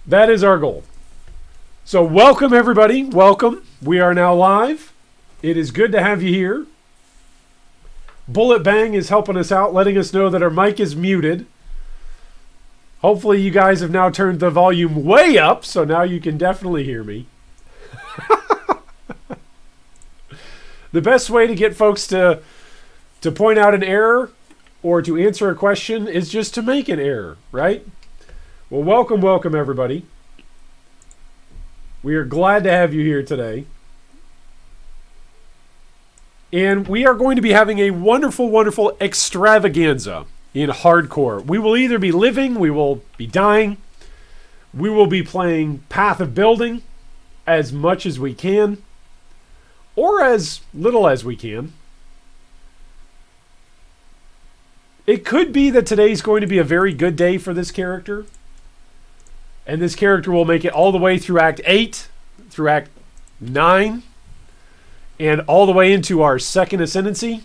That is our goal. So welcome, everybody. Welcome. We are now live. It is good to have you here. Bullet Bang is helping us out, letting us know that our mic is muted. Hopefully you guys have now turned the volume way up, so now you can definitely hear me. The best way to get folks to point out an error or to answer a question is just to make an error, right? Well, welcome, everybody. We are glad to have you here today. And we are going to be having a wonderful, wonderful extravaganza in hardcore. We will either be living, we will be dying, we will be playing Path of Building as much as we can, or as little as we can. It could be that today's going to be a very good day for this character, and this character will make it all the way through Act 8, through Act 9, and all the way into our second ascendancy.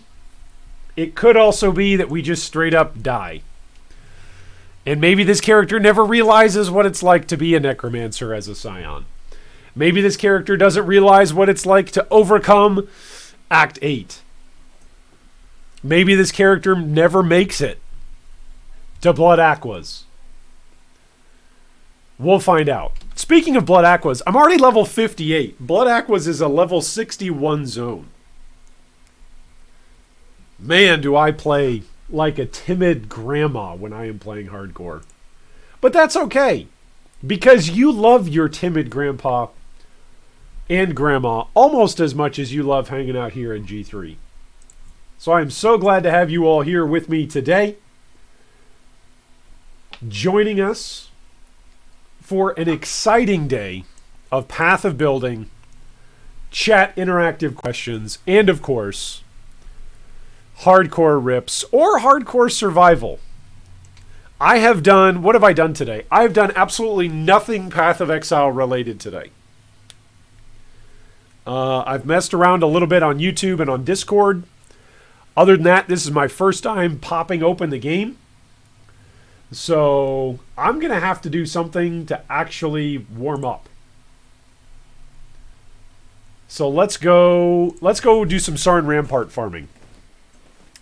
It could also be that we just straight up die. And maybe this character never realizes what it's like to be a necromancer as a scion. Maybe this character doesn't realize what it's like to overcome Act 8. Maybe this character never makes it to Blood Aquas. We'll find out. Speaking of Blood Aquas, I'm already level 58. Blood Aquas is a level 61 zone. Man, do I play like a timid grandma when I am playing hardcore. But that's okay, because you love your timid grandpa and grandma almost as much as you love hanging out here in G3. So I'm so glad to have you all here with me today, joining us for an exciting day of Path of Building, chat interactive questions, and of course, hardcore rips or hardcore survival. I have done, what have I done today? I've done absolutely nothing Path of Exile related today. I've messed around a little bit on YouTube and on Discord. Other than that, this is my first time popping open the game. So I'm going to have to do something to actually warm up. So let's go do some Sarn Rampart farming.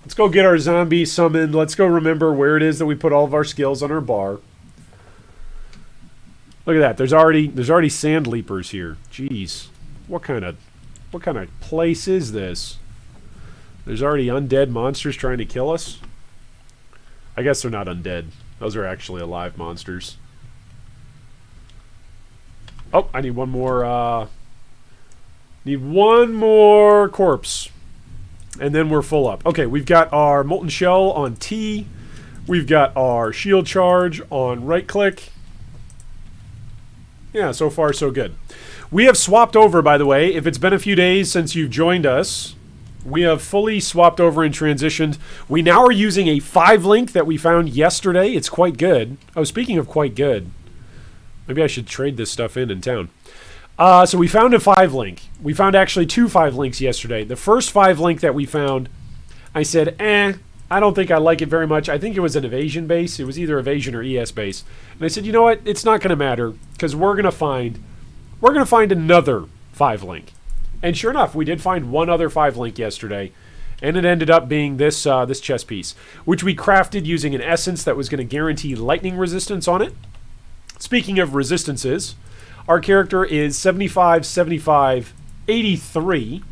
Let's go get our zombie summoned. Let's go remember where it is that we put all of our skills on our bar. Look at that. There's already sand leapers here. Jeez. What kind of place is this? There's already undead monsters trying to kill us. I guess they're not undead. Those are actually alive monsters. Oh, I need one more corpse. And then we're full up. Okay, we've got our Molten Shell on T. We've got our Shield Charge on right click. Yeah, so far so good. We have swapped over, by the way. If it's been a few days since you've joined us, we have fully swapped over and transitioned. We now are using a 5-link that we found yesterday. It's quite good. Oh, speaking of quite good, maybe I should trade this stuff in town. So we found a 5-link. We found actually 2 5-links yesterday. The first 5-link that we found, I said, I don't think I like it very much. I think it was an evasion base. It was either evasion or ES base. And I said, you know what? It's not going to matter, because we're going to find another 5-link. And sure enough, we did find one other 5-link yesterday, and it ended up being this this chess piece, which we crafted using an essence that was going to guarantee lightning resistance on it. Speaking of resistances, our character is 75, 75, 83,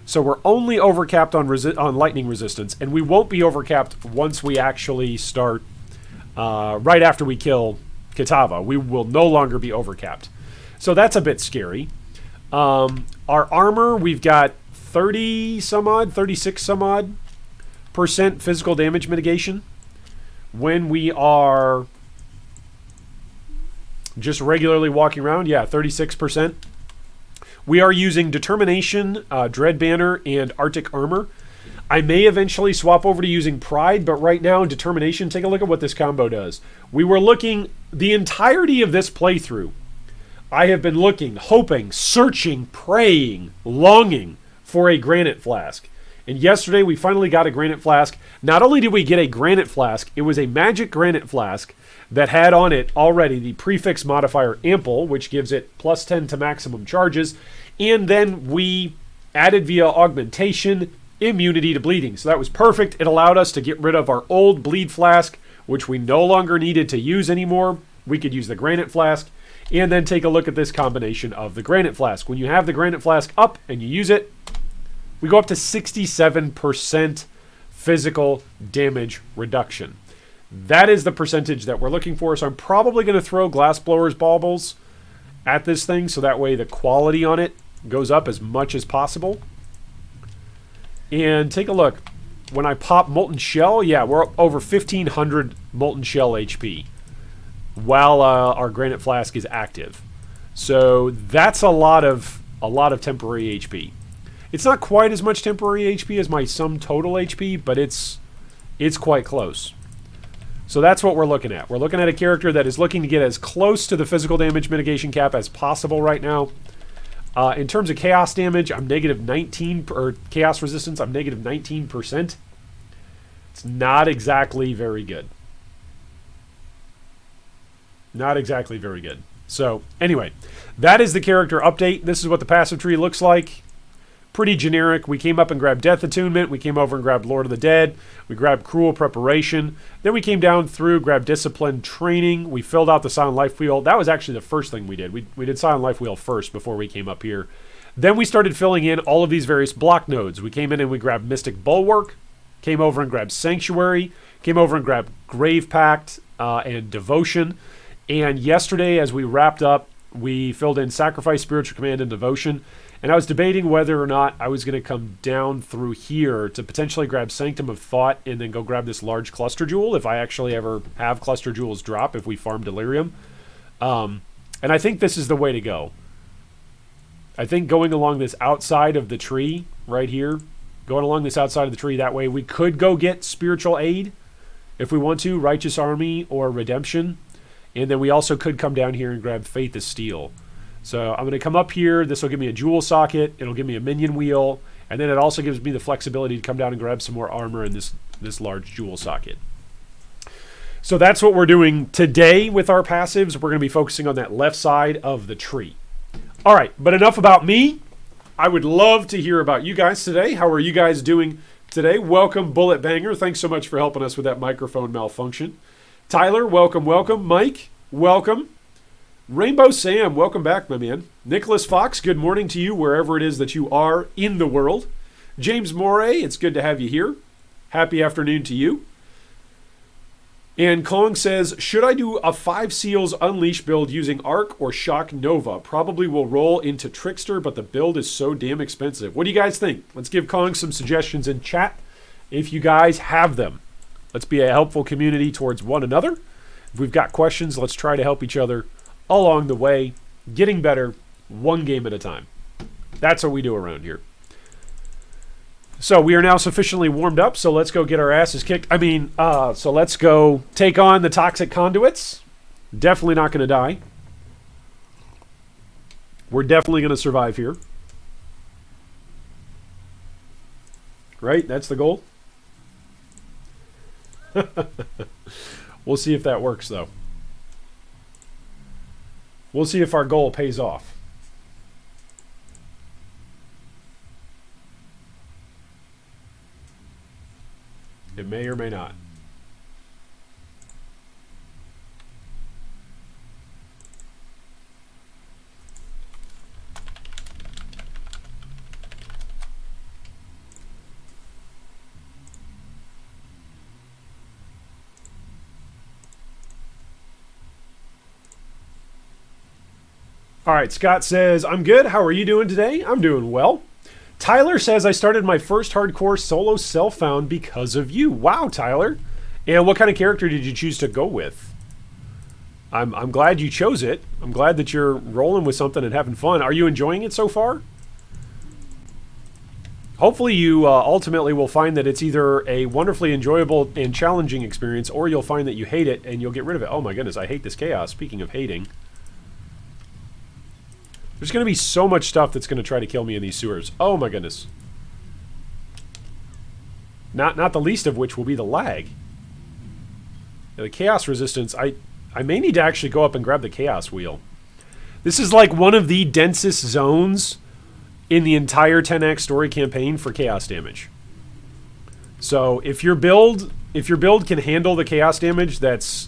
so we're only overcapped on lightning resistance, and we won't be overcapped once we actually start, right after we kill Kitava. We will no longer be overcapped. So that's a bit scary. Our armor, we've got 36 some odd % physical damage mitigation when we are just regularly walking around. Yeah, 36%. We are using Determination, Dread Banner, and Arctic Armor. I may eventually swap over to using Pride, but right now, Determination, take a look at what this combo does. We were looking the entirety of this playthrough. I have been looking, hoping, searching, praying, longing for a granite flask. And yesterday we finally got a granite flask. Not only did we get a granite flask, it was a magic granite flask that had on it already the prefix modifier ample, which gives it +10 to maximum charges, and then we added via augmentation immunity to bleeding. So that was perfect. It allowed us to get rid of our old bleed flask, which we no longer needed to use anymore. We could use the granite flask, and then take a look at this combination of the granite flask. When you have the granite flask up and you use it, we go up to 67% physical damage reduction. That is the percentage that we're looking for. So I'm probably going to throw glassblower's baubles at this thing, so that way the quality on it goes up as much as possible. And take a look. When I pop Molten Shell, yeah, we're over 1,500 Molten Shell HP while our Granite Flask is active. So that's a lot of temporary HP. It's not quite as much temporary HP as my sum total HP, but it's quite close. So that's what we're looking at. We're looking at a character that is looking to get as close to the physical damage mitigation cap as possible right now. In terms of chaos damage, I'm -19, or chaos resistance, I'm -19%. It's not exactly very good. Not exactly very good. So, anyway, that is the character update. This is what the passive tree looks like. Pretty generic. We came up and grabbed Death Attunement. We came over and grabbed Lord of the Dead. We grabbed Cruel Preparation. Then we came down through, grabbed Disciplined Training. We filled out the Silent Life Wheel. That was actually the first thing we did. We did Silent Life Wheel first before we came up here. Then we started filling in all of these various block nodes. We came in and we grabbed Mystic Bulwark. Came over and grabbed Sanctuary. Came over and grabbed Grave Pact and Devotion. And yesterday, as we wrapped up, we filled in Sacrifice, Spiritual Command, and Devotion. And I was debating whether or not I was going to come down through here to potentially grab Sanctum of Thought and then go grab this large Cluster Jewel, if I actually ever have Cluster Jewels drop, if we farm Delirium. And I think this is the way to go. I think going along this outside of the tree, right here, going along this outside of the tree, that way we could go get Spiritual Aid, if we want to, Righteous Army or Redemption. And then we also could come down here and grab Faith of Steel. So I'm going to come up here. This will give me a jewel socket. It'll give me a minion wheel. And then it also gives me the flexibility to come down and grab some more armor in this large jewel socket. So that's what we're doing today with our passives. We're going to be focusing on that left side of the tree. All right, but enough about me. I would love to hear about you guys today. How are you guys doing today? Welcome, Bullet Banger. Thanks so much for helping us with that microphone malfunction. Tyler, welcome, welcome. Mike, welcome. Rainbow Sam, welcome back, my man. Nicholas Fox, good morning to you wherever it is that you are in the world. James Moray, it's good to have you here. Happy afternoon to you. And Kong says, should I do a 5 Seals Unleash build using Arc or Shock Nova? Probably will roll into Trickster, but the build is so damn expensive. What do you guys think? Let's give Kong some suggestions in chat if you guys have them. Let's be a helpful community towards one another. If we've got questions, let's try to help each other along the way, getting better one game at a time. That's what we do around here. So we are now sufficiently warmed up, so let's go get our asses kicked. So let's go take on the Toxic Conduits. Definitely not going to die. We're definitely going to survive here. Right? That's the goal. We'll see if that works, though. We'll see if our goal pays off. It may or may not. All right, Scott says, I'm good. How are you doing today? I'm doing well. Tyler says, I started my first hardcore solo self-found because of you. Wow, Tyler. And what kind of character did you choose to go with? I'm glad you chose it. I'm glad that you're rolling with something and having fun. Are you enjoying it so far? Hopefully you ultimately will find that it's either a wonderfully enjoyable and challenging experience, or you'll find that you hate it and you'll get rid of it. Oh my goodness, I hate this chaos. Speaking of hating. There's going to be so much stuff that's going to try to kill me in these sewers. Oh my goodness. Not the least of which will be the lag. The chaos resistance, I may need to actually go up and grab the Chaos Wheel. This is like one of the densest zones in the entire 10x story campaign for chaos damage. So if your build can handle the chaos damage that's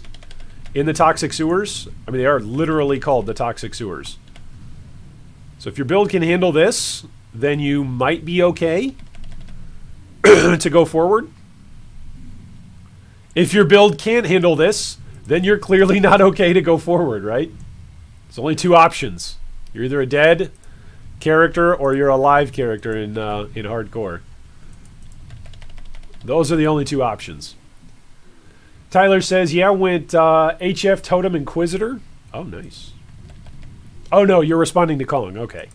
in the toxic sewers, I mean, they are literally called the toxic sewers. So if your build can handle this, then you might be okay to go forward. If your build can't handle this, then you're clearly not okay to go forward, right? There's only two options. You're either a dead character or you're a live character in hardcore. Those are the only two options. Tyler says, yeah, went HF Totem Inquisitor. Oh, nice. Oh, no, you're responding to Kong. Okay.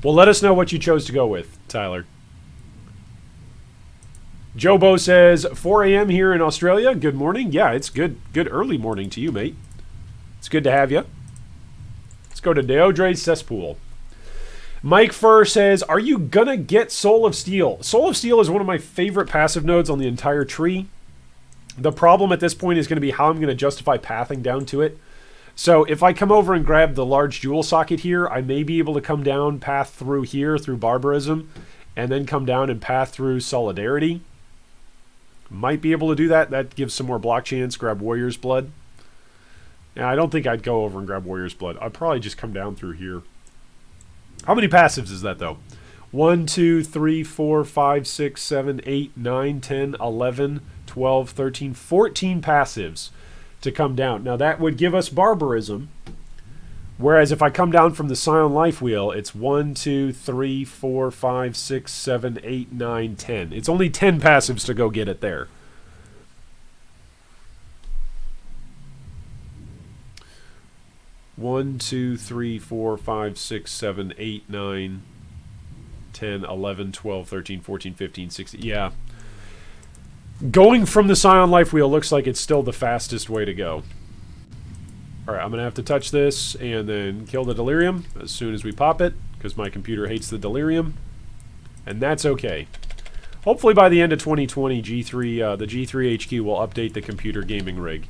Well, let us know what you chose to go with, Tyler. Jobo says, 4 a.m. here in Australia. Good morning. Yeah, it's good early morning to you, mate. It's good to have you. Let's go to Deodre's Cesspool. Mike Furr says, are you going to get Soul of Steel? Soul of Steel is one of my favorite passive nodes on the entire tree. The problem at this point is going to be how I'm going to justify pathing down to it. So if I come over and grab the large jewel socket here, I may be able to come down, path through here, through Barbarism, and then come down and path through Solidarity. Might be able to do that. That gives some more block chance. Grab Warrior's Blood. Now, I don't think I'd go over and grab Warrior's Blood. I'd probably just come down through here. How many passives is that, though? 1, 2, 3, 4, 5, 6, 7, 8, 9, 10, 11, 12, 13, 14 passives to come down. Now, that would give us Barbarism. Whereas if I come down from the Scion Life Wheel, it's 1, 2, 3, 4, 5, 6, 7, 8, 9, 10. It's only 10 passives to go get it there. One, 2, 3, 4, 5, 6, 7, 8, 9, 10, 11, 12, 13, 14, 15, 16. Yeah. Going from the Scion Life Wheel looks like it's still the fastest way to go. Alright, I'm going to have to touch this and then kill the Delirium as soon as we pop it, because my computer hates the Delirium. And that's okay. Hopefully by the end of 2020, the G3 HQ will update the computer gaming rig.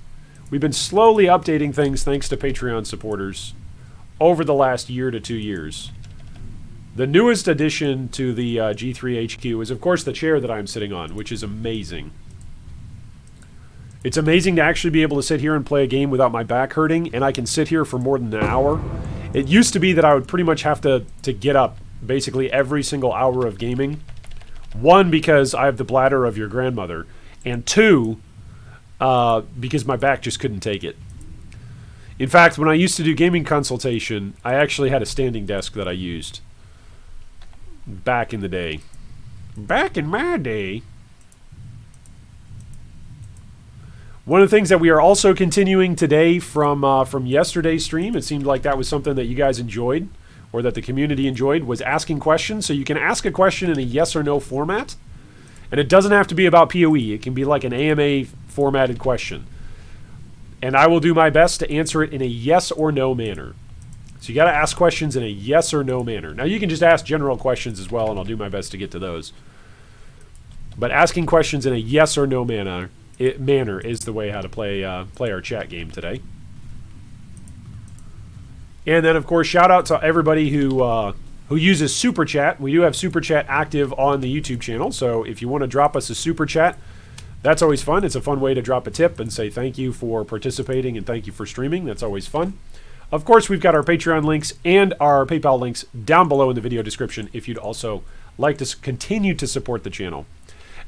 We've been slowly updating things thanks to Patreon supporters over the last year to 2 years. The newest addition to the G3 HQ is, of course, the chair that I'm sitting on, which is amazing. It's amazing to actually be able to sit here and play a game without my back hurting, and I can sit here for more than an hour. It used to be that I would pretty much have to get up basically every single hour of gaming. One, because I have the bladder of your grandmother, and two, because my back just couldn't take it. In fact, when I used to do gaming consultation, I actually had a standing desk that I used. Back in the day. Back in my day. One of the things that we are also continuing today from yesterday's stream, it seemed like that was something that you guys enjoyed, or that the community enjoyed, was asking questions. So you can ask a question in a yes or no format. And it doesn't have to be about PoE. It can be like an AMA formatted question. And I will do my best to answer it in a yes or no manner. So you got to ask questions in a yes or no manner. Now you can just ask general questions as well, and I'll do my best to get to those. But asking questions in a yes or no manner is the way how to play our chat game today. And then, of course, shout out to everybody who uses Super Chat. We do have Super Chat active on the YouTube channel, so if you want to drop us a Super Chat, that's always fun. It's a fun way to drop a tip and say thank you for participating and thank you for streaming. That's always fun. Of course, we've got our Patreon links and our PayPal links down below in the video description if you'd also like to continue to support the channel.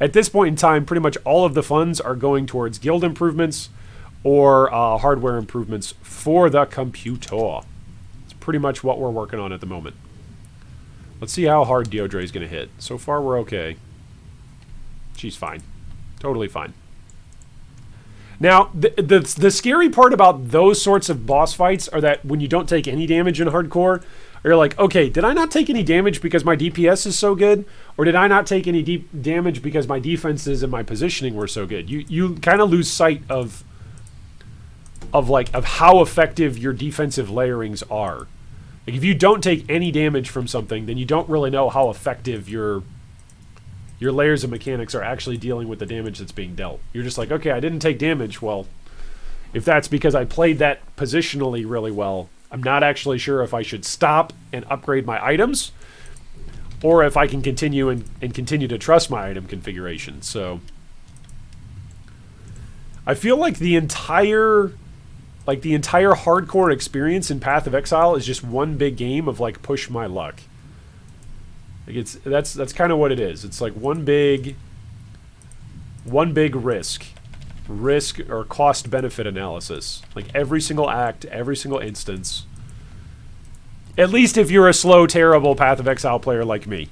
At this point in time, pretty much all of the funds are going towards guild improvements or hardware improvements for the computer. It's pretty much what we're working on at the moment. Let's see how hard Deodre is going to hit. So far, we're okay. She's fine. Totally fine. Now, the scary part about those sorts of boss fights are that when you don't take any damage in hardcore, you're like, okay, did I not take any damage because my DPS is so good? Or did I not take any damage because my defenses and my positioning were so good? You kind of lose sight of how effective your defensive layerings are. Like, if you don't take any damage from something, then you don't really know how effective your layers of mechanics are actually dealing with the damage that's being dealt. You're just like, okay, I didn't take damage. Well, If that's because I played that positionally really well, I'm not actually sure if I should stop and upgrade my items, or if I can continue and continue to trust my item configuration. So I feel like the entire hardcore experience in Path of Exile is just one big game of like push my luck. Like that's kind of what it is. It's like one big risk or cost benefit analysis. Like every single act, every single instance. At least if you're a slow, terrible Path of Exile player like me.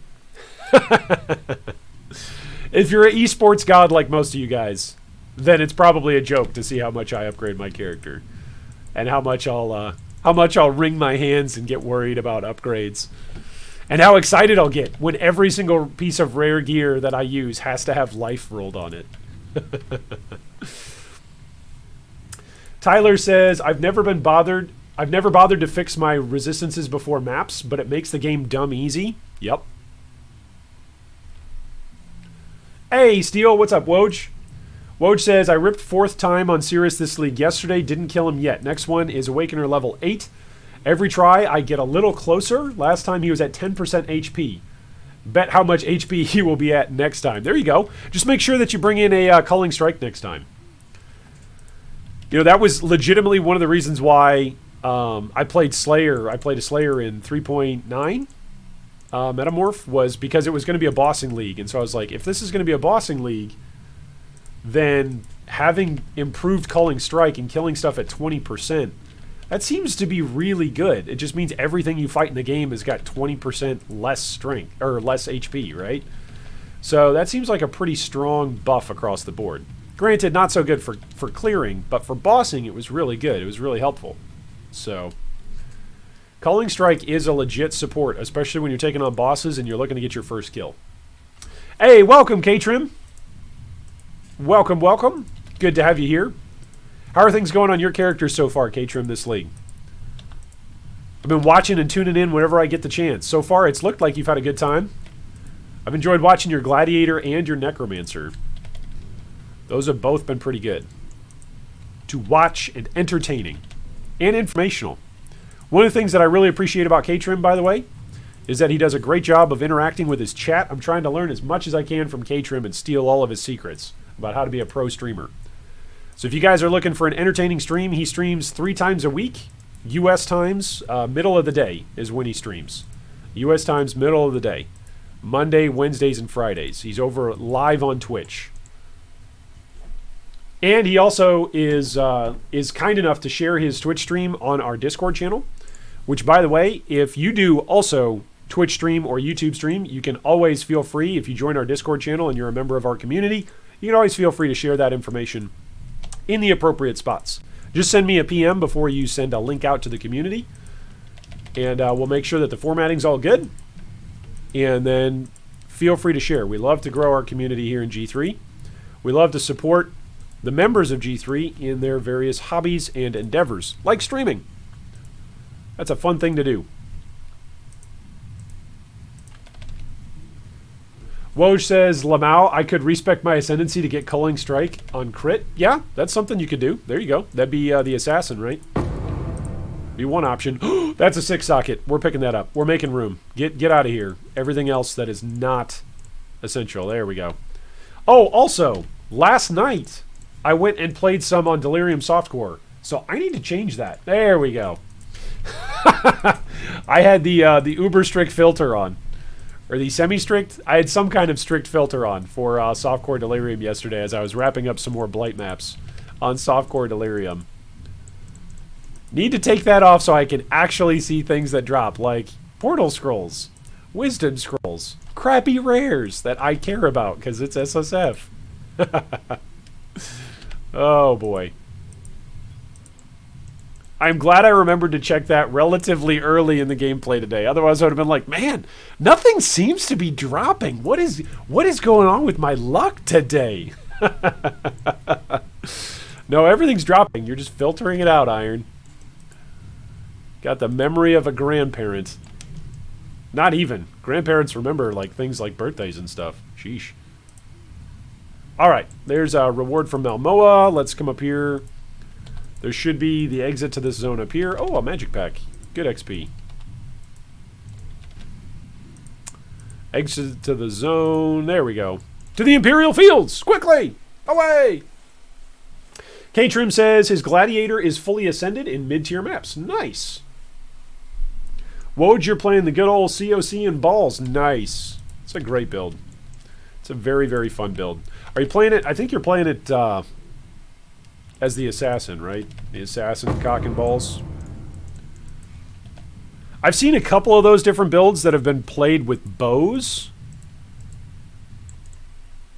If you're an esports god like most of you guys, then it's probably a joke to see how much I upgrade my character, and how much I'll wring my hands and get worried about upgrades, and how excited I'll get when every single piece of rare gear that I use has to have life rolled on it. Tyler says, I've never bothered to fix my resistances before maps, but it makes the game dumb easy. Yep. Hey, Steel, what's up, Woj? Woj says, I ripped 4th time on Sirius this league yesterday. Didn't kill him yet. Next one is Awakener level 8. Every try, I get a little closer. Last time he was at 10% HP. Bet how much HP he will be at next time. There you go. Just make sure that you bring in a Culling Strike next time. You know, that was legitimately one of the reasons why I played Slayer. I played a Slayer in 3.9 Metamorph, was because it was going to be a bossing league. And so I was like, if this is going to be a bossing league, then having improved Culling Strike and killing stuff at 20%, that seems to be really good. It just means everything you fight in the game has got 20% less strength, or less HP, right? So that seems like a pretty strong buff across the board. Granted, not so good for clearing, but for bossing, it was really good. It was really helpful. So Culling Strike is a legit support, especially when you're taking on bosses and you're looking to get your first kill. Hey, welcome, Kaytrim. Welcome, welcome. Good to have you here. How are things going on your characters so far, Kaytrim, this league? I've been watching and tuning in whenever I get the chance. So far, it's looked like you've had a good time. I've enjoyed watching your Gladiator and your Necromancer. Those have both been pretty good to watch, and entertaining and informational. One of the things that I really appreciate about Kaytrim, by the way, is that he does a great job of interacting with his chat. I'm trying to learn as much as I can from Kaytrim and steal all of his secrets about how to be a pro streamer. So if you guys are looking for an entertaining stream, he streams 3 times a week. U.S. times, middle of the day is when he streams. U.S. times, middle of the day. Monday, Wednesdays, and Fridays. He's over live on Twitch. And he also is kind enough to share his Twitch stream on our Discord channel, which, by the way, if you do also Twitch stream or YouTube stream, you can always feel free, if you join our Discord channel and you're a member of our community, you can always feel free to share that information in the appropriate spots. Just send me a PM before you send a link out to the community, and we'll make sure that the formatting's all good, and then feel free to share. We love to grow our community here in G3. We love to support the members of G3 in their various hobbies and endeavors, like streaming. That's a fun thing to do. Woj says, Lamau, I could respec my Ascendancy to get Culling Strike on crit. Yeah, that's something you could do. There you go. That'd be the Assassin, right? Be one option. That's a 6 socket. We're picking that up. We're making room. Get out of here. Everything else that is not essential. There we go. Oh, also, last night, I went and played some on Delirium Softcore. So I need to change that. There we go. I had the uber strict filter on. Or the semi-strict. I had some kind of strict filter on for Softcore Delirium yesterday as I was wrapping up some more Blight maps on Softcore Delirium. Need to take that off so I can actually see things that drop, like Portal Scrolls, Wisdom Scrolls, crappy rares that I care about because it's SSF. Oh boy. I'm glad I remembered to check that relatively early in the gameplay today. Otherwise, I would have been like, man, nothing seems to be dropping. What is going on with my luck today? No, everything's dropping. You're just filtering it out, Iron. Got the memory of a grandparent. Not even. Grandparents remember like things like birthdays and stuff. Sheesh. All right, there's a reward from Malmoa. Let's come up here. There should be the exit to this zone up here. Oh, a magic pack. Good XP. Exit to the zone. There we go. To the Imperial Fields! Quickly! Away! Kaytrim says his Gladiator is fully ascended in mid-tier maps. Nice. Woj, you're playing the good old COC and balls. Nice. It's a great build. It's a very, very fun build. Are you playing it? I think you're playing it as the assassin, right? The assassin, cock and balls. I've seen a couple of those different builds that have been played with bows.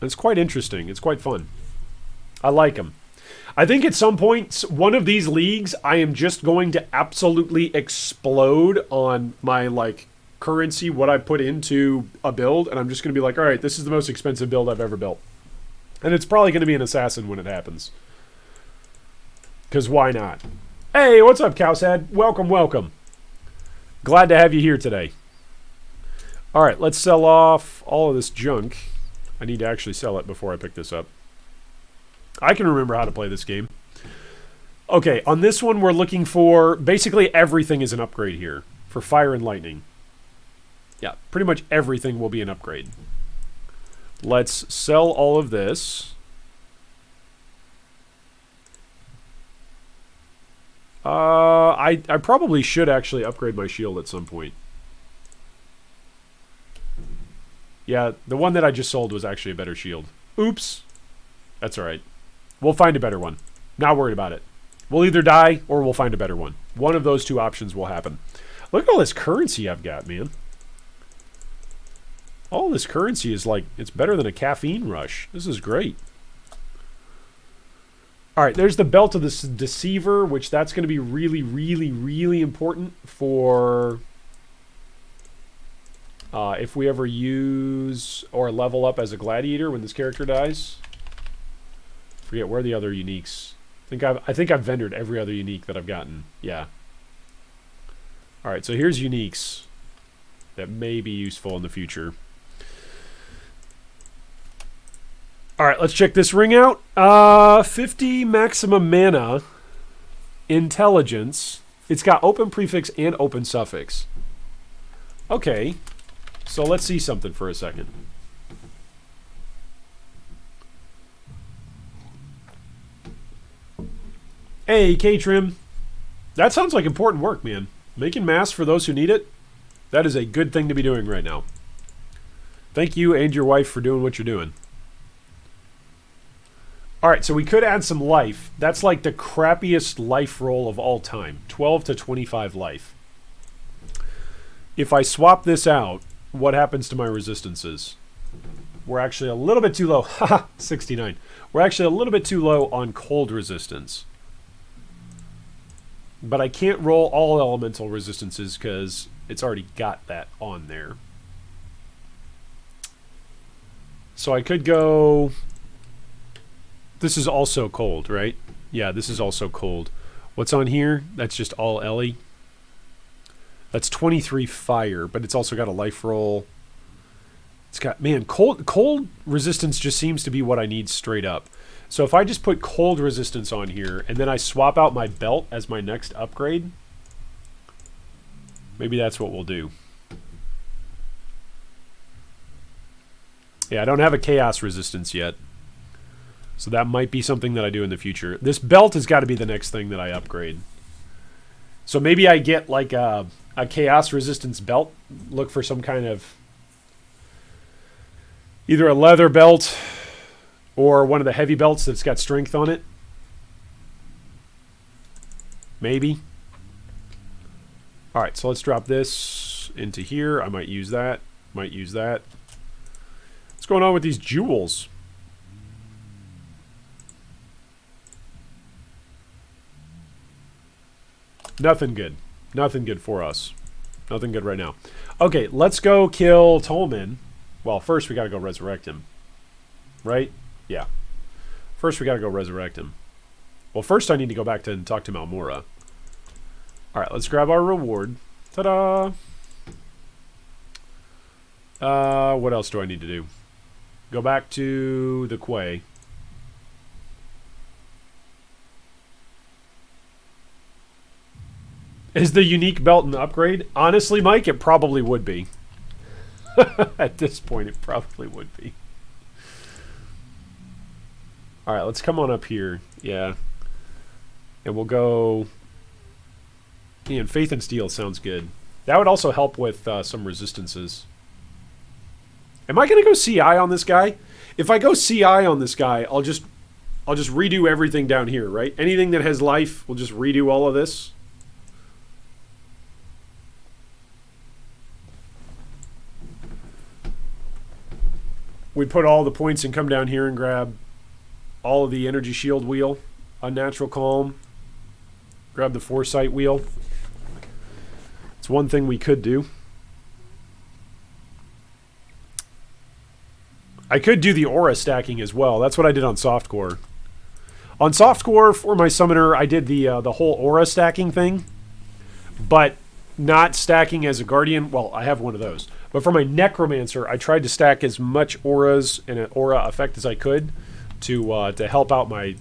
It's quite interesting. It's quite fun. I like them. I think at some point, one of these leagues, I am just going to absolutely explode on my, like, currency, what I put into a build, and I'm just going to be like, all right, this is the most expensive build I've ever built. And it's probably going to be an assassin when it happens. Because why not? Hey, what's up, Cowsad? Welcome, welcome. Glad to have you here today. All right, let's sell off all of this junk. I need to actually sell it before I pick this up. I can remember how to play this game. Okay, on this one we're looking for... Basically everything is an upgrade here. For fire and lightning. Yeah, pretty much everything will be an upgrade. Let's sell all of this. I probably should actually upgrade my shield at some point. Yeah, the one that I just sold was actually a better shield. Oops. That's alright. We'll find a better one. Not worried about it. We'll either die or we'll find a better one. One of those two options will happen. Look at all this currency I've got, man. All this currency is like, it's better than a caffeine rush. This is great. Alright, there's the Belt of the Deceiver, which that's going to be really, really, really important for if we ever use or level up as a Gladiator when this character dies. Forget where are the other uniques. I think I've vendored every other unique that I've gotten. Yeah. Alright, so here's uniques that may be useful in the future. Alright, let's check this ring out. 50 maximum mana. Intelligence. It's got open prefix and open suffix. Okay. So let's see something for a second. Hey, Kaytrim. That sounds like important work, man. Making masks for those who need it. That is a good thing to be doing right now. Thank you and your wife for doing what you're doing. Alright, so we could add some life. That's like the crappiest life roll of all time. 12 to 25 life. If I swap this out, what happens to my resistances? We're actually a little bit too low. Haha, 69. We're actually a little bit too low on cold resistance. But I can't roll all elemental resistances because it's already got that on there. So I could go... This is also cold, right? Yeah, this is also cold. What's on here? That's just all Ellie. That's 23 fire, but it's also got a life roll. It's got, man, cold resistance just seems to be what I need straight up. So if I just put cold resistance on here, and then I swap out my belt as my next upgrade, maybe that's what we'll do. Yeah, I don't have a chaos resistance yet. So that might be something that I do in the future. This belt has got to be the next thing that I upgrade. So maybe I get like a chaos resistance belt. Look for some kind of... either a leather belt or one of the heavy belts that's got strength on it. Maybe. Alright, so let's drop this into here. I might use that. Might use that. What's going on with these jewels? Nothing good. Nothing good for us. Nothing good right now. Okay, let's go kill Tolman. Well, first we gotta go resurrect him. Right? Yeah. First we gotta go resurrect him. Well, first I need to go back to and talk to Malmora. Alright, let's grab our reward. Ta-da! What else do I need to do? Go back to the Quay. Is the unique belt an upgrade? Honestly, Mike, it probably would be. At this point, it probably would be. All right, let's come on up here. Yeah. And we'll go... Man, Faith and Steel sounds good. That would also help with some resistances. Am I going to go CI on this guy? If I go CI on this guy, I'll just redo everything down here, right? Anything that has life, we'll just redo all of this. We'd put all the points and come down here and grab all of the energy shield wheel, unnatural calm, grab the foresight wheel. It's one thing we could do. I could do the aura stacking as well. That's what I did on softcore. On softcore for my summoner, I did the whole aura stacking thing, but not stacking as a guardian. Well, I have one of those. But for my necromancer, I tried to stack as much auras and an aura effect as I could to help out my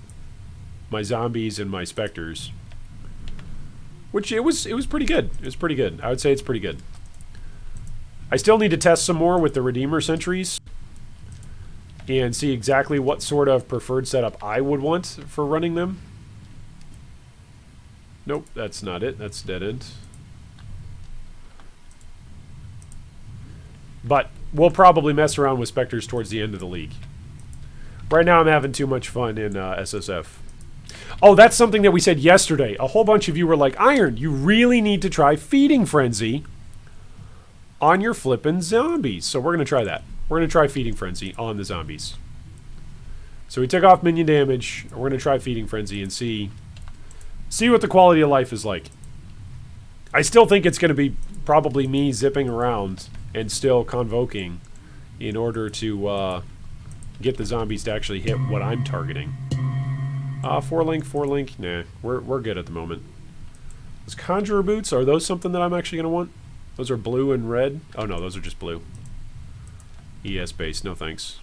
zombies and my specters. Which it was pretty good. It was pretty good. I would say it's pretty good. I still need to test some more with the Redeemer sentries and see exactly what sort of preferred setup I would want for running them. Nope, that's not it. That's dead end. But we'll probably mess around with Spectres towards the end of the league. Right now I'm having too much fun in SSF. Oh, that's something that we said yesterday. A whole bunch of you were like, Iron, you really need to try Feeding Frenzy on your flippin' zombies. So we're going to try that. We're going to try Feeding Frenzy on the zombies. So we took off minion damage. We're going to try Feeding Frenzy and see what the quality of life is like. I still think it's going to be probably me zipping around and still convoking in order to get the zombies to actually hit what I'm targeting. 4-link. Nah, we're good at the moment. Those Conjurer Boots, are those something that I'm actually going to want? Those are blue and red. Oh no, those are just blue. ES base, no thanks.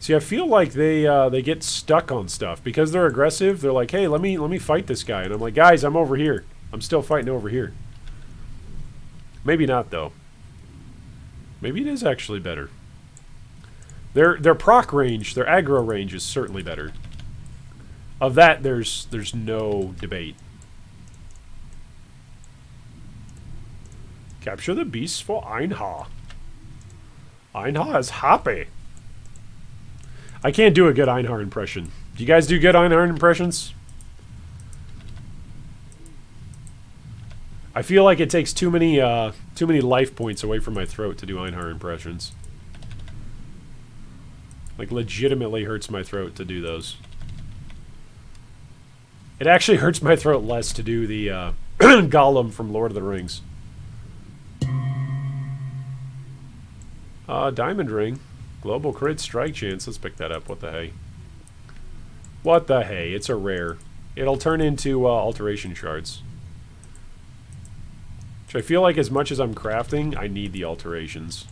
See, I feel like they get stuck on stuff because they're aggressive. They're like, hey, let me fight this guy, and I'm like, guys, I'm over here. I'm still fighting over here. Maybe not though. Maybe it is actually better. Their proc range, their aggro range is certainly better. Of that, there's no debate. Capture the beasts for Einha. Einha is happy. I can't do a good Einhar impression. Do you guys do good Einhar impressions? I feel like it takes too many life points away from my throat to do Einhar impressions. Like, legitimately hurts my throat to do those. It actually hurts my throat less to do the Gollum from Lord of the Rings. Diamond Ring. Global crit strike chance. Let's pick that up. What the hey? What the hey? It's a rare. It'll turn into alteration shards. Which I feel like as much as I'm crafting, I need the alterations.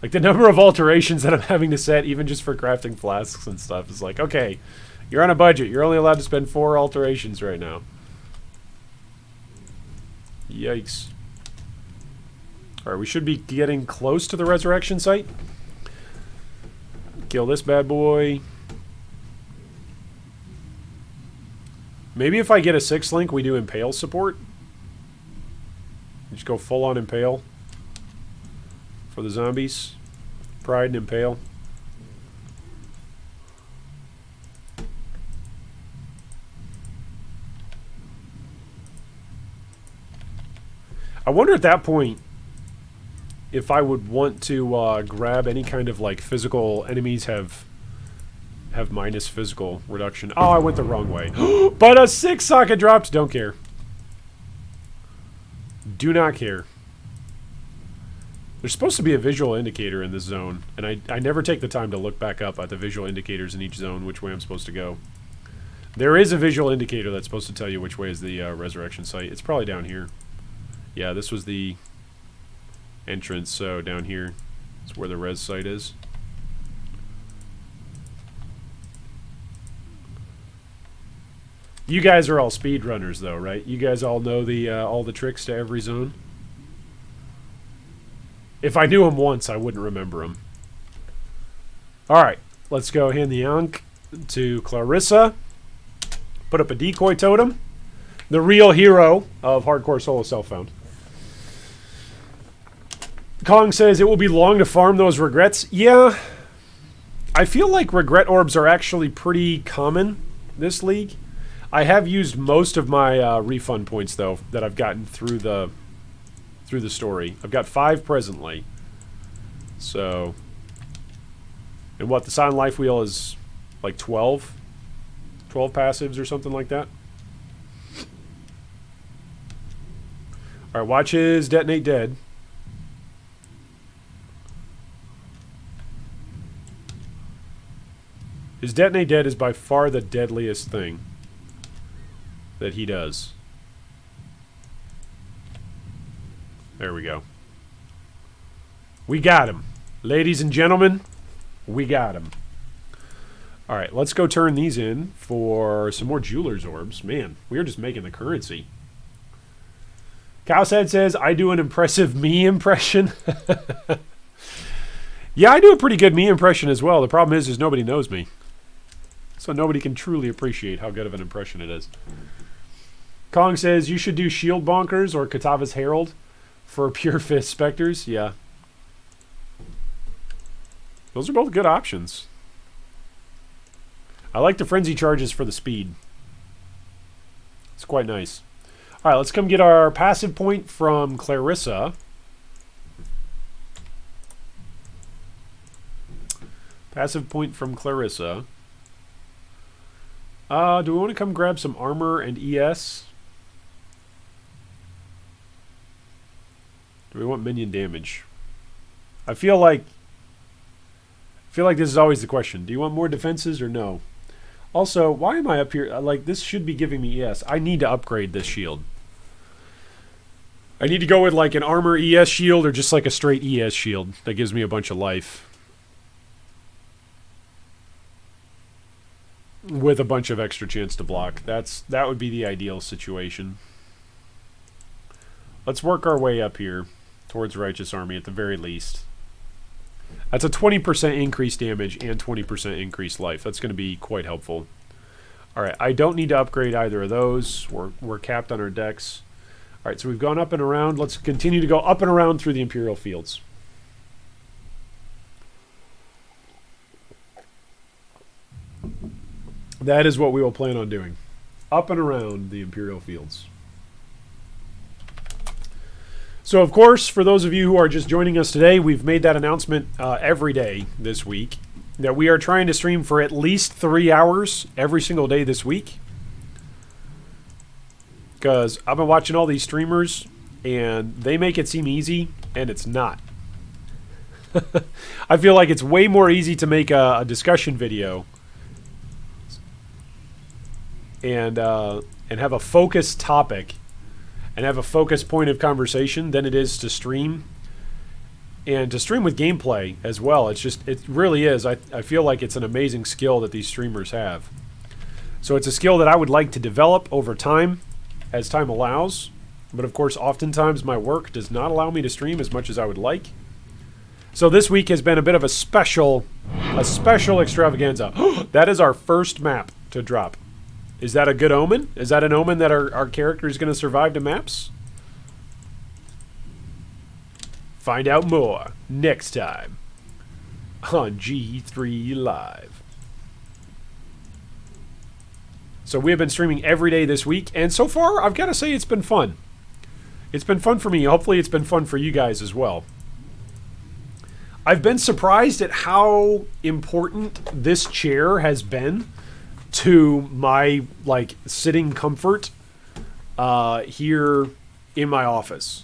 Like, the number of alterations that I'm having to set, even just for crafting flasks and stuff, is like, okay, you're on a budget. You're only allowed to spend 4 alterations right now. Yikes. Alright, we should be getting close to the resurrection site. Kill this bad boy. Maybe if I get a 6-link, we do Impale support. Just go full on Impale for the zombies. Pride and Impale. I wonder at that point if I would want to grab any kind of like physical enemies have minus physical reduction. Oh, I went the wrong way. But a 6 socket dropped. Don't care. Do not care. There's supposed to be a visual indicator in this zone, and I never take the time to look back up at the visual indicators in each zone, which way I'm supposed to go. There is a visual indicator that's supposed to tell you which way is the resurrection site. It's probably down here. Yeah, this was the entrance, so down here is where the res site is. You guys are all speedrunners, though, right? You guys all know the all the tricks to every zone. If I knew them once, I wouldn't remember them. All right, let's go hand the Ankh to Clarissa. Put up a decoy totem. The real hero of Hardcore Solo Self-Found. Kong says, it will be long to farm those regrets. Yeah, I feel like regret orbs are actually pretty common this league. I have used most of my refund points, though, that I've gotten through the story. I've got 5 presently. So, and what, the Silent Life Wheel is like 12? 12 passives or something like that. All right, watch his Detonate Dead. His Detonate Dead is by far the deadliest thing that he does. There we go. We got him. Ladies and gentlemen, we got him. All right, let's go turn these in for some more Jeweler's Orbs. Man, we're just making the currency. Cowshead says, I do an impressive me impression. Yeah, I do a pretty good me impression as well. The problem is nobody knows me. So nobody can truly appreciate how good of an impression it is. Kong says, you should do Shield Bonkers or Katava's Herald for Pure Fist Specters. Yeah. Those are both good options. I like the Frenzy Charges for the speed. It's quite nice. All right, let's come get our passive point from Clarissa. Passive point from Clarissa. Do we want to come grab some armor and ES? Do we want minion damage? I feel like this is always the question. Do you want more defenses or no? Also, why am I up here? Like, this should be giving me ES. I need to upgrade this shield. I need to go with like an armor ES shield or just like a straight ES shield that gives me a bunch of life. With a bunch of extra chance to block. That would be the ideal situation. Let's work our way up here towards Righteous Army at the very least. That's a 20% increased damage and 20% increased life. That's going to be quite helpful. Alright, I don't need to upgrade either of those. We're capped on our decks. Alright, so we've gone up and around. Let's continue to go up and around through the Imperial Fields. That is what we will plan on doing. Up and around the Imperial Fields. So, of course, for those of you who are just joining us today, we've made that announcement every day this week that we are trying to stream for at least 3 hours every single day this week. Because I've been watching all these streamers, and they make it seem easy, and it's not. I feel like it's way more easy to make a discussion video and have a focused topic and have a focused point of conversation than it is to stream. And to stream with gameplay as well. It's just, it really is. I feel like it's an amazing skill that these streamers have. So it's a skill that I would like to develop over time, as time allows. But of course, oftentimes my work does not allow me to stream as much as I would like. So this week has been a bit of a special extravaganza. That is our first map to drop. Is that a good omen? Is that an omen that our character is going to survive to maps? Find out more next time on G3 Live. So we have been streaming every day this week, and so far, I've got to say it's been fun. It's been fun for me. Hopefully it's been fun for you guys as well. I've been surprised at how important this chair has been to my like sitting comfort here in my office.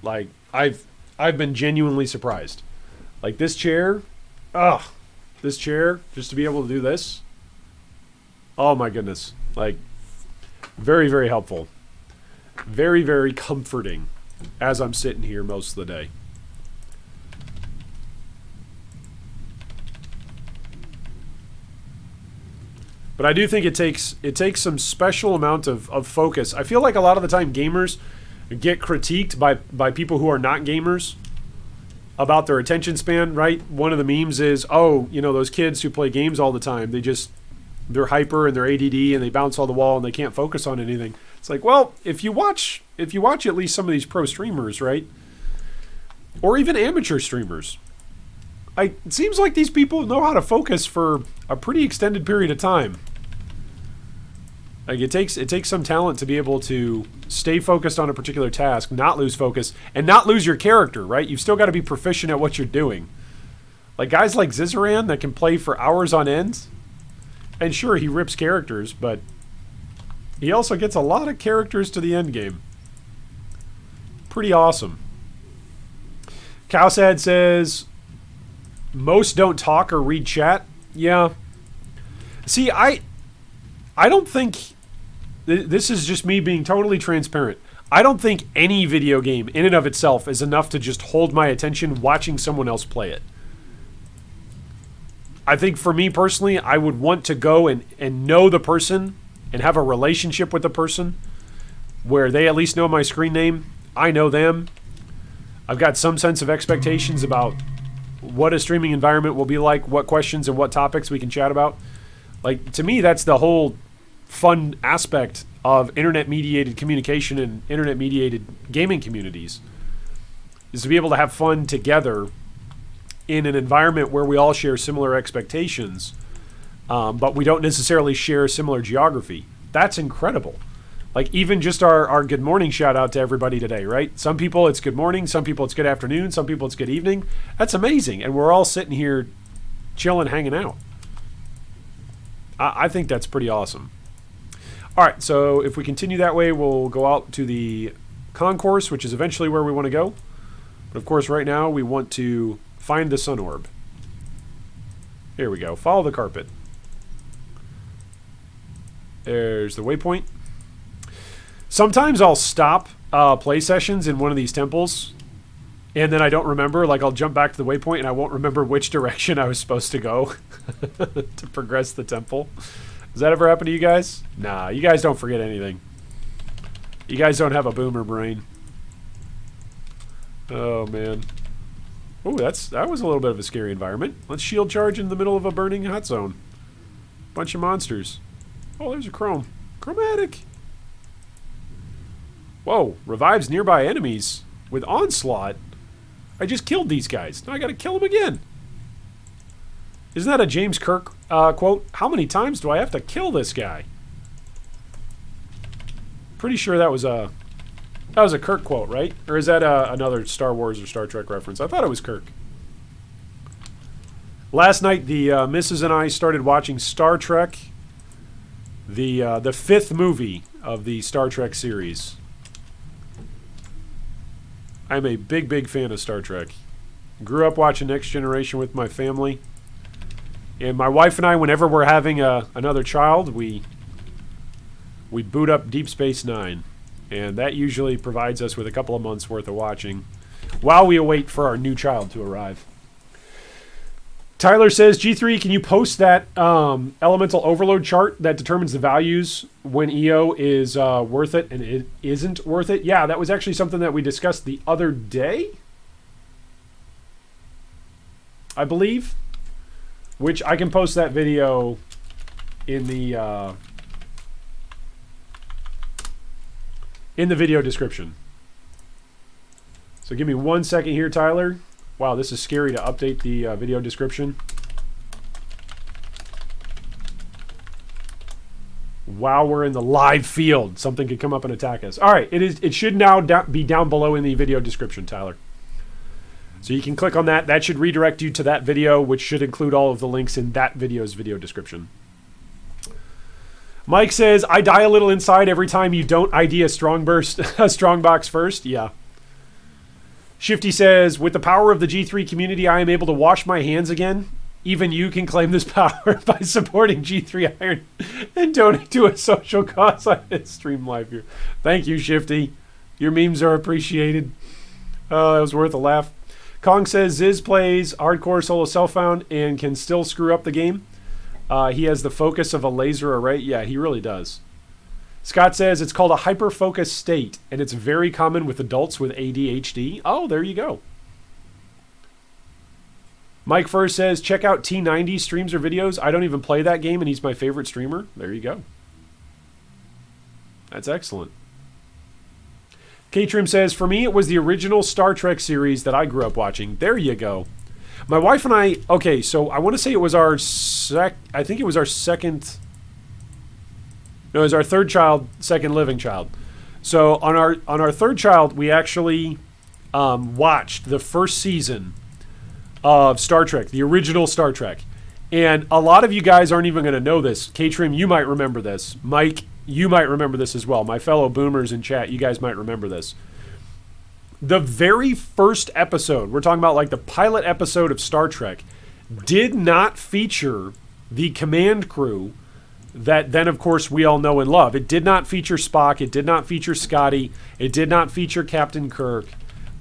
Like I've been genuinely surprised. Like this chair, just to be able to do this. Oh my goodness. Like very, very helpful. Very, very comforting as I'm sitting here most of the day. But I do think it takes some special amount of focus. I feel like a lot of the time gamers get critiqued by people who are not gamers about their attention span, right? One of the memes is, oh, you know, those kids who play games all the time, they're hyper and they're ADD and they bounce on the wall and they can't focus on anything. It's like, well, if you watch at least some of these pro streamers, right? Or even amateur streamers, it seems like these people know how to focus for a pretty extended period of time. Like it takes some talent to be able to stay focused on a particular task, not lose focus, and not lose your character, right? You've still got to be proficient at what you're doing. Like guys like Izaro that can play for hours on end, and sure, he rips characters, but he also gets a lot of characters to the end game. Pretty awesome. Cowsad says, most don't talk or read chat. Yeah. See, I don't think... This is just me being totally transparent. I don't think any video game in and of itself is enough to just hold my attention watching someone else play it. I think for me personally, I would want to go and know the person and have a relationship with the person where they at least know my screen name. I know them. I've got some sense of expectations about what a streaming environment will be like, what questions and what topics we can chat about. Like, to me, that's the whole fun aspect of internet-mediated communication and internet-mediated gaming communities, is to be able to have fun together in an environment where we all share similar expectations, but we don't necessarily share similar geography. That's incredible. Like, even just our good morning shout out to everybody today, right? Some people it's good morning, some people it's good afternoon, some people it's good evening. That's amazing. And we're all sitting here chilling, hanging out. I think that's pretty awesome. All right, so if we continue that way, we'll go out to the concourse, which is eventually where we want to go. But of course, right now we want to find the sun orb. Here we go. Follow the carpet. There's the waypoint. Sometimes I'll stop play sessions in one of these temples, and then I don't remember. Like, I'll jump back to the waypoint, and I won't remember which direction I was supposed to go to progress the temple. Does that ever happen to you guys? Nah, you guys don't forget anything. You guys don't have a boomer brain. Oh, man. Ooh, that was a little bit of a scary environment. Let's shield charge in the middle of a burning hot zone. Bunch of monsters. Oh, there's a chrome. Chromatic. Whoa, revives nearby enemies with onslaught. I just killed these guys. Now I gotta kill them again. Isn't that a James Kirk quote? How many times do I have to kill this guy? Pretty sure that was a Kirk quote, right? Or is that another Star Wars or Star Trek reference? I thought it was Kirk. Last night, the missus and I started watching Star Trek, the fifth movie of the Star Trek series. I'm a big, big fan of Star Trek. Grew up watching Next Generation with my family. And my wife and I, whenever we're having another child, we boot up Deep Space Nine. And that usually provides us with a couple of months worth of watching while we await for our new child to arrive. Tyler says, G3, can you post that elemental overload chart that determines the values when EO is worth it and it isn't worth it? Yeah, that was actually something that we discussed the other day, I believe, which I can post that video in the video description. So give me 1 second here, Tyler. Wow, this is scary to update the video description. While we're in the live field, something could come up and attack us. All right, it should now be down below in the video description, Tyler. So you can click on that. That should redirect you to that video, which should include all of the links in that video's video description. Mike says, I die a little inside every time you don't ID a strong box first. Yeah. Shifty says, with the power of the G3 community, I am able to wash my hands again. Even you can claim this power by supporting G3 Iron and donate to a social cause on his stream live here. Thank you, Shifty. Your memes are appreciated. That was worth a laugh. Kong says, Ziz plays hardcore solo self-found and can still screw up the game. He has the focus of a laser array. Yeah, he really does. Scott says it's called a hyperfocus state, and it's very common with adults with ADHD. Oh, there you go. Mike First says, check out T90 streams or videos. I don't even play that game, and he's my favorite streamer. There you go. That's excellent. Kaytrim says, for me, it was the original Star Trek series that I grew up watching. There you go. My wife and I, okay, so I want to say it was our I think it was our second, no, it was our third child, second living child. So on our third child, we actually watched the first season of Star Trek, the original Star Trek. And a lot of you guys aren't even going to know this. Kaytrim, you might remember this. Mike, you might remember this as well. My fellow boomers in chat, you guys might remember this. The very first episode, we're talking about like the pilot episode of Star Trek, did not feature the command crew that then, of course, we all know and love. It did not feature Spock. It did not feature Scotty. It did not feature Captain Kirk.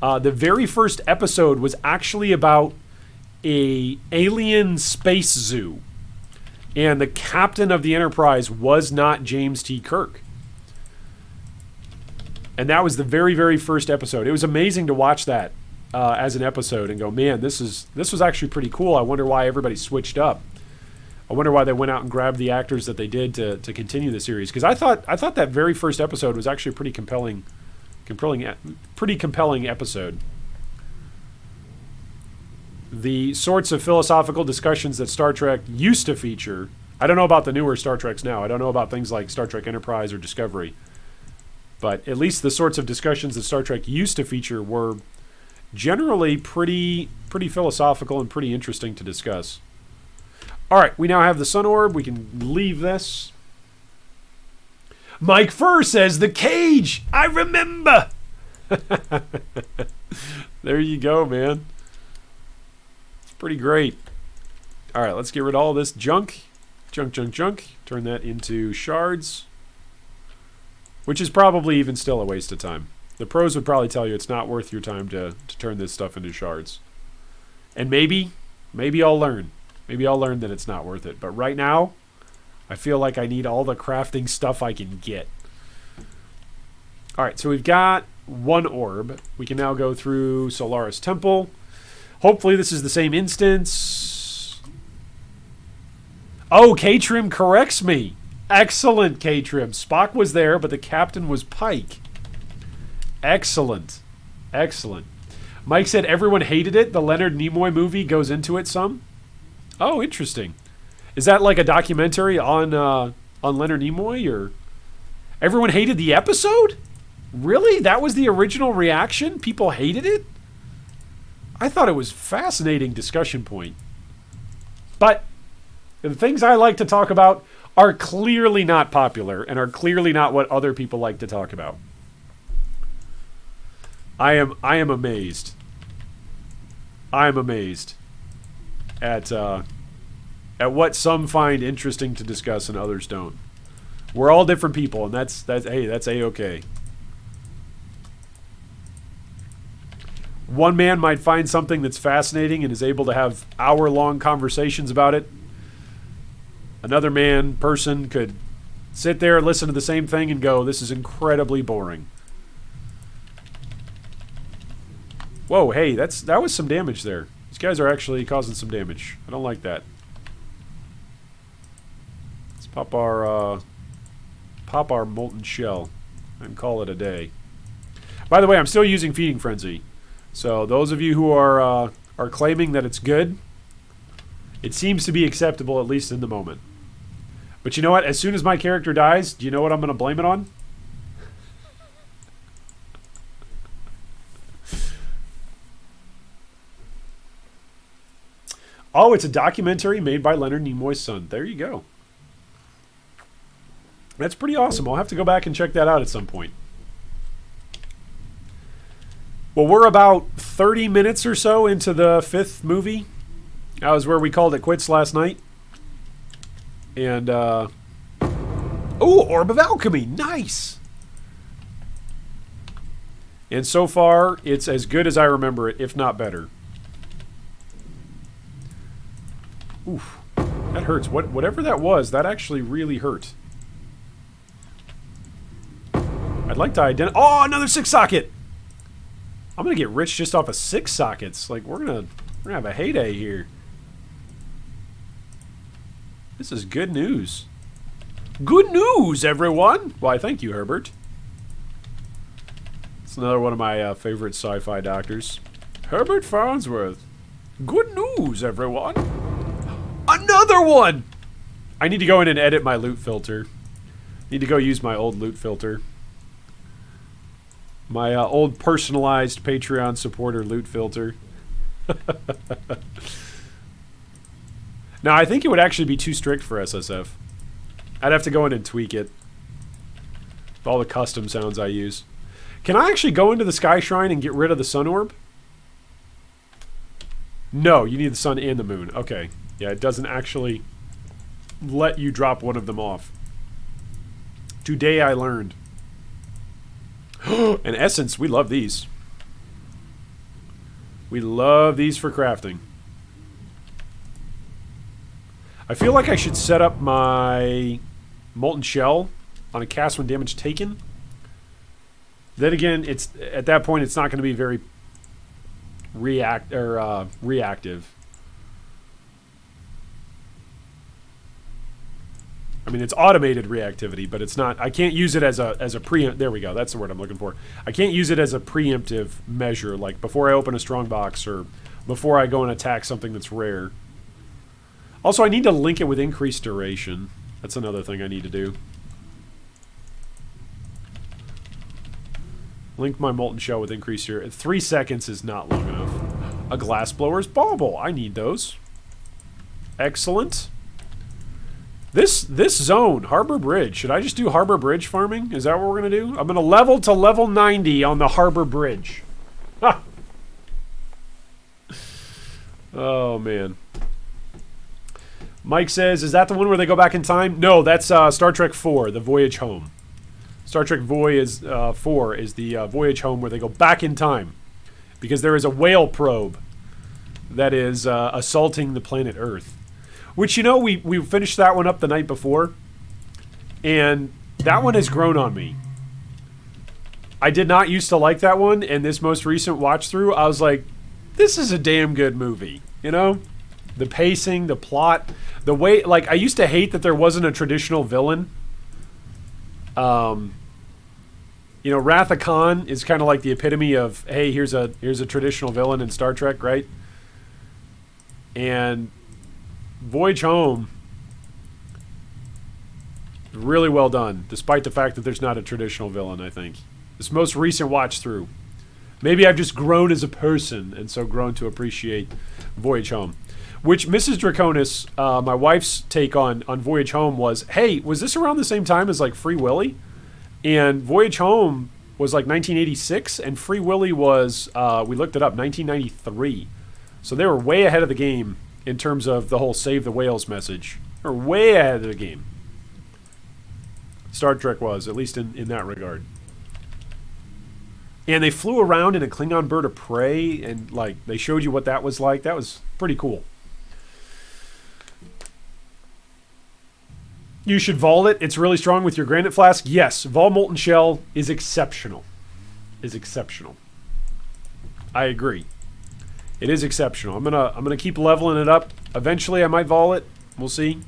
The very first episode was actually about a alien space zoo. And the captain of the Enterprise was not James T. Kirk. And that was the very, very first episode. It was amazing to watch that as an episode and go, man, this was actually pretty cool. I wonder why everybody switched up. I wonder why they went out and grabbed the actors that they did to continue the series. Because I thought that very first episode was actually a pretty compelling episode. The sorts of philosophical discussions that Star Trek used to feature, I don't know about the newer Star Treks now. I don't know about things like Star Trek Enterprise or Discovery. But at least the sorts of discussions that Star Trek used to feature were generally pretty philosophical and pretty interesting to discuss. All right, we now have the Sun Orb. We can leave this. Mike Furr says, the cage! I remember! There you go, man. Pretty great. All right, let's get rid of all this junk. Junk. Turn that into shards, which is probably even still a waste of time. The pros would probably tell you it's not worth your time to turn this stuff into shards. And maybe I'll learn. Maybe I'll learn that it's not worth it. But right now, I feel like I need all the crafting stuff I can get. All right, so we've got one orb. We can now go through Solaris Temple. Hopefully this is the same instance. Oh, Kaytrim corrects me. Excellent, Kaytrim. Spock was there, but the captain was Pike. Excellent. Mike said everyone hated it. The Leonard Nimoy movie goes into it some. Oh, interesting. Is that like a documentary on Leonard Nimoy, or everyone hated the episode? Really? That was the original reaction? People hated it? I thought it was a fascinating discussion point. But the things I like to talk about are clearly not popular and are clearly not what other people like to talk about. I am amazed. I'm amazed at what some find interesting to discuss and others don't. We're all different people, and that's A-okay. One man might find something that's fascinating and is able to have hour-long conversations about it. Another person could sit there and listen to the same thing and go, this is incredibly boring. Whoa, hey, that was some damage there. These guys are actually causing some damage. I don't like that. Let's pop our molten shell and call it a day. By the way, I'm still using Feeding Frenzy. So those of you who are claiming that it's good, it seems to be acceptable, at least in the moment. But you know what? As soon as my character dies, do you know what I'm going to blame it on? Oh, it's a documentary made by Leonard Nimoy's son. There you go. That's pretty awesome. I'll have to go back and check that out at some point. Well, we're about 30 minutes or so into the 5th movie. That was where we called it quits last night. And, oh, Orb of Alchemy. Nice! And so far, it's as good as I remember it, if not better. Oof. That that hurts. Whatever that was, that actually really hurt. I'd like to identify... Oh, another 6-socket! I'm gonna get rich just off of 6 sockets. Like, we're gonna have a heyday here. This is good news. Good news, everyone! Why, thank you, Herbert. It's another one of my favorite sci-fi doctors. Herbert Farnsworth. Good news, everyone. Another one! I need to go in and edit my loot filter. Need to go use my old loot filter. My old personalized Patreon supporter loot filter. Now, I think it would actually be too strict for SSF. I'd have to go in and tweak it. With all the custom sounds I use. Can I actually go into the Sky Shrine and get rid of the Sun Orb? No, you need the Sun and the Moon. Okay. Yeah, it doesn't actually let you drop one of them off. Today I learned. And Essence, we love these. We love these for crafting. I feel like I should set up my Molten Shell on a cast when damage taken. Then again, it's at that point it's not going to be very reactive. I mean, it's automated reactivity, but it's not. I can't use it as a preempt. There we go. That's the word I'm looking for. I can't use it as a preemptive measure, like before I open a strong box or before I go and attack something that's rare. Also, I need to link it with increased duration. That's another thing I need to do. Link my Molten Shell with increased duration. 3 seconds is not long enough. A Glassblower's Bauble. I need those. Excellent. This zone, Harbor Bridge. Should I just do Harbor Bridge farming? Is that what we're going to do? I'm going to level to level 90 on the Harbor Bridge. Ha! Oh, man. Mike says, is that the one where they go back in time? No, that's Star Trek 4, The Voyage Home. Star Trek 4 is the Voyage Home where they go back in time. Because there is a whale probe that is assaulting the planet Earth. Which, you know, we finished that one up the night before. And that one has grown on me. I did not used to like that one. And this most recent watch through, I was like, this is a damn good movie. You know? The pacing, the plot, the way... Like, I used to hate that there wasn't a traditional villain. You know, Wrath of Khan is kind of like the epitome of, hey, here's a traditional villain in Star Trek, right? And... Voyage Home, really well done, despite the fact that there's not a traditional villain, I think. This most recent watch through. Maybe I've just grown as a person, and so grown to appreciate Voyage Home. Which Mrs. Draconis, my wife's take on Voyage Home was, hey, was this around the same time as, like, Free Willy? And Voyage Home was, like, 1986, and Free Willy was, we looked it up, 1993. So they were way ahead of the game in terms of the whole Save the Whales message. Or way ahead of the game. Star Trek was, at least in that regard. And they flew around in a Klingon bird of prey, and like they showed you what that was like. That was pretty cool. You should Vol it. It's really strong with your Granite Flask. Yes, Vol Molten Shell is exceptional. I agree. It is exceptional. I'm gonna keep leveling it up. Eventually, I might Vol it. We'll see.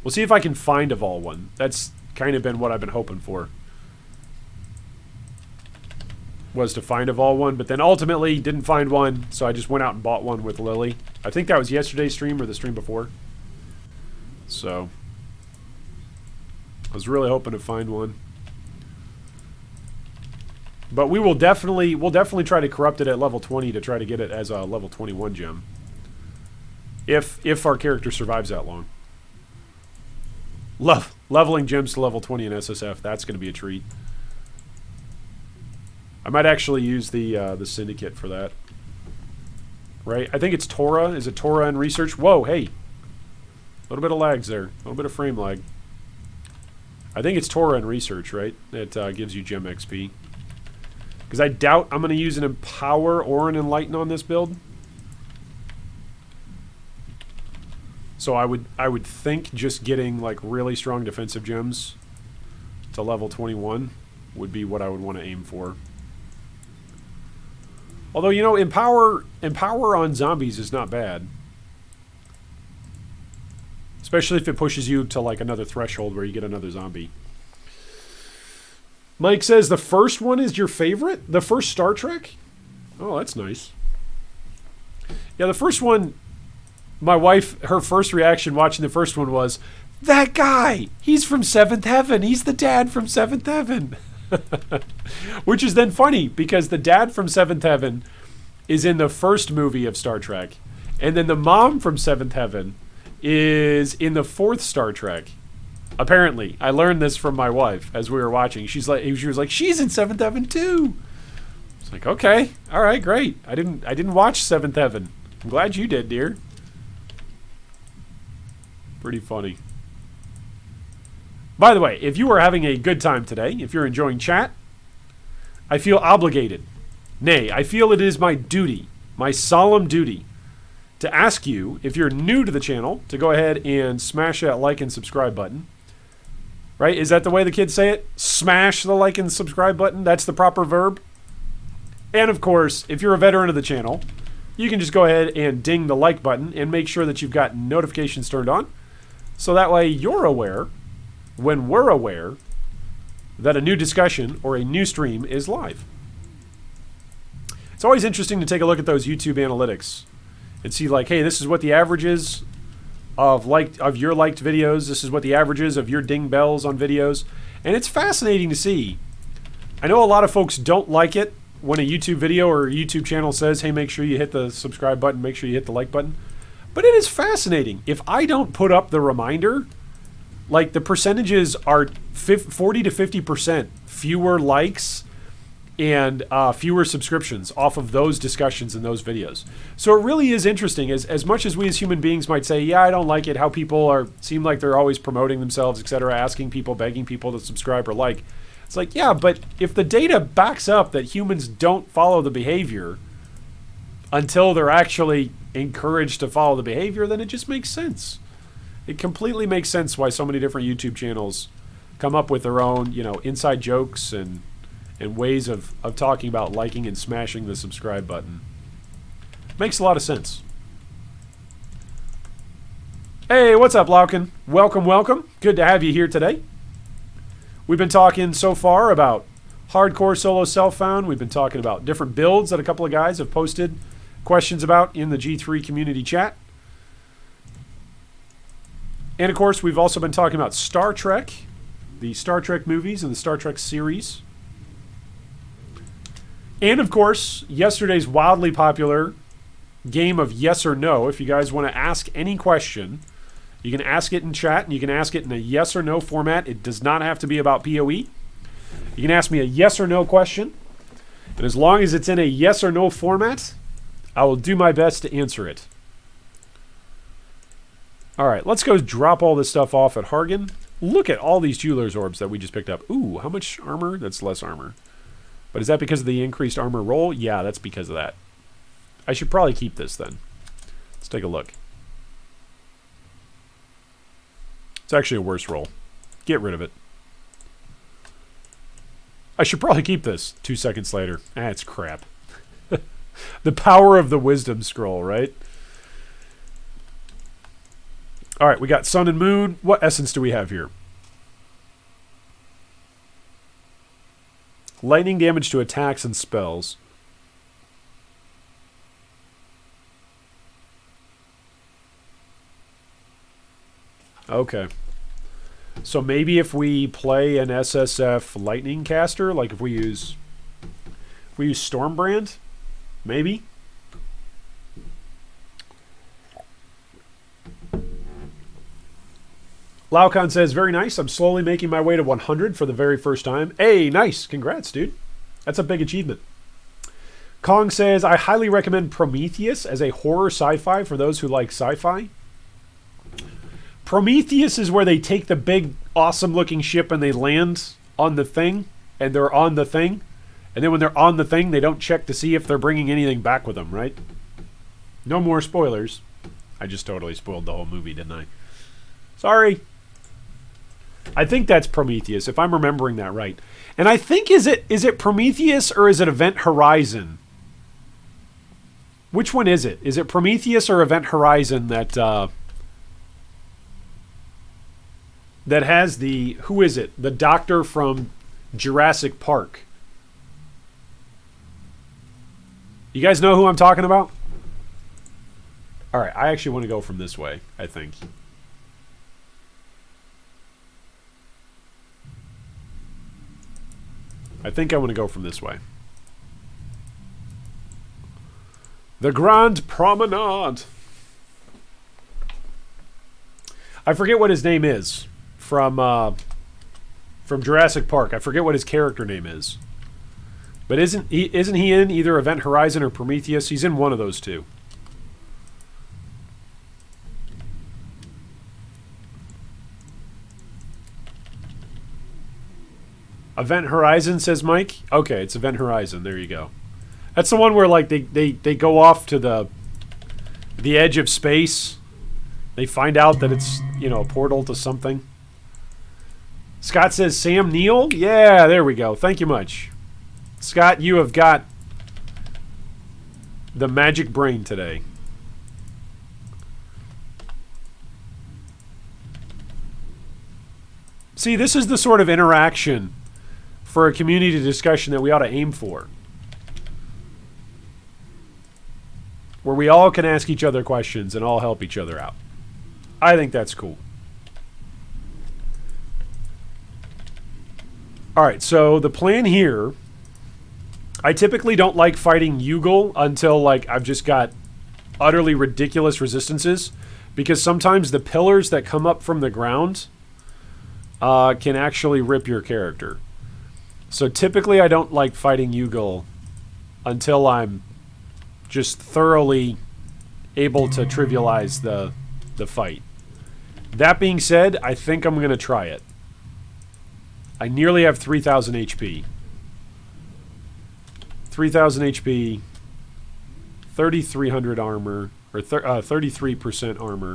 We'll see if I can find a Vol one. That's kind of been what I've been hoping for. Was to find a Vol one, but then ultimately didn't find one, so I just went out and bought one with Lily. I think that was yesterday's stream or the stream before. So I was really hoping to find one. But we'll definitely try to corrupt it at level 20 to try to get it as a level 21 gem. If our character survives that long. Leveling gems to level 20 in SSF, that's going to be a treat. I might actually use the Syndicate for that. Right? I think it's Torah. Is it Torah in research? Whoa, hey. A little bit of lags there. A little bit of frame lag. I think it's Torah in research, right? It gives you gem XP. Because I doubt I'm going to use an Empower or an Enlighten on this build. So I would think just getting like really strong defensive gems to level 21 would be what I would want to aim for. Although, you know, empower on zombies is not bad. Especially if it pushes you to like another threshold where you get another zombie. Mike says the first one is your favorite? The first Star Trek? Oh, that's nice. Yeah, the first one, my wife, her first reaction watching the first one was, that guy! He's from Seventh Heaven! He's the dad from Seventh Heaven! Which is then funny, because the dad from Seventh Heaven is in the first movie of Star Trek. And then the mom from Seventh Heaven is in the fourth Star Trek. Apparently. I learned this from my wife as we were watching. She was like, she's in Seventh Heaven too! It's like, okay, alright, great. I didn't watch Seventh Heaven. I'm glad you did, dear. Pretty funny. By the way, if you are having a good time today, if you're enjoying chat, I feel obligated. Nay, I feel it is my duty, my solemn duty, to ask you, if you're new to the channel, to go ahead and smash that like and subscribe button. Right? Is that the way the kids say it? Smash the like and subscribe button? That's the proper verb? And of course, if you're a veteran of the channel, you can just go ahead and ding the like button and make sure that you've got notifications turned on. So that way you're aware, when we're aware, that a new discussion or a new stream is live. It's always interesting to take a look at those YouTube analytics and see like, hey, this is what the average is of your liked videos. This is what the average is of your ding bells on videos. And it's fascinating to see. I know a lot of folks don't like it when a YouTube video or a YouTube channel says, hey, make sure you hit the subscribe button, make sure you hit the like button. But it is fascinating. If I don't put up the reminder, like the percentages are 40 to 50% fewer likes and fewer subscriptions off of those discussions and those videos. So it really is interesting. As much as we as human beings might say, yeah, I don't like it, how people seem like they're always promoting themselves, etc., asking people, begging people to subscribe or like. It's like, yeah, but if the data backs up that humans don't follow the behavior until they're actually encouraged to follow the behavior, then it just makes sense. It completely makes sense why so many different YouTube channels come up with their own, you know, inside jokes and ways of talking about liking and smashing the subscribe button. Makes a lot of sense. Hey, what's up, Lauken? Welcome, welcome. Good to have you here today. We've been talking so far about hardcore solo self-found. We've been talking about different builds that a couple of guys have posted questions about in the G3 community chat. And of course, we've also been talking about Star Trek, the Star Trek movies and the Star Trek series. And of course, yesterday's wildly popular game of yes or no. If you guys want to ask any question, you can ask it in chat, and you can ask it in a yes or no format. It does not have to be about PoE. You can ask me a yes or no question, and as long as it's in a yes or no format, I will do my best to answer it. All right, let's go drop all this stuff off at Hargan. Look at all these Jeweler's Orbs that we just picked up. Ooh, how much armor? That's less armor. But is that because of the increased armor roll? Yeah, that's because of that. I should probably keep this then. Let's take a look. It's actually a worse roll. Get rid of it. I should probably keep this. 2 seconds later. It's crap. The power of the wisdom scroll, right? All right, we got sun and moon. What essence do we have here? Lightning damage to attacks and spells. Okay. So maybe if we play an SSF Lightning Caster, like if we use Stormbrand, maybe. Laukan says, very nice. I'm slowly making my way to 100 for the very first time. Hey, nice. Congrats, dude. That's a big achievement. Kong says, I highly recommend Prometheus as a horror sci-fi for those who like sci-fi. Prometheus is where they take the big, awesome-looking ship and they land on the thing, and they're on the thing. And then when they're on the thing, they don't check to see if they're bringing anything back with them, right? No more spoilers. I just totally spoiled the whole movie, didn't I? Sorry. I think that's Prometheus, if I'm remembering that right. And I think, is it Prometheus or is it Event Horizon? Which one is it? Is it Prometheus or Event Horizon that that has the, who is it? The doctor from Jurassic Park. You guys know who I'm talking about? All right, I actually want to go from this way, I think. I think I want to go from this way. The Grand Promenade. I forget what his name is from Jurassic Park. I forget what his character name is. But isn't he in either Event Horizon or Prometheus? He's in one of those two. Event Horizon, says Mike. Okay, it's Event Horizon. There you go. That's the one where like they go off to the edge of space. They find out that it's, you know, a portal to something. Scott says Sam Neill. Yeah, there we go. Thank you much. Scott, you have got the magic brain today. See, this is the sort of interaction for a community discussion that we ought to aim for. Where we all can ask each other questions and all help each other out. I think that's cool. Alright, so the plan here, I typically don't like fighting Yugal until like I've just got utterly ridiculous resistances, because sometimes the pillars that come up from the ground can actually rip your character. So typically I don't like fighting Yugal until I'm just thoroughly able to trivialize the fight. That being said, I think I'm going to try it. I nearly have 3,000 HP. 3,000 HP, 3,300 armor, or 33% armor,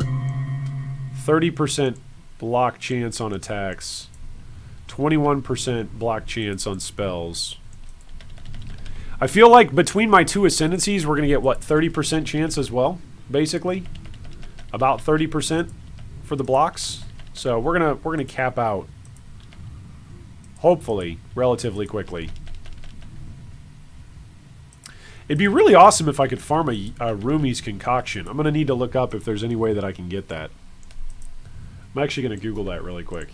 30% block chance on attacks, 21% block chance on spells. I feel like between my two ascendancies, we're going to get, what, 30% chance as well, basically? About 30% for the blocks. So we're gonna cap out, hopefully, relatively quickly. It'd be really awesome if I could farm a Rumi's concoction. I'm going to need to look up if there's any way that I can get that. I'm actually going to Google that really quick.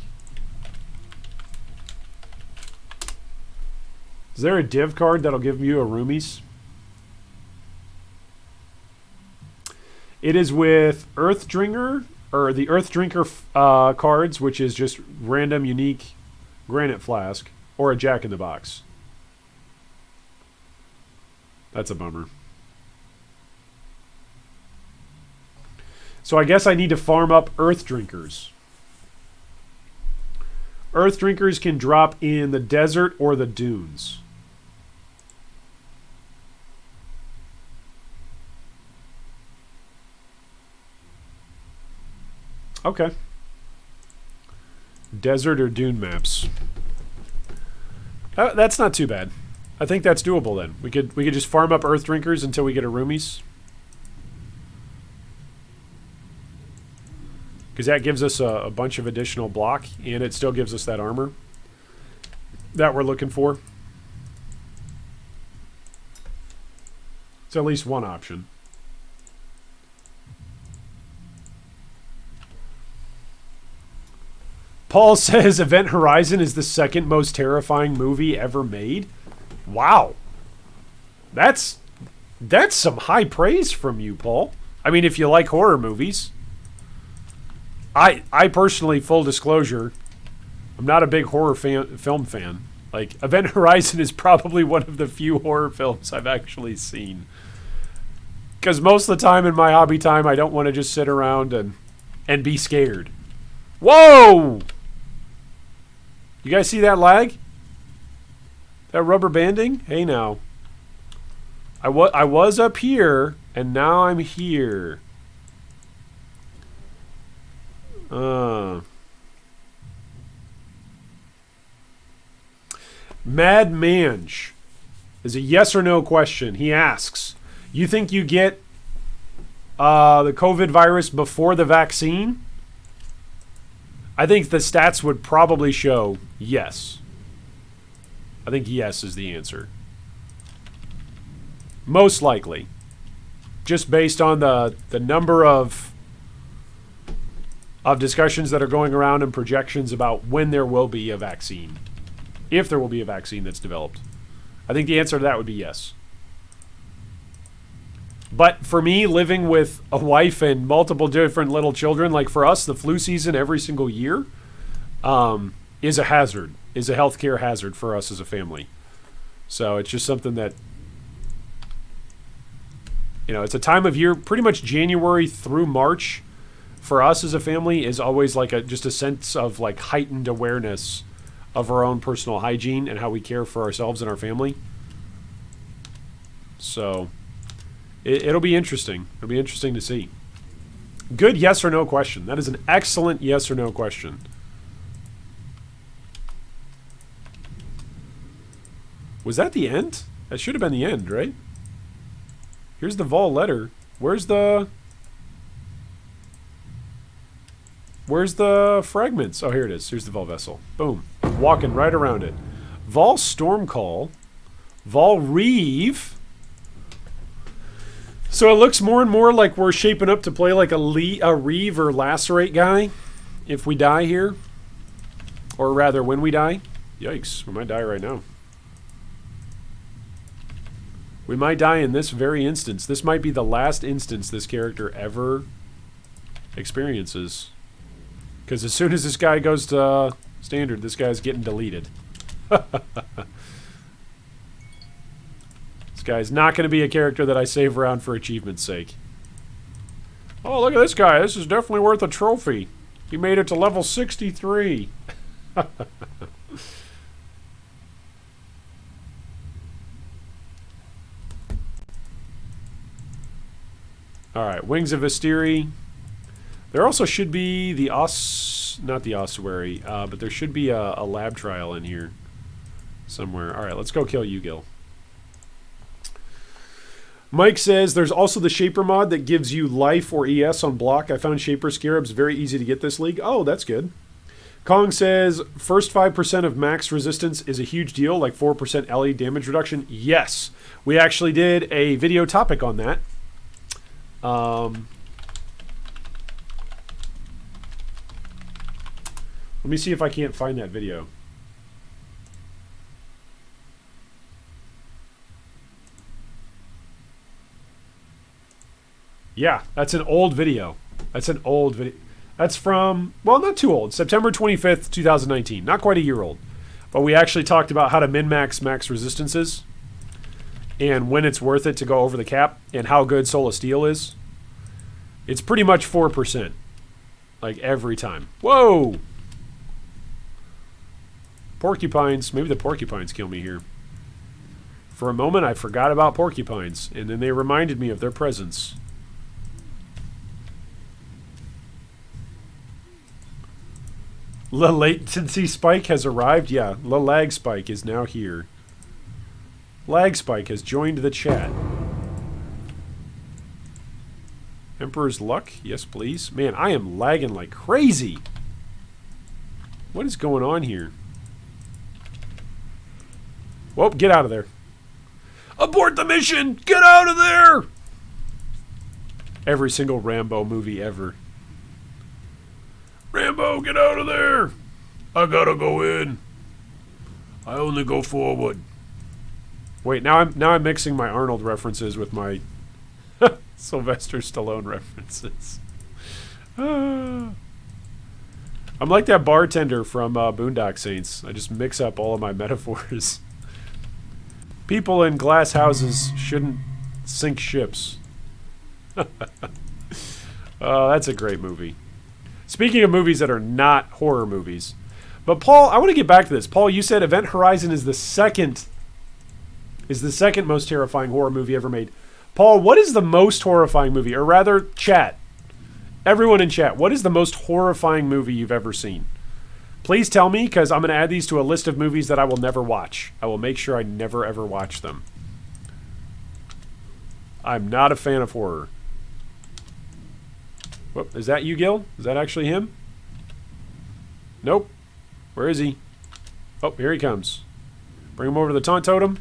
Is there a div card that'll give you a Rumi's? It is with Earthdrinker, or the Earthdrinker cards, which is just random, unique Granite Flask, or a Jack-in-the-Box. That's a bummer. So I guess I need to farm up Earth Drinkers. Earth Drinkers can drop in the desert or the dunes. Okay. Desert or dune maps. That's not too bad. I think that's doable then. We could just farm up Earth Drinkers until we get a Rumi's. Because that gives us a bunch of additional block, and it still gives us that armor that we're looking for. It's at least one option. Paul says Event Horizon is the second most terrifying movie ever made. Wow. That's some high praise from you, Paul. I mean, if you like horror movies. I personally, full disclosure, I'm not a big horror film fan. Like, Event Horizon is probably one of the few horror films I've actually seen. Because most of the time in my hobby time, I don't want to just sit around and be scared. Whoa! You guys see that lag? That rubber banding? Hey now. I was up here, and now I'm here. Mad Mange is a yes or no question. He asks, you think you get the COVID virus before the vaccine? I think the stats would probably show yes. I think yes is the answer. Most likely. Just based on the number of discussions that are going around and projections about when there will be a vaccine. If there will be a vaccine that's developed. I think the answer to that would be yes. But for me, living with a wife and multiple different little children, like for us, the flu season every single year is a hazard, is a healthcare hazard for us as a family. So it's just something that, you know, it's a time of year, pretty much January through March for us as a family is always like just a sense of like heightened awareness of our own personal hygiene and how we care for ourselves and our family. So it'll be interesting. It'll be interesting to see. Good yes or no question. That is an excellent yes or no question. Was that the end? That should have been the end, right? Here's the vol letter. Where's the fragments? Oh, here it is. Here's the vol vessel. Boom. Walking right around it. Vol Stormcall. Vol Reeve. So it looks more and more like we're shaping up to play like a Reeve or Lacerate guy if we die here. Or rather, when we die. Yikes, we might die right now. We might die in this very instance. This might be the last instance this character ever experiences. Because as soon as this guy goes to standard, this guy's getting deleted. This guy's not going to be a character that I save around for achievement's sake. Oh, look at this guy. This is definitely worth a trophy. He made it to level 63. Alright, Wings of Vistiri. There also should be the not the ossuary, but there should be a lab trial in here somewhere. Alright, let's go kill Ugil. Mike says there's also the Shaper mod that gives you life or ES on block. I found Shaper Scarabs very easy to get this league. Oh, that's good. Kong says first 5% of max resistance is a huge deal, like 4% LE damage reduction. Yes, we actually did a video topic on that. Let me see if I can't find that video. Yeah, that's an old video. That's an old video. That's from, well, not too old. September 25th, 2019. Not quite a year old. But we actually talked about how to min-max max resistances and when it's worth it to go over the cap and how good Soul of Steel is. It's pretty much 4%. Like every time. Whoa! Porcupines. Maybe the porcupines kill me here. For a moment, I forgot about porcupines, and then they reminded me of their presence. The latency spike has arrived. Yeah, the lag spike is now here. Lag spike has joined the chat. Emperor's Luck? Yes, please. Man, I am lagging like crazy. What is going on here? Whoa, get out of there. Abort the mission! Get out of there! Every single Rambo movie ever. Rambo, get out of there! I gotta go in. I only go forward. Wait, now I'm mixing my Arnold references with my Sylvester Stallone references. I'm like that bartender from Boondock Saints. I just mix up all of my metaphors. People in glass houses shouldn't sink ships. Oh, that's a great movie. Speaking of movies that are not horror movies. But Paul, I want to get back to this. Paul, you said Event Horizon is the second most terrifying horror movie ever made. Paul, what is the most horrifying movie? Or rather, chat. Everyone in chat, what is the most horrifying movie you've ever seen? Please tell me, because I'm going to add these to a list of movies that I will never watch. I will make sure I never, ever watch them. I'm not a fan of horror. Whoop, is that you, Gil? Is that actually him? Nope. Where is he? Oh, here he comes. Bring him over to the taunt totem.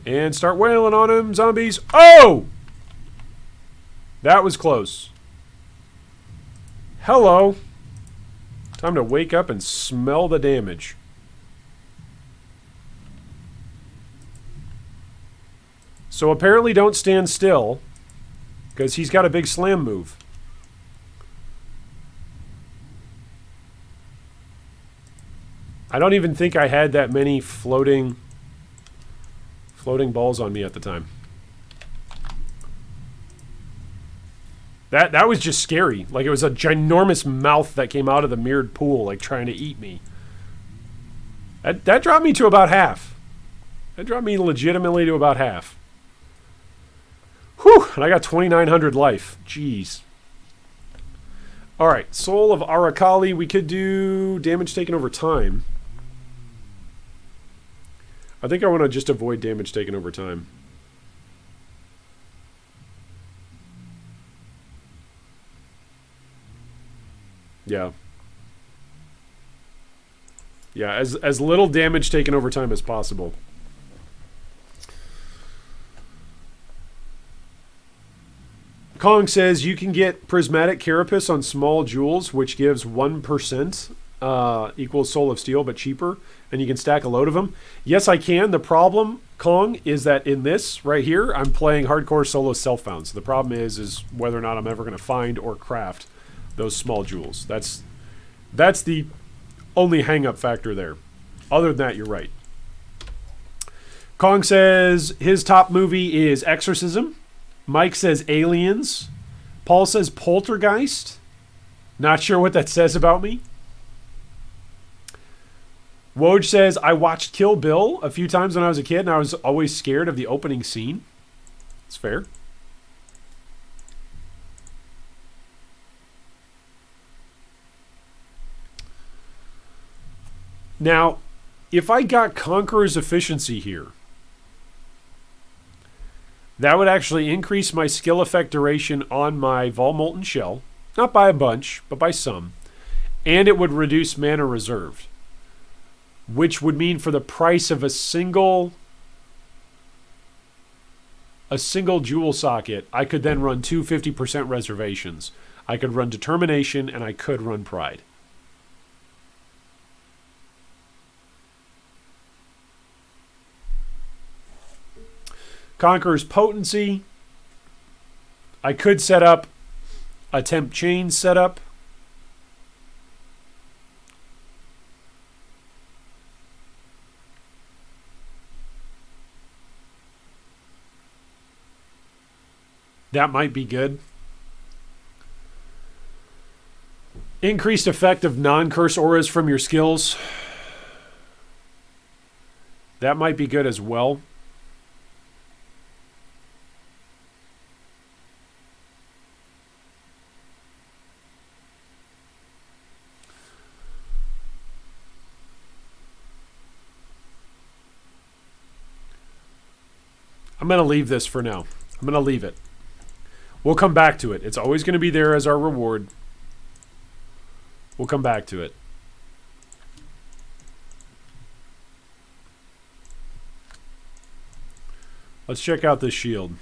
And start wailing on him, zombies. Oh! That was close. Hello. Time to wake up and smell the damage. So apparently don't stand still, because he's got a big slam move. I don't even think I had that many floating balls on me at the time. That was just scary. Like, it was a ginormous mouth that came out of the mirrored pool, like, trying to eat me. That dropped me to about half. That dropped me legitimately to about half. Whew! And I got 2,900 life. Jeez. Alright, Soul of Arakali. We could do damage taken over time. I think I want to just avoid damage taken over time. Yeah. Yeah, as little damage taken over time as possible. Kong says you can get Prismatic Carapace on small jewels, which gives 1% equals Soul of Steel, but cheaper. And you can stack a load of them. Yes, I can. The problem, Kong, is that in this right here, I'm playing hardcore solo self-found. So the problem is whether or not I'm ever going to find or craft those small jewels. That's the only hang-up factor there. Other than that, you're right. Kong says his top movie is Exorcism. Mike says Aliens. Paul says Poltergeist. Not sure what that says about me. Woj says, I watched Kill Bill a few times when I was a kid, and I was always scared of the opening scene. It's fair. Now, if I got Conqueror's Efficiency here, that would actually increase my skill effect duration on my Vol Molten Shell. Not by a bunch, but by some. And it would reduce mana reserved. Which would mean for the price of a single jewel socket, I could then run two 50% reservations. I could run Determination, and I could run Pride. Conqueror's Potency. I could set up a Temp Chain setup. That might be good. Increased effect of non-curse auras from your skills. That might be good as well. I'm going to leave this for now. I'm going to leave it. We'll come back to it. It's always going to be there as our reward. We'll come back to it. Let's check out this shield.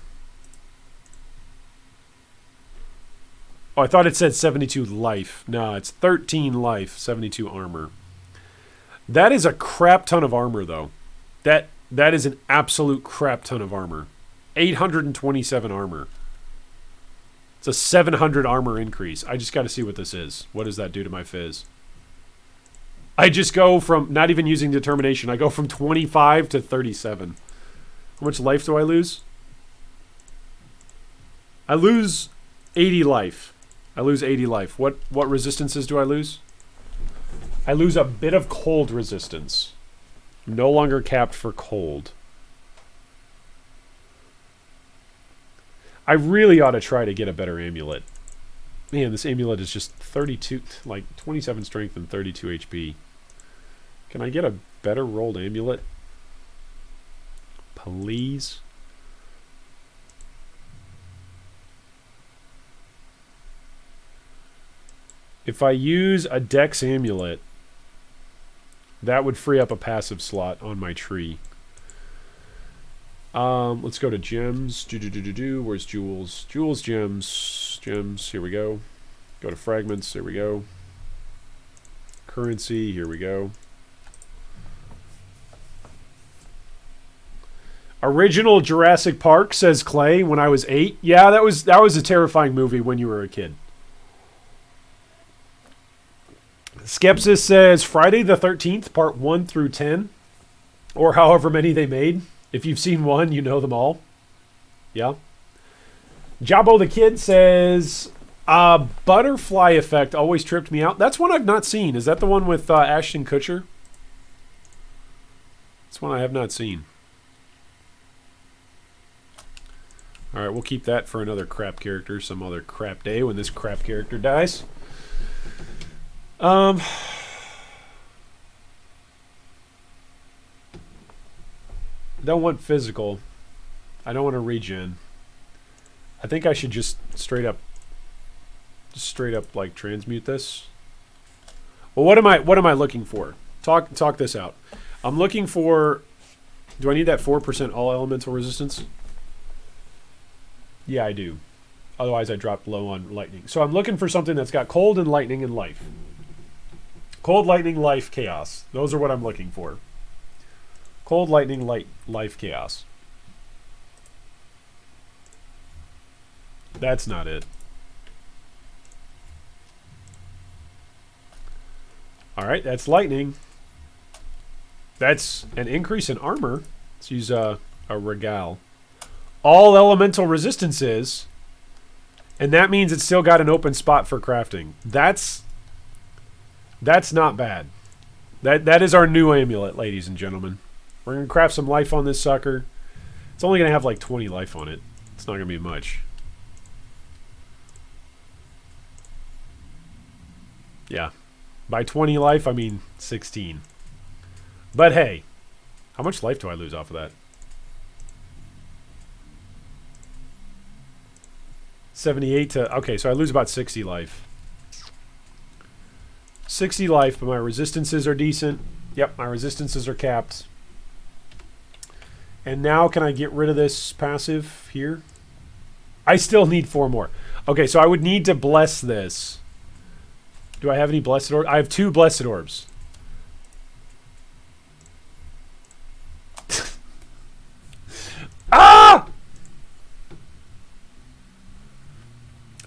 Oh, I thought it said 72 life. No, it's 13 life, 72 armor. That is a crap ton of armor, though. That is an absolute crap ton of armor. 827 armor. It's a 700 armor increase. I just got to see what this is. What does that do to my fizz? I just go from, not even using Determination, I go from 25 to 37. How much life do I lose? I lose 80 life. I lose 80 life. What resistances do I lose? I lose a bit of cold resistance. I'm no longer capped for cold. I really ought to try to get a better amulet. Man, this amulet is just 32, like 27 strength and 32 HP. Can I get a better rolled amulet? Please? If I use a Dex amulet, that would free up a passive slot on my tree. Let's go to gems. Where's jewels? Jewels, gems. Gems, here we go. Go to fragments, here we go. Currency, here we go. Original Jurassic Park, says Clay, when I was 8. Yeah, that was a terrifying movie when you were a kid. Skepsis says Friday the 13th, part 1 through 10, or however many they made. If you've seen one, you know them all. Yeah. Jabo the Kid says Butterfly Effect always tripped me out. That's one I've not seen. Is that the one with Ashton Kutcher? That's one I have not seen. All right, we'll keep that for another crap character, some other crap day when this crap character dies. Don't want physical. I don't want to regen. I think I should just straight up like transmute this. Well, what am I looking for? Talk this out. I'm looking for. Do I need that 4% all elemental resistance? Yeah, I do. Otherwise, I drop low on lightning. So I'm looking for something that's got cold and lightning and life. Cold, lightning, life, chaos. Those are what I'm looking for. Cold, lightning, life, chaos. That's not it. Alright, that's lightning. That's an increase in armor. Let's use a regal. All elemental resistances. And that means it's still got an open spot for crafting. That's not bad. That is our new amulet, ladies and gentlemen. We're going to craft some life on this sucker. It's only going to have like 20 life on it. It's not going to be much. Yeah. By 20 life, I mean 16. But hey, how much life do I lose off of that? 78 to... Okay, so I lose about 60 life. 60 life, but my resistances are decent. Yep, my resistances are capped. And now can I get rid of this passive here? I still need 4 more. Okay, so I would need to bless this. Do I have any blessed orbs? I have 2 blessed orbs. Ah!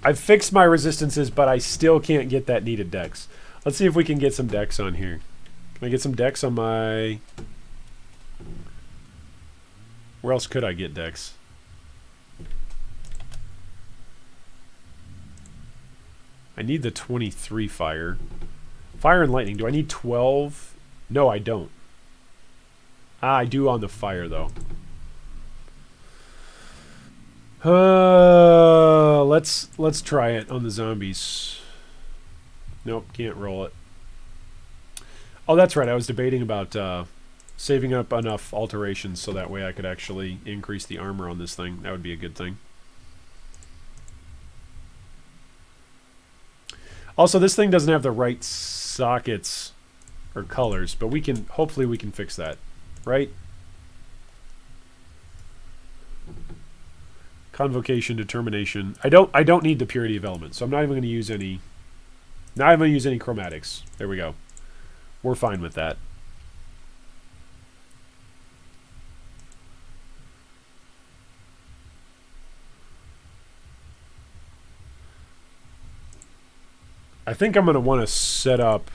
I've fixed my resistances, but I still can't get that needed dex. Let's see if we can get some dex on here. Can I get some dex on my... Where else could I get dex? I need the 23 fire. Fire and lightning. Do I need 12? No, I don't. Ah, I do on the fire, though. Let's try it on the zombies. Nope, can't roll it. Oh, that's right. I was debating about saving up enough alterations so that way I could actually increase the armor on this thing. That would be a good thing. Also, this thing doesn't have the right sockets or colors, but we can hopefully we can fix that, right? Convocation, determination. I don't need the purity of elements, so I'm not even going to use any. Not even going to use any chromatics. There we go. We're fine with that. I think I'm going to want to set up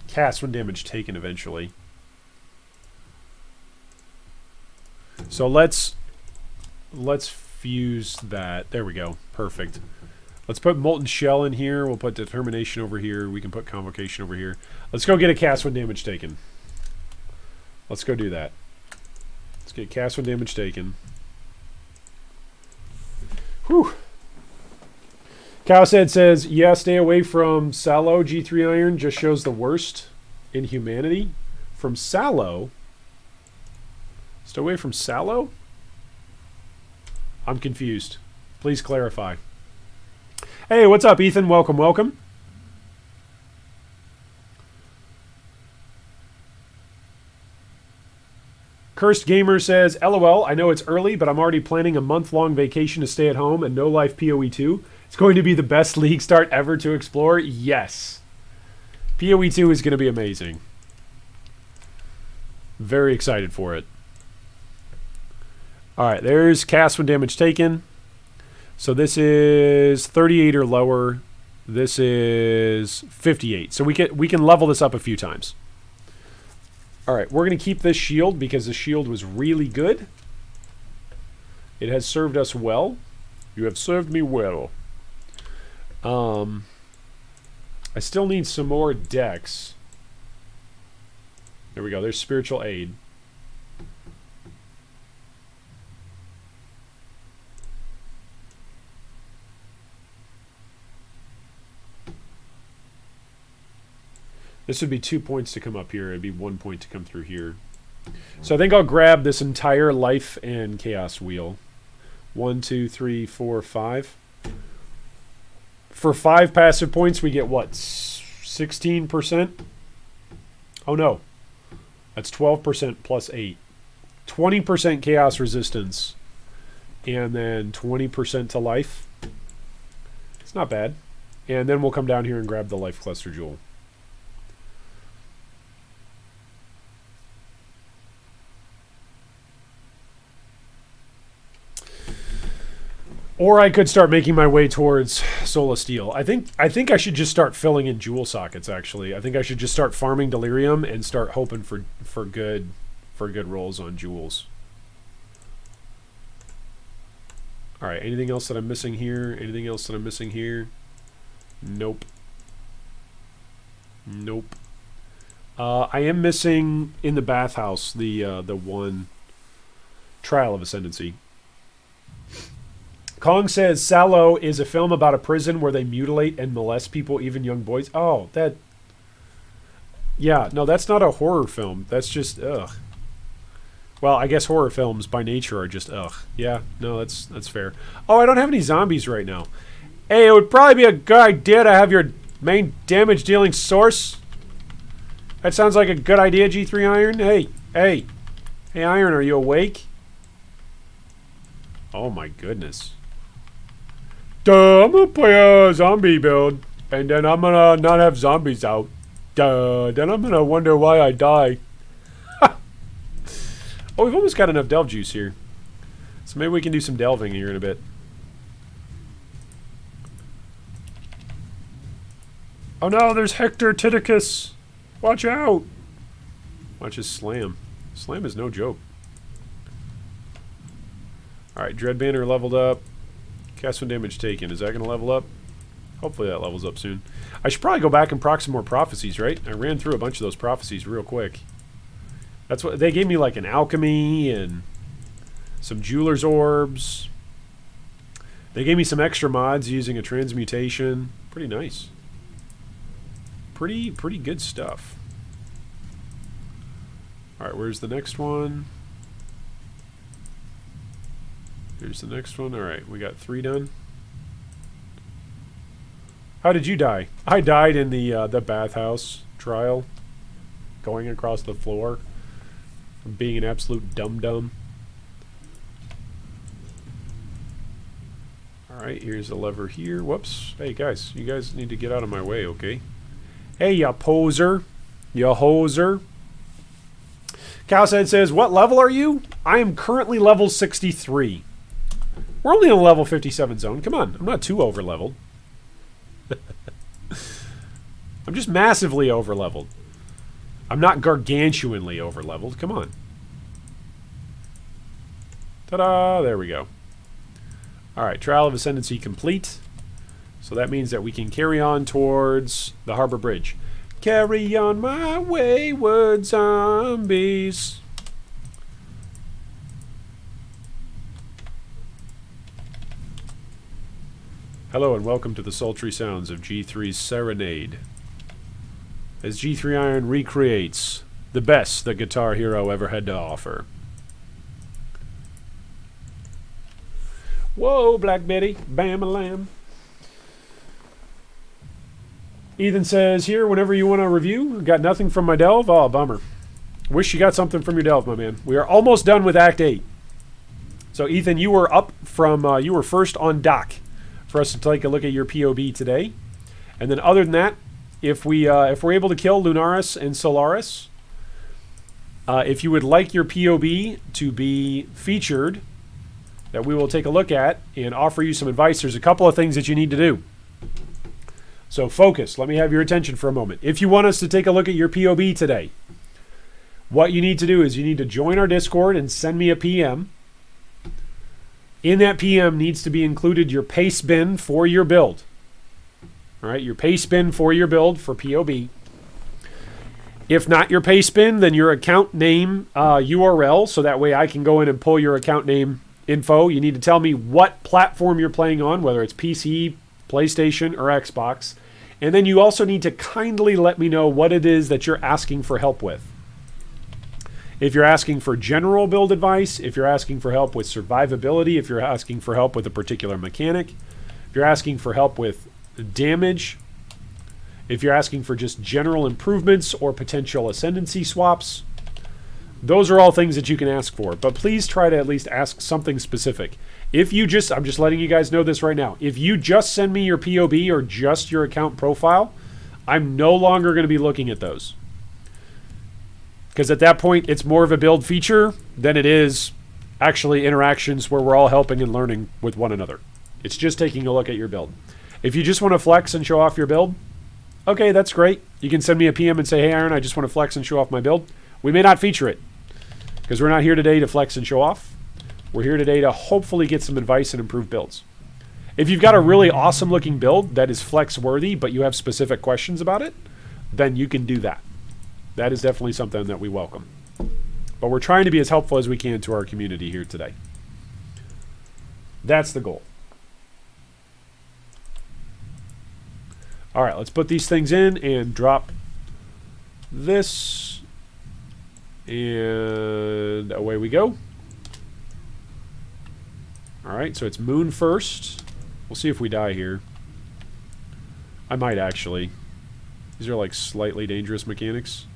cast when damage taken eventually. So let's fuse that. There we go. Perfect. Let's put Molten Shell in here. We'll put Determination over here. We can put Convocation over here. Let's go get a cast when damage taken. Let's go do that. Let's get cast when damage taken. Whew. Cowshead says, yeah, stay away from Sallow. G3 iron just shows the worst in humanity. From Sallow? Stay away from Sallow? I'm confused. Please clarify. Hey, what's up, Ethan? Welcome, welcome. Cursed Gamer says, LOL, I know it's early, but I'm already planning a month-long vacation to stay at home and no life PoE 2. It's going to be the best league start ever to explore. Yes. PoE 2 is going to be amazing. Very excited for it. Alright, there's cast when damage taken. So this is 38 or lower. This is 58. So we can level this up a few times. Alright, we're going to keep this shield because the shield was really good. It has served us well. You have served me well. I still need some more dex. There we go. There's spiritual aid. This would be 2 points to come up here. It'd be 1 point to come through here. So I think I'll grab this entire life and chaos wheel. 1, 2, 3, 4, 5. For 5 passive points, we get what? 16%? Oh no. That's 12% plus 8. 20% chaos resistance. And then 20% to life. It's not bad. And then we'll come down here and grab the life cluster jewel. Or I could start making my way towards Soul of Steel. I think I should just start filling in jewel sockets, actually. I think I should just start farming Delirium and start hoping for good rolls on jewels. Alright, anything else that I'm missing here? Anything else that I'm missing here? Nope. Nope. I am missing in the bathhouse the one Trial of Ascendancy. Kong says Sallow is a film about a prison where they mutilate and molest people, even young boys. Oh, that... Yeah, no, that's not a horror film. That's just, ugh. Well, I guess horror films by nature are just, ugh. Yeah, no, that's fair. Oh, I don't have any zombies right now. Hey, it would probably be a good idea to have your main damage-dealing source. That sounds like a good idea, G3 Iron. Hey, Iron, are you awake? Oh, my goodness. Duh, I'm gonna play a zombie build, and then I'm gonna not have zombies out. Duh, then I'm gonna wonder why I die. Oh, we've almost got enough delve juice here. So maybe we can do some delving here in a bit. Oh no, there's Hector Titicus. Watch out. Watch his slam. Slam is no joke. Alright, Dread Banner leveled up. Cast when damage taken. Is that going to level up? Hopefully that levels up soon. I should probably go back and proc some more prophecies, right? I ran through a bunch of those prophecies real quick. That's what they gave me, like an alchemy and some jeweler's orbs. They gave me some extra mods using a transmutation. Pretty nice. Pretty good stuff. Alright, where's the next one? Here's the next one. Alright, we got 3 done. How did you die? I died in the bathhouse trial. Going across the floor. Being an absolute dum-dum. Alright, here's a lever here. Whoops. Hey guys, you guys need to get out of my way, okay? Hey, ya poser. Ya hoser. Cowside says, what level are you? I am currently level 63. We're only in a level 57 zone. Come on, I'm not too over-leveled. I'm just massively over-leveled. I'm not gargantuanly over-leveled. Come on. Ta-da! There we go. Alright, Trial of Ascendancy complete. So that means that we can carry on towards the Harbor Bridge. Carry on my wayward zombies. Hello and welcome to the sultry sounds of G3's Serenade. As G3 Iron recreates the best that Guitar Hero ever had to offer. Whoa, Black Betty, bam-a-lam. Ethan says, here, whenever you want to review, got nothing from my delve. Oh, bummer. Wish you got something from your delve, my man. We are almost done with Act 8. So, Ethan, you were up from, you were first on dock for us to take a look at your POB today. And then other than that, if we're able to kill Lunaris and Solaris, if you would like your POB to be featured, that we will take a look at and offer you some advice, there's a couple of things that you need to do. So focus. Let me have your attention for a moment. If you want us to take a look at your POB today, what you need to do is you need to join our Discord and send me a PM. In that PM needs to be included your paste bin for your build. All right, your paste bin for your build for POB. If not your paste bin, then your account name URL, so that way I can go in and pull your account name info. You need to tell me what platform you're playing on, whether it's PC, PlayStation, or Xbox. And then you also need to kindly let me know what it is that you're asking for help with. If you're asking for general build advice, if you're asking for help with survivability, if you're asking for help with a particular mechanic, if you're asking for help with damage, if you're asking for just general improvements or potential ascendancy swaps, those are all things that you can ask for. But please try to at least ask something specific. If you just, I'm just letting you guys know this right now. If you just send me your POB or just your account profile, I'm no longer going to be looking at those. Because at that point, it's more of a build feature than it is actually interactions where we're all helping and learning with one another. It's just taking a look at your build. If you just want to flex and show off your build, okay, that's great. You can send me a PM and say, hey, Aaron, I just want to flex and show off my build. We may not feature it because we're not here today to flex and show off. We're here today to hopefully get some advice and improve builds. If you've got a really awesome looking build that is flex worthy, but you have specific questions about it, then you can do that. That is definitely something that we welcome. But we're trying to be as helpful as we can to our community here today. That's the goal. All right, let's put these things in and drop this. And away we go. All right, so it's moon first. We'll see if we die here. I might actually. These are like slightly dangerous mechanics.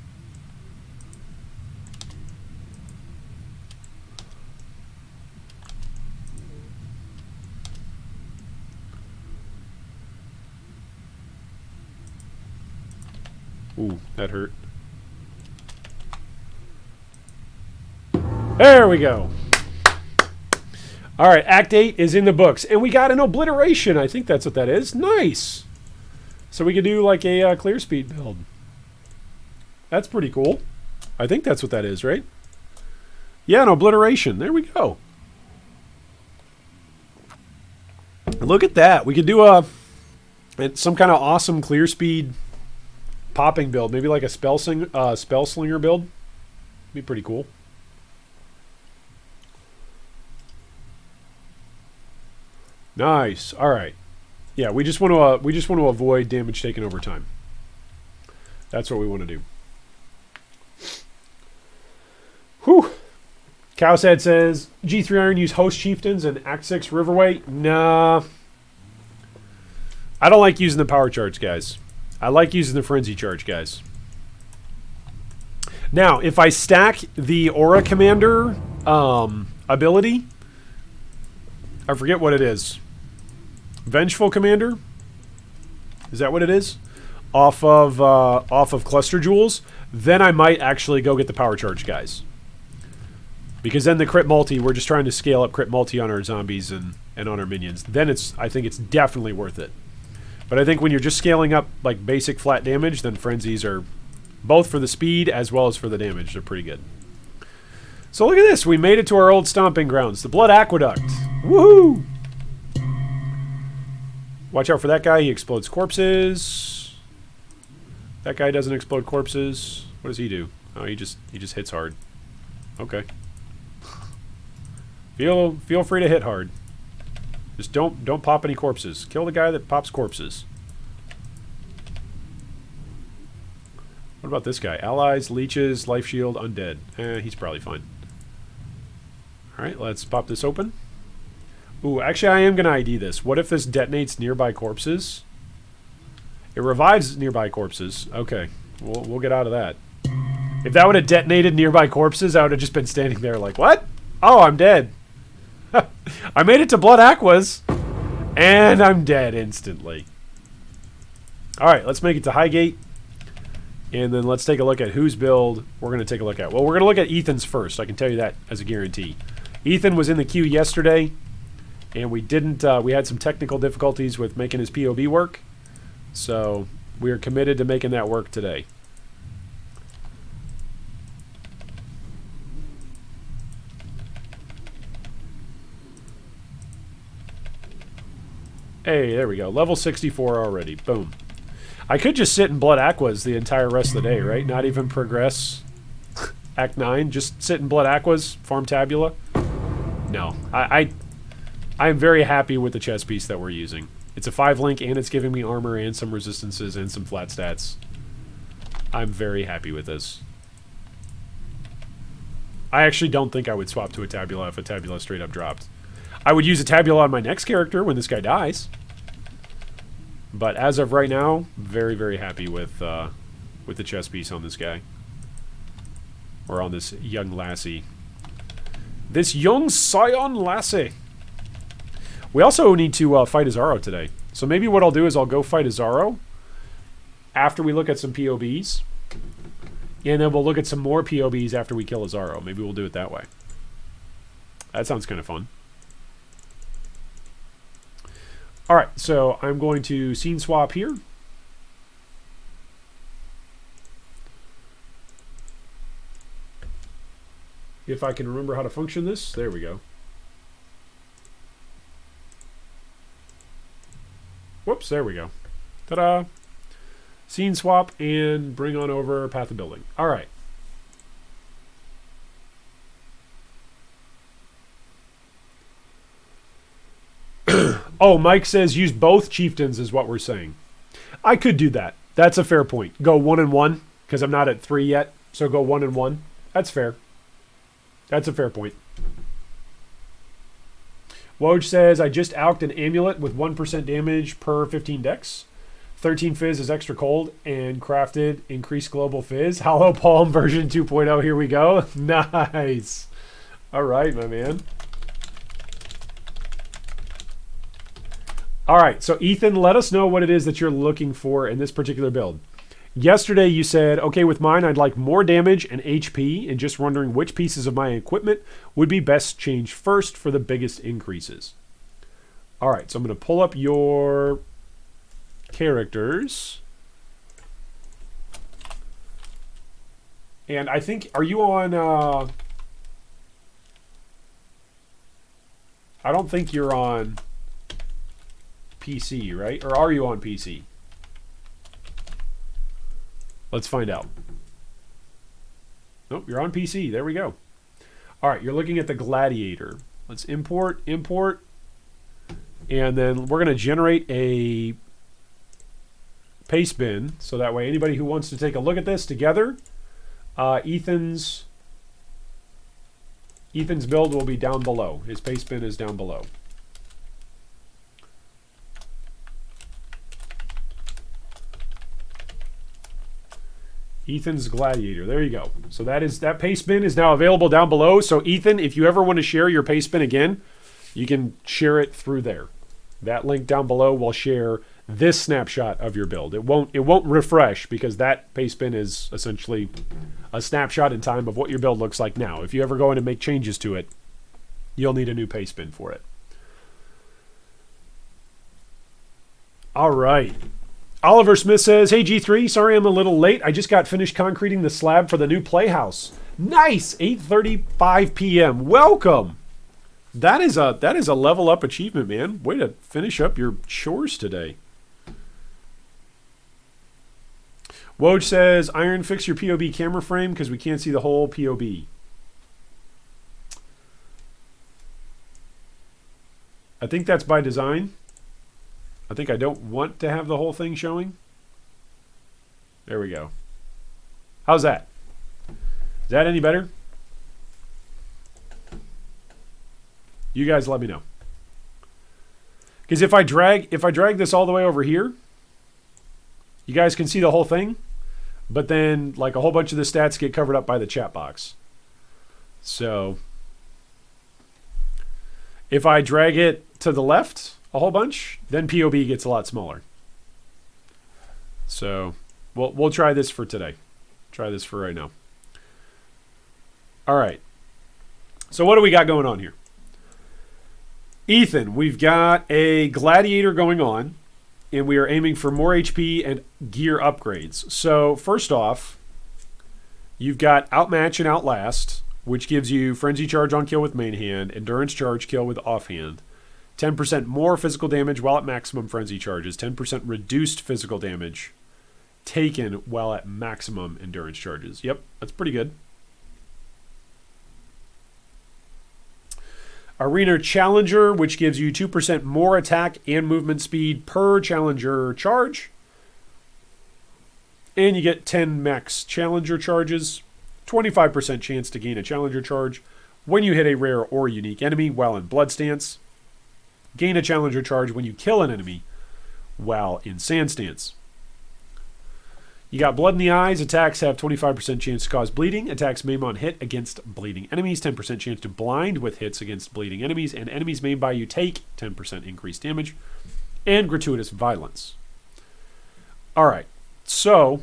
Ooh, that hurt. There we go. All right, Act 8 is in the books. And we got an obliteration. I think that's what that is. Nice. So we could do like a clear speed build. That's pretty cool. I think that's what that is, right? Yeah, an obliteration. There we go. Look at that. We could do some kind of awesome clear speed popping build. Maybe like a spell slinger build. Be pretty cool. Nice. All right. Yeah, we just want to avoid damage taken over time. That's what we want to do. Whew. Cowsad says G3 Iron use host chieftains and Act 6 Riverway. Nah. I don't like using the power charge, guys. I like using the frenzy charge, guys. Now, if I stack the Aura Commander ability, I forget what it is. Vengeful Commander? Is that what it is? Off of Cluster Jewels, then I might actually go get the power charge guys. Because then the crit multi, we're just trying to scale up crit multi on our zombies and on our minions. Then I think it's definitely worth it. But I think when you're just scaling up like basic flat damage, then frenzies are both for the speed as well as for the damage. They're pretty good. So look at this. We made it to our old stomping grounds. The Blood Aqueduct. Woohoo! Watch out for that guy. He explodes corpses. That guy doesn't explode corpses. What does he do? Oh, he just hits hard. Okay. Feel free to hit hard. Just don't pop any corpses. Kill the guy that pops corpses. What about this guy? Allies, leeches, life shield, undead. He's probably fine. Alright, let's pop this open. Ooh, actually I am going to ID this. What if this detonates nearby corpses? It revives nearby corpses. Okay, we'll get out of that. If that would have detonated nearby corpses, I would have just been standing there like, what? Oh, I'm dead. I made it to Blood Aquas, and I'm dead instantly. Alright, let's make it to Highgate. And then let's take a look at whose build we're going to take a look at. Well, we're going to look at Ethan's first. I can tell you that as a guarantee. Ethan was in the queue yesterday, and we didn't. We had some technical difficulties with making his POB work. So we are committed to making that work today. Hey, there we go. Level 64 already. Boom. I could just sit in Blood Aquas the entire rest of the day, right? Not even progress Act 9. Just sit in Blood Aquas, farm Tabula. No. I am very happy with the chess piece that we're using. It's a 5-link, and it's giving me armor and some resistances and some flat stats. I'm very happy with this. I actually don't think I would swap to a Tabula if a Tabula straight up dropped. I would use a Tabula on my next character when this guy dies. But as of right now, very, very happy with the chess piece on this guy. Or on this young lassie. This young scion lassie. We also need to fight Izaro today. So maybe what I'll do is I'll go fight Izaro after we look at some POBs. And then we'll look at some more POBs after we kill Izaro. Maybe we'll do it that way. That sounds kind of fun. Alright, so I'm going to scene swap here. If I can remember how to function this. There we go. Whoops, there we go. Ta-da! Scene swap and bring on over Path of Building. Alright. Oh, Mike says use both chieftains is what we're saying. I could do that. That's a fair point. Go 1 and 1 because I'm not at 3 yet. So go 1 and 1. That's fair. That's a fair point. Woj says I just alked an amulet with 1% damage per 15 dex. 13 fizz is extra cold and crafted increased global fizz. Hollow Palm version 2.0. Here we go. Nice. All right, my man. All right, so Ethan, let us know what it is that you're looking for in this particular build. Yesterday you said, okay, with mine I'd like more damage and HP, and just wondering which pieces of my equipment would be best changed first for the biggest increases. All right, so I'm going to pull up your characters. And I think, are you on... I don't think you're on... PC, right? Or are you on PC? Let's find out. Nope, you're on PC. There we go. All right, you're looking at the Gladiator. Let's import. And then we're going to generate a paste bin. So that way anybody who wants to take a look at this together, Ethan's build will be down below. His paste bin is down below. Ethan's Gladiator. There you go. So that paste bin is now available down below. So Ethan, if you ever want to share your paste bin again, you can share it through there. That link down below will share this snapshot of your build. It won't refresh because that paste bin is essentially a snapshot in time of what your build looks like now. If you ever go in and make changes to it, you'll need a new paste bin for it. All right. Oliver Smith says, hey G3, sorry I'm a little late. I just got finished concreting the slab for the new playhouse. Nice! 8:35 p.m. Welcome! That is a level up achievement, man. Way to finish up your chores today. Woj says, Iron, fix your POB camera frame because we can't see the whole POB. I think that's by design. I think I don't want to have the whole thing showing. There we go. How's that? Is that any better? You guys let me know. Because if I drag this all the way over here, you guys can see the whole thing, but then like a whole bunch of the stats get covered up by the chat box. So if I drag it to the left a whole bunch, then POB gets a lot smaller. So we'll try this for today. Try this for right now. All right. So what do we got going on here? Ethan, we've got a Gladiator going on, and we are aiming for more HP and gear upgrades. So first off, you've got Outmatch and Outlast, which gives you Frenzy Charge on kill with main hand, Endurance Charge kill with offhand, 10% more physical damage while at maximum Frenzy Charges, 10% reduced physical damage taken while at maximum Endurance Charges. Yep, that's pretty good. Arena Challenger, which gives you 2% more attack and movement speed per Challenger charge. And you get 10 max Challenger charges. 25% chance to gain a Challenger charge when you hit a rare or unique enemy while in Blood Stance. Gain a Challenger charge when you kill an enemy while in Sand Stance. You got Blood in the Eyes. Attacks have 25% chance to cause bleeding. Attacks maim on hit against bleeding enemies. 10% chance to blind with hits against bleeding enemies. And enemies maimed by you take 10% increased damage. And Gratuitous Violence. All right. So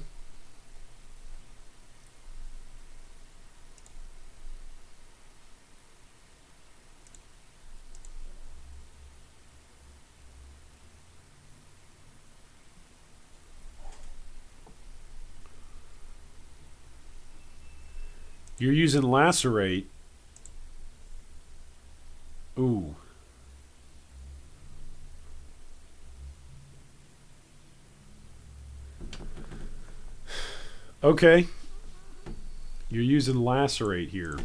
you're using Lacerate. Ooh. Okay. You're using Lacerate here.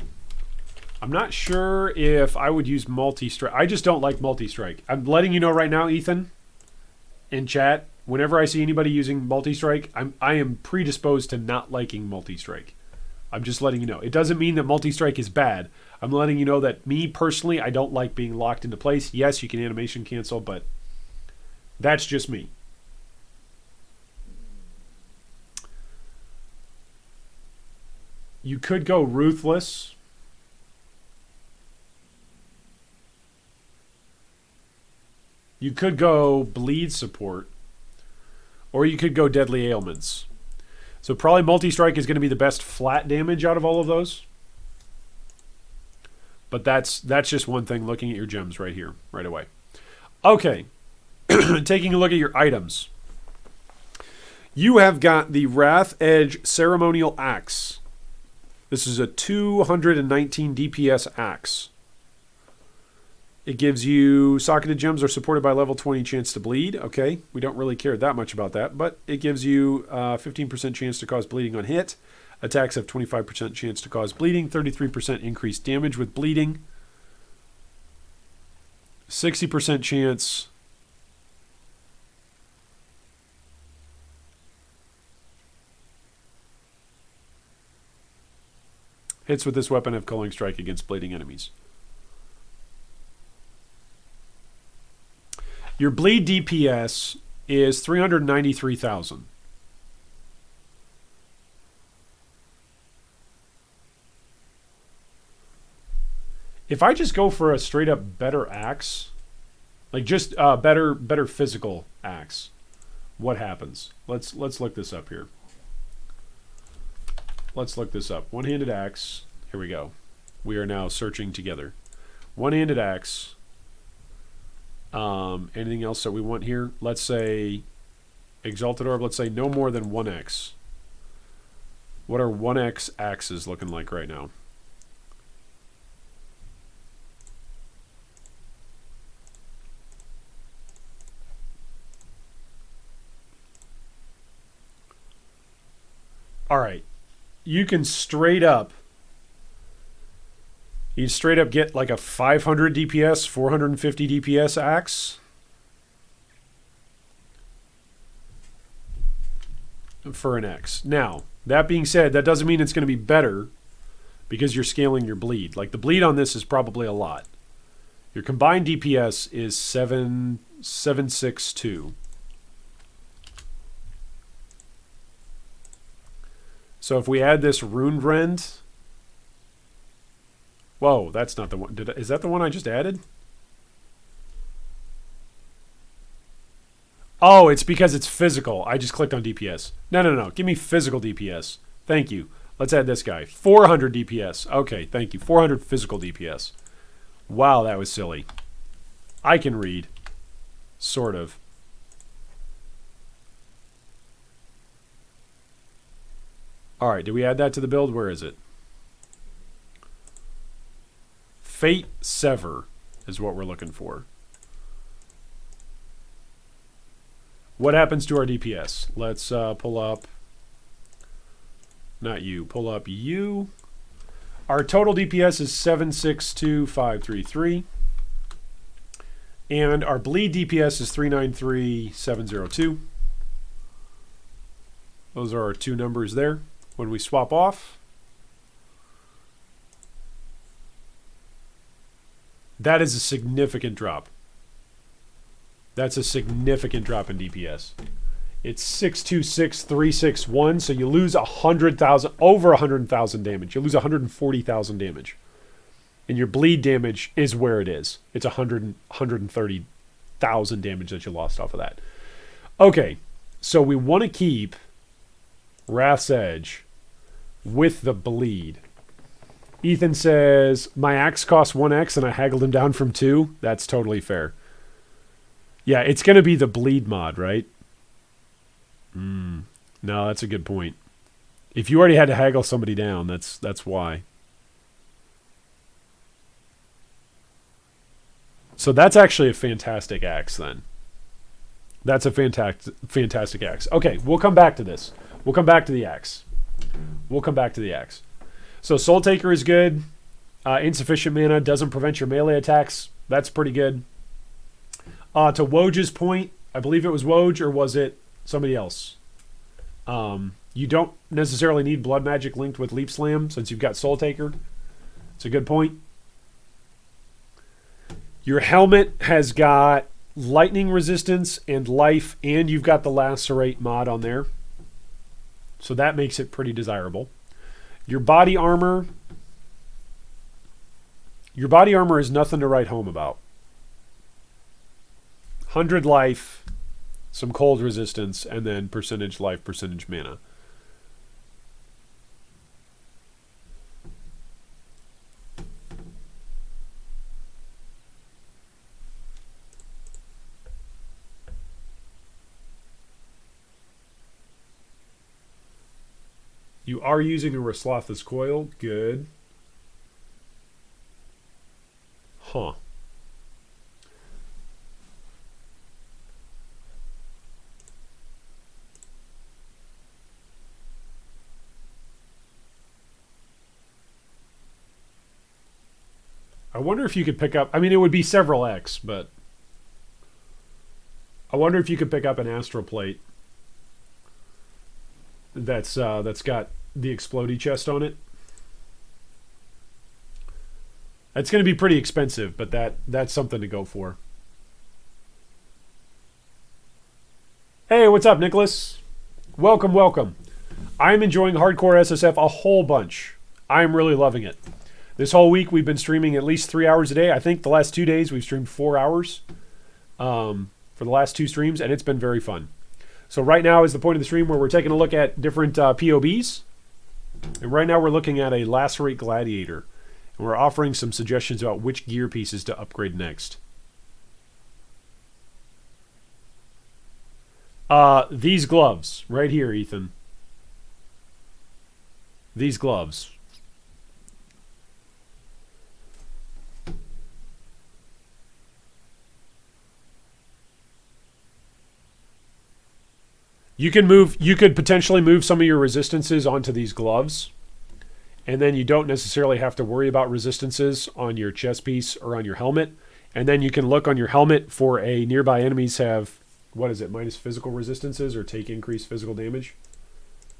I'm not sure if I would use Multi-Strike. I just don't like Multi-Strike. I'm letting you know right now, Ethan, in chat, whenever I see anybody using Multi-Strike, I am predisposed to not liking Multi-Strike. I'm just letting you know. It doesn't mean that Multi-Strike is bad. I'm letting you know that me, personally, I don't like being locked into place. Yes, you can animation cancel, but that's just me. You could go Ruthless. You could go Bleed Support. Or you could go Deadly Ailments. So probably Multi-Strike is going to be the best flat damage out of all of those. But that's just one thing looking at your gems right here, right away. Okay. Taking a look at your items. You have got the Wrath Edge Ceremonial Axe. This is a 219 DPS axe. It gives you socketed gems are supported by level 20 chance to bleed. Okay, we don't really care that much about that, but it gives you 15% chance to cause bleeding on hit. Attacks have 25% chance to cause bleeding, 33% increased damage with bleeding, 60% chance hits with this weapon have Culling Strike against bleeding enemies. Your bleed DPS is 393,000. If I just go for a straight up better axe, like just better physical axe, what happens? Let's look this up here. Let's look this up. One-handed axe. Here we go. We are now searching together. One-handed axe. Anything else that we want here? Let's say Exalted Orb. Let's say no more than 1x. What are 1x axes looking like right now? All right. You can straight up, You straight up get like a 500 DPS, 450 DPS axe. For an X. Now, that being said, that doesn't mean it's going to be better because you're scaling your bleed. Like, the bleed on this is probably a lot. Your combined DPS is 762. So if we add this Rune Rend... Whoa, that's not the one. Is that the one I just added? Oh, it's because it's physical. I just clicked on DPS. No. Give me physical DPS. Thank you. Let's add this guy. 400 DPS. Okay, thank you. 400 physical DPS. Wow, that was silly. I can read. Sort of. All right, did we add that to the build? Where is it? Fate Sever is what we're looking for. What happens to our DPS? Let's pull up, not you, pull up you. Our total DPS is 762,533. And our bleed DPS is 393,702. Those are our two numbers there. When we swap off, that is a significant drop. That's a significant drop in DPS. It's 626,361, so you lose 100,000, over 100,000 damage. You lose 140,000 damage. And your bleed damage is where it is. It's 130,000 damage that you lost off of that. Okay, so we want to keep Wrath's Edge with the bleed. Ethan says, my axe costs 1x and I haggled him down from 2. That's totally fair. Yeah, it's going to be the bleed mod, right? No, that's a good point. If you already had to haggle somebody down, that's why. So that's actually a fantastic axe then. That's a fantastic axe. Okay, we'll come back to this. We'll come back to the axe. So Soul Taker is good. Insufficient mana doesn't prevent your melee attacks. That's pretty good. To Woj's point, I believe it was Woj, or was it somebody else? You don't necessarily need Blood Magic linked with Leap Slam since you've got Soul Taker. It's a good point. Your helmet has got lightning resistance and life, and you've got the Lacerate mod on there. So that makes it pretty desirable. Your body armor is nothing to write home about. 100 life, some cold resistance, and then percentage life, percentage mana. You are using a Raslotha's Coil. Good. Huh. I wonder if you could pick up... I mean, it would be several X, but... I wonder if you could pick up an Astral Plate that's got the Explodey chest on it. That's going to be pretty expensive, but that's something to go for. Hey, what's up, Nicholas? Welcome, welcome. I'm enjoying Hardcore SSF a whole bunch. I'm really loving it. This whole week, we've been streaming at least 3 hours a day. I think the last 2 days, we've streamed 4 hours for the last 2 streams, and it's been very fun. So right now is the point of the stream where we're taking a look at different POBs. And right now we're looking at a Lacerate Gladiator. And we're offering some suggestions about which gear pieces to upgrade next. These gloves right here, Ethan. These gloves. You could potentially move some of your resistances onto these gloves. And then you don't necessarily have to worry about resistances on your chest piece or on your helmet. And then you can look on your helmet for a nearby enemies have, what is it, minus physical resistances or take increased physical damage.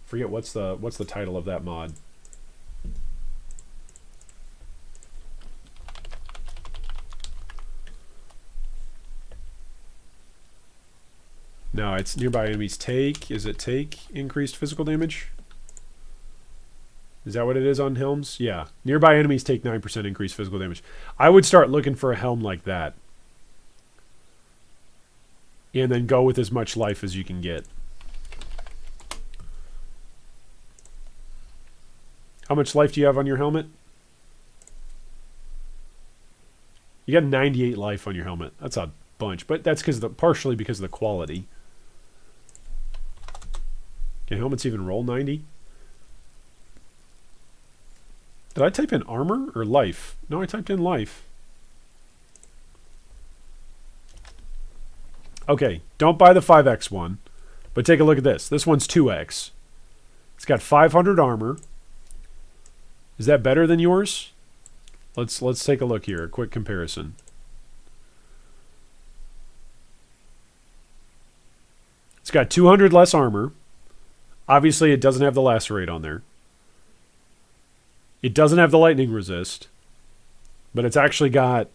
Forget what's the title of that mod. No, it's nearby enemies take. Is it take increased physical damage? Is that what it is on helms? Yeah. Nearby enemies take 9% increased physical damage. I would start looking for a helm like that. And then go with as much life as you can get. How much life do you have on your helmet? You got 98 life on your helmet. That's a bunch. But that's partially because of the quality. Can helmets even roll 90? Did I type in armor or life? No, I typed in life. Okay, don't buy the 5x one, but take a look at this. This one's 2x. It's got 500 armor. Is that better than yours? Let's take a look here. A quick comparison. It's got 200 less armor. Obviously, it doesn't have the lacerate on there. It doesn't have the lightning resist, but it's actually got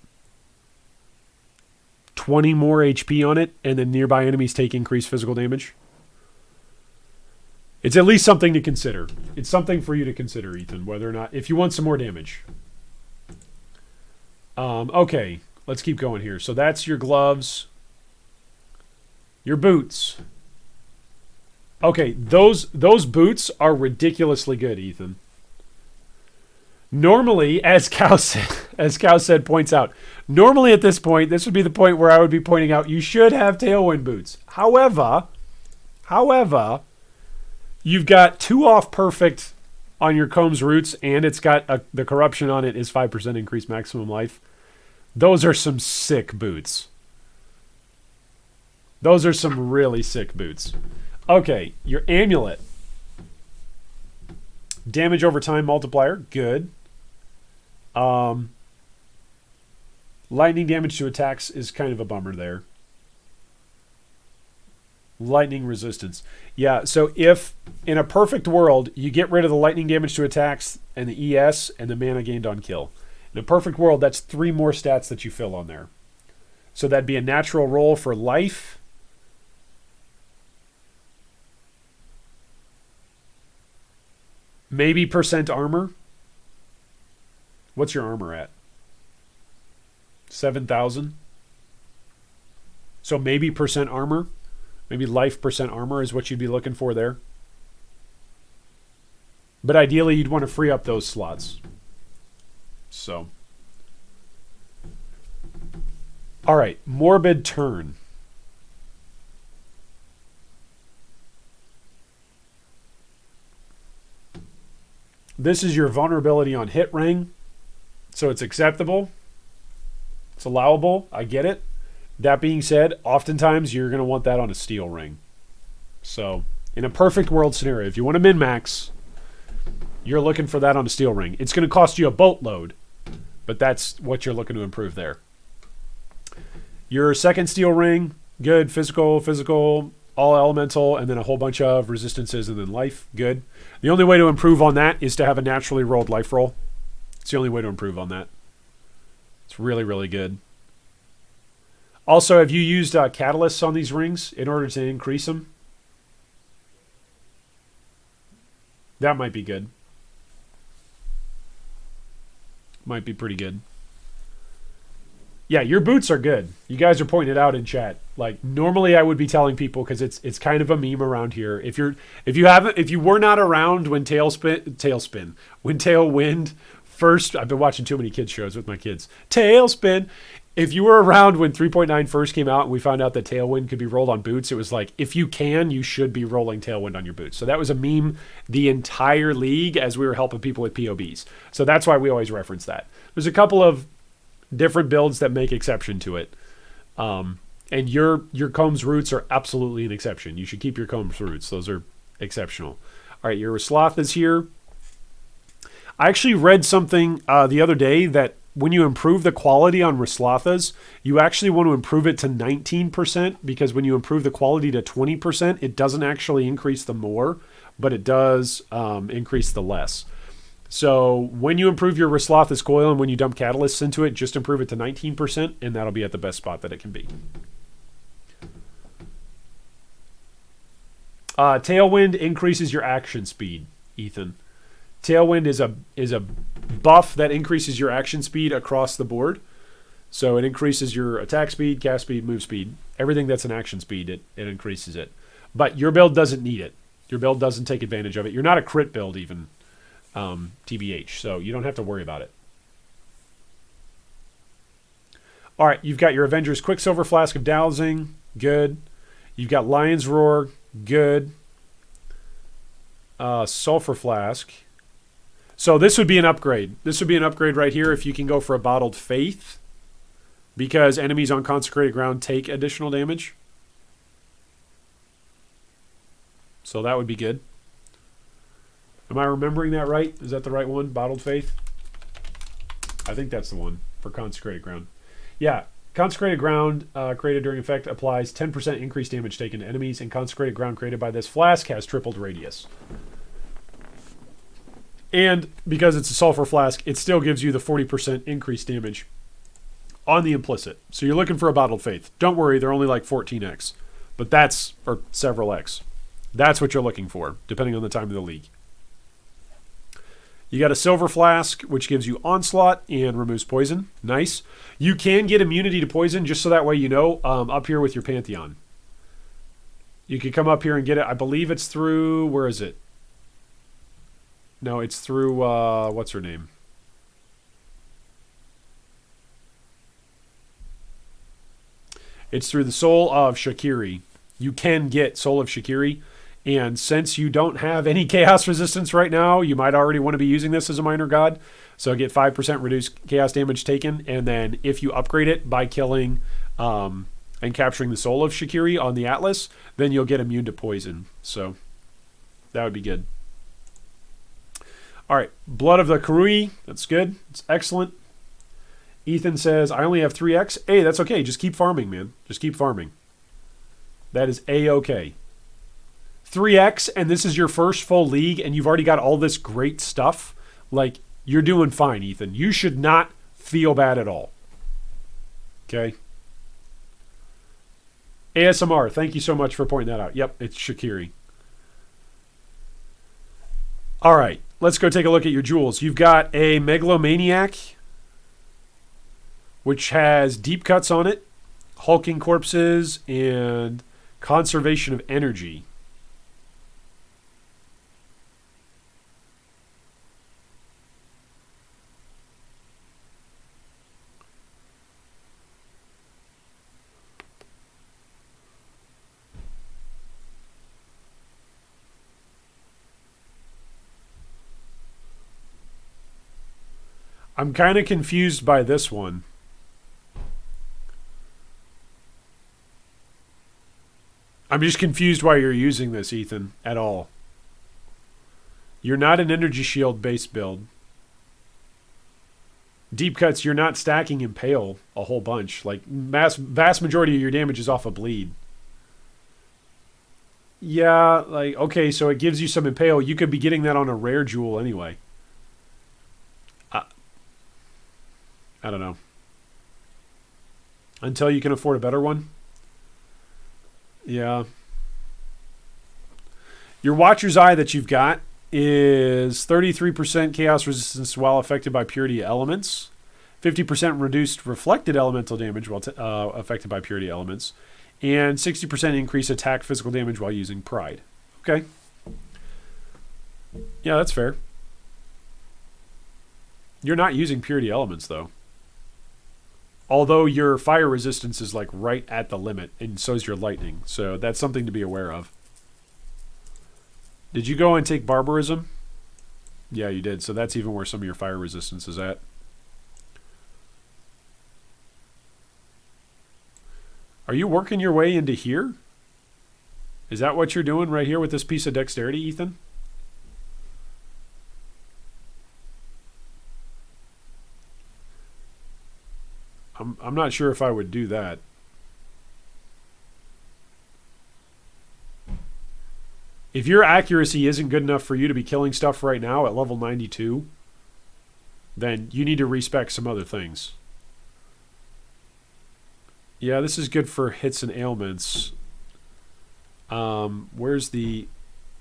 20 more HP on it, and then nearby enemies take increased physical damage. It's at least something to consider. It's something for you to consider, Ethan, whether or not, if you want some more damage. Okay, let's keep going here. So that's your gloves. Your boots. Okay, those boots are ridiculously good, Ethan. Normally, as Cal said, points out, normally at this point, this would be the point where I would be pointing out you should have tailwind boots. However, you've got 2 off perfect on your Combs roots, and it's got the corruption on it is 5% increased maximum life. Those are some sick boots. Those are some really sick boots. Okay, your amulet. Damage over time multiplier, good. Lightning damage to attacks is kind of a bummer there. Lightning resistance. Yeah, so if in a perfect world you get rid of the lightning damage to attacks and the ES and the mana gained on kill. In a perfect world, that's 3 more stats that you fill on there. So that'd be a natural roll for life. Maybe percent armor. What's your armor at? 7,000. So maybe percent armor. Maybe life percent armor is what you'd be looking for there. But ideally, you'd want to free up those slots. So. All right, morbid turn. This is your vulnerability on hit ring. So it's acceptable. It's allowable. I get it. That being said, oftentimes you're going to want that on a steel ring. So in a perfect world scenario, if you want to min-max, you're looking for that on a steel ring. It's going to cost you a boatload, but that's what you're looking to improve there. Your second steel ring, good. Physical, all elemental, and then a whole bunch of resistances and then life, good. The only way to improve on that is to have a naturally rolled life roll. It's the only way to improve on that. It's really, really good. Also, have you used catalysts on these rings in order to increase them? That might be good. Might be pretty good. Yeah, your boots are good. You guys are pointing it out in chat. Like normally I would be telling people because it's kind of a meme around here. If you were not around when when Tailwind first, I've been watching too many kids shows with my kids. Tailspin. If you were around when 3.9 first came out and we found out that Tailwind could be rolled on boots, it was like, if you can, you should be rolling Tailwind on your boots. So that was a meme the entire league as we were helping people with POBs. So that's why we always reference that. There's a couple of different builds that make exception to it. And your Combs roots are absolutely an exception. You should keep your Combs roots. Those are exceptional. All right, your Sloth is here. I actually read something the other day that when you improve the quality on Rislathas, you actually want to improve it to 19%, because when you improve the quality to 20%, it doesn't actually increase the more, but it does increase the less. So when you improve your Rislathas coil and when you dump catalysts into it, just improve it to 19%, and that'll be at the best spot that it can be. Tailwind increases your action speed, Ethan. Tailwind is a buff that increases your action speed across the board. So it increases your attack speed, cast speed, move speed. Everything that's an action speed, it increases it. But your build doesn't need it. Your build doesn't take advantage of it. You're not a crit build even, TBH, so you don't have to worry about it. All right, you've got your Avengers Quicksilver Flask of Dowsing. Good. You've got Lion's Roar. Good. Sulfur Flask. So this would be an upgrade. This would be an upgrade right here if you can go for a Bottled Faith, because enemies on consecrated ground take additional damage. So that would be good. Am I remembering that right? Is that the right one? Bottled Faith? I think that's the one for consecrated ground. Yeah. Consecrated ground created during effect applies 10% increased damage taken to enemies, and consecrated ground created by this flask has tripled radius. And because it's a sulfur flask, it still gives you the 40% increased damage on the implicit. So you're looking for a Bottled Faith. Don't worry, they're only like 14x. But that's, or several x. That's what you're looking for, depending on the time of the league. You got a Silver Flask, which gives you Onslaught and removes poison. Nice. You can get immunity to poison, just so that way you know, up here with your Pantheon. You could come up here and get it. I believe it's through, where is it? No, it's through, what's her name? It's through the Soul of Shakiri. You can get Soul of Shakiri. And since you don't have any chaos resistance right now, you might already want to be using this as a minor god. So get 5% reduced chaos damage taken. And then if you upgrade it by killing and capturing the Soul of Shakiri on the Atlas, then you'll get immune to poison. So that would be good. All right, Blood of the Karui. That's good. It's excellent. Ethan says, I only have 3x. Hey, that's okay. Just keep farming, man. Just keep farming. That is A-okay. 3x, and this is your first full league, and you've already got all this great stuff. Like, you're doing fine, Ethan. You should not feel bad at all. Okay? ASMR, thank you so much for pointing that out. Yep, it's Shakiri. All right, let's go take a look at your jewels. You've got a Megalomaniac, which has deep cuts on it, hulking corpses, and conservation of energy. I'm kind of confused by this one. I'm just confused why you're using this, Ethan, at all. You're not an energy shield base build. Deep cuts, you're not stacking Impale a whole bunch. Like, vast majority of your damage is off a bleed. Yeah, like, okay, so it gives you some Impale. You could be getting that on a rare jewel anyway. I don't know. Until you can afford a better one? Yeah. Your Watcher's Eye that you've got is 33% chaos resistance while affected by purity elements. 50% reduced reflected elemental damage while affected by purity elements. And 60% increased attack physical damage while using Pride. Okay. Yeah, that's fair. You're not using purity elements, though. Although your fire resistance is like right at the limit, and so is your lightning. So that's something to be aware of. Did you go and take barbarism? Yeah, you did. So that's even where some of your fire resistance is at. Are you working your way into here? Is that what you're doing right here with this piece of dexterity, Ethan? I'm not sure if I would do that. If your accuracy isn't good enough for you to be killing stuff right now at level 92, then you need to respec some other things. Yeah, this is good for hits and ailments. Where's the...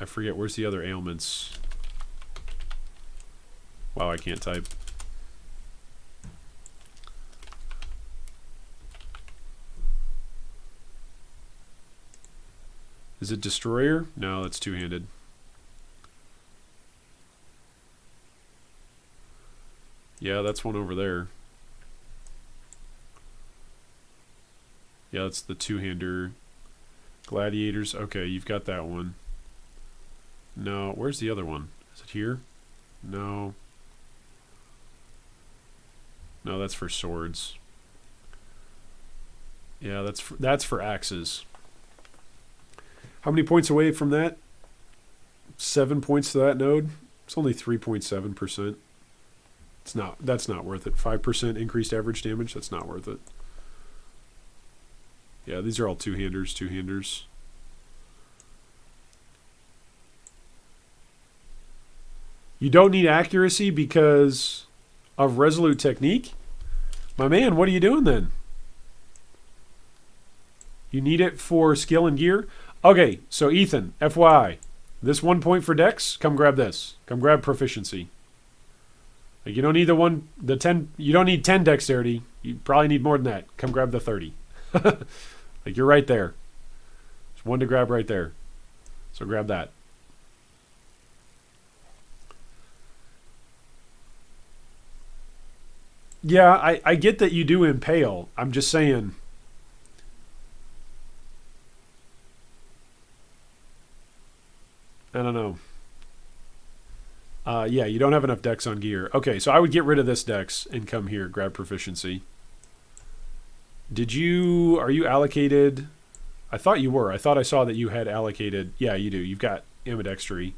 I forget, where's the other ailments? Wow, I can't type. Is it Destroyer? No, that's two-handed. Yeah, that's one over there. Yeah, that's the two-hander. Gladiators. Okay, you've got that one. No, where's the other one? Is it here? No. No, that's for swords. Yeah, that's for axes. How many points away from that? 7 points to that node. It's only 3.7%. That's not worth it. 5% increased average damage. That's not worth it. Yeah, these are all two-handers. You don't need accuracy because of Resolute Technique? My man, what are you doing then? You need it for skill and gear? Okay, so Ethan, FYI, this 1 point for Dex, come grab this. Come grab proficiency. Like, you don't need the 10, you don't need 10 dexterity. You probably need more than that. Come grab the 30. Like, you're right there. There's one to grab right there. So grab that. Yeah, I get that you do impale. I'm just saying. I don't know. Yeah, you don't have enough dex on gear. Okay, so I would get rid of this dex and come here, grab proficiency. Are you allocated? I thought you were. I thought I saw that you had allocated. Yeah, you do. You've got ambidexterity.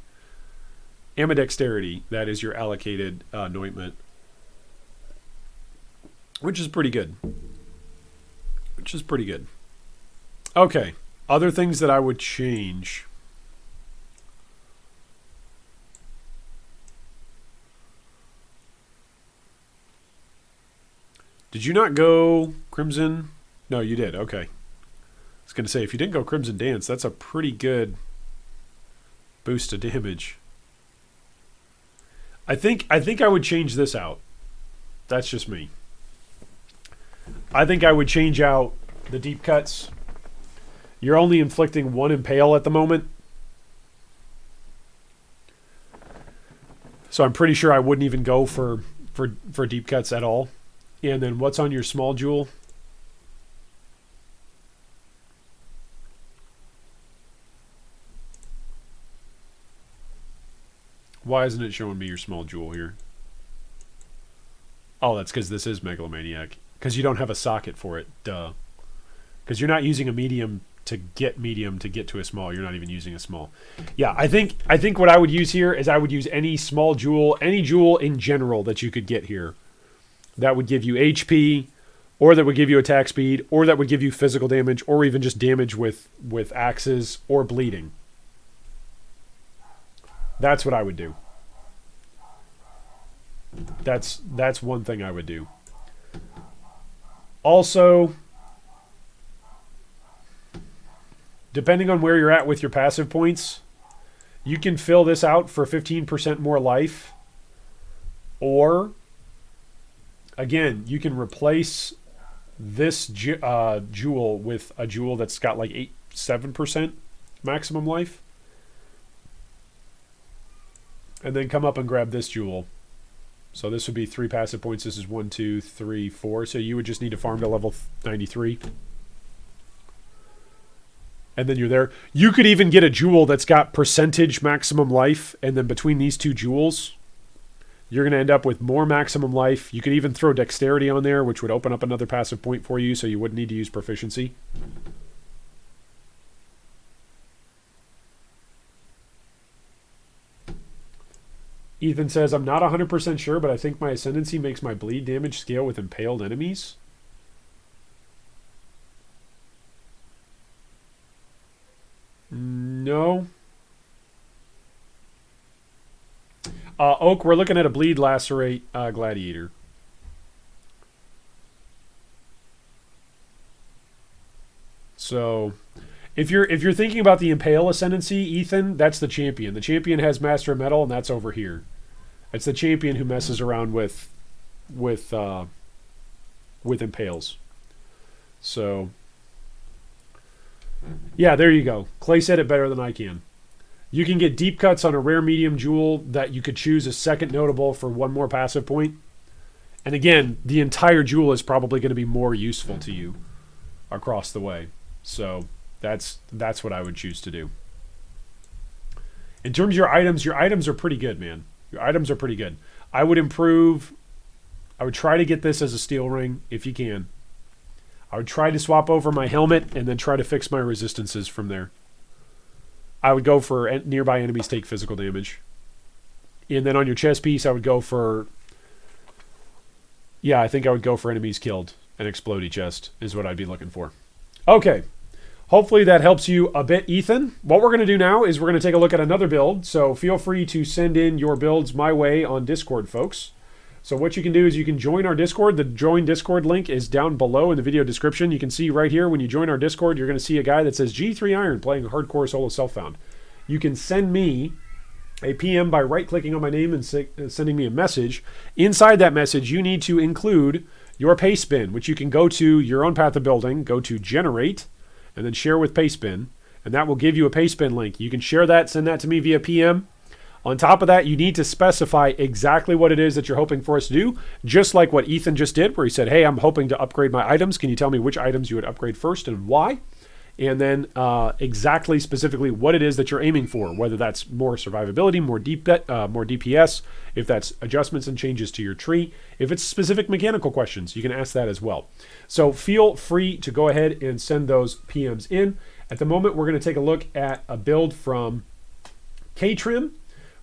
Ambidexterity, that is your allocated anointment. Which is pretty good. Okay, other things that I would change. Did you not go Crimson? No, you did. Okay. I was going to say, if you didn't go Crimson Dance, that's a pretty good boost to damage. I think I would change this out. That's just me. I think I would change out the deep cuts. You're only inflicting one impale at the moment. So I'm pretty sure I wouldn't even go for deep cuts at all. And then what's on your small jewel? Why isn't it showing me your small jewel here? Oh, that's because this is Megalomaniac. Because you don't have a socket for it. Duh. Because you're not using a medium to get to a small. You're not even using a small. Yeah, I think what I would use here is I would use any small jewel, any jewel in general that you could get here. That would give you HP, or that would give you attack speed, or that would give you physical damage, or even just damage with axes or bleeding. That's what I would do. That's one thing I would do. Also, depending on where you're at with your passive points, you can fill this out for 15% more life, or again, you can replace this jewel with a jewel that's got like 7% maximum life. And then come up and grab this jewel. So this would be 3 passive points. This is 1, 2, 3, 4. So you would just need to farm to level 93. And then you're there. You could even get a jewel that's got percentage maximum life. And then between these two jewels, you're going to end up with more maximum life. You could even throw dexterity on there, which would open up another passive point for you, so you wouldn't need to use proficiency. Ethan says, I'm not 100% sure, but I think my ascendancy makes my bleed damage scale with impaled enemies. No. Oak, we're looking at a bleed lacerate Gladiator. So, if you're thinking about the Impale Ascendancy, Ethan, that's the champion. The champion has Master of Metal, and that's over here. It's the champion who messes around with Impales. So, yeah, there you go. Clay said it better than I can. You can get deep cuts on a rare medium jewel that you could choose as second notable for one more passive point. And again, the entire jewel is probably going to be more useful to you across the way. So that's what I would choose to do. In terms of your items are pretty good, man. Your items are pretty good. I would try to get this as a steel ring if you can. I would try to swap over my helmet and then try to fix my resistances from there. I would go for nearby enemies take physical damage. And then on your chest piece, I would go for... Yeah, I think I would go for enemies killed and explodey chest is what I'd be looking for. Okay. Hopefully that helps you a bit, Ethan. What we're going to do now is we're going to take a look at another build. So feel free to send in your builds my way on Discord, folks. So what you can do is you can join our Discord. The join Discord link is down below in the video description. You can see right here when you join our Discord, you're going to see a guy that says G3 Iron playing hardcore solo self-found. You can send me a PM by right-clicking on my name and sending me a message. Inside that message, you need to include your paste bin, which you can go to your own path of building, go to generate, and then share with paste bin, and that will give you a paste bin link. You can share that, send that to me via PM. On top of that, you need to specify exactly what it is that you're hoping for us to do, just like what Ethan just did, where he said, hey, I'm hoping to upgrade my items. Can you tell me which items you would upgrade first and why? And then exactly specifically what it is that you're aiming for, whether that's more survivability, more DPS, if that's adjustments and changes to your tree. If it's specific mechanical questions, you can ask that as well. So feel free to go ahead and send those PMs in. At the moment, we're going to take a look at a build from Kaytrim,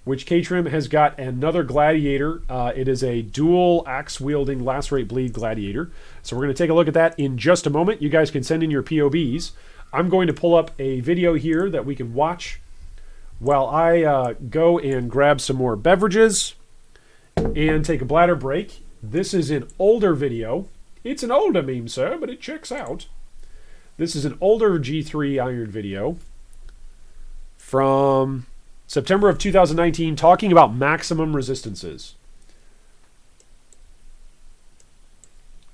which Kaytrim has got another Gladiator. It is a dual axe-wielding lacerate bleed Gladiator. So we're going to take a look at that in just a moment. You guys can send in your POBs. I'm going to pull up a video here that we can watch while I go and grab some more beverages and take a bladder break. This is an older video. It's an older meme, sir, but it checks out. This is an older G3 Iron video from September of 2019, talking about maximum resistances.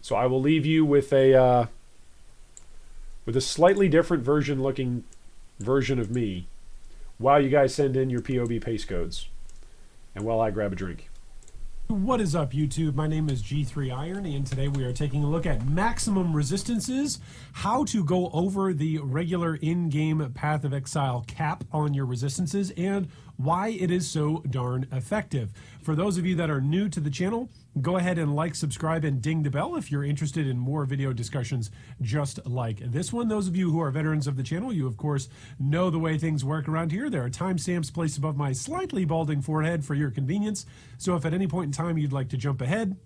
So I will leave you with a slightly different looking version of me while you guys send in your POB paste codes and while I grab a drink. What is up, YouTube? My name is G3 Iron, and today we are taking a look at maximum resistances, how to go over the regular in-game Path of Exile cap on your resistances, and why it is so darn effective. For those of you that are new to the channel, go ahead and like, subscribe, and ding the bell if you're interested in more video discussions just like this one. Those of you who are veterans of the channel, you of course know the way things work around here. There are timestamps placed above my slightly balding forehead for your convenience. So if at any point in time you'd like to jump ahead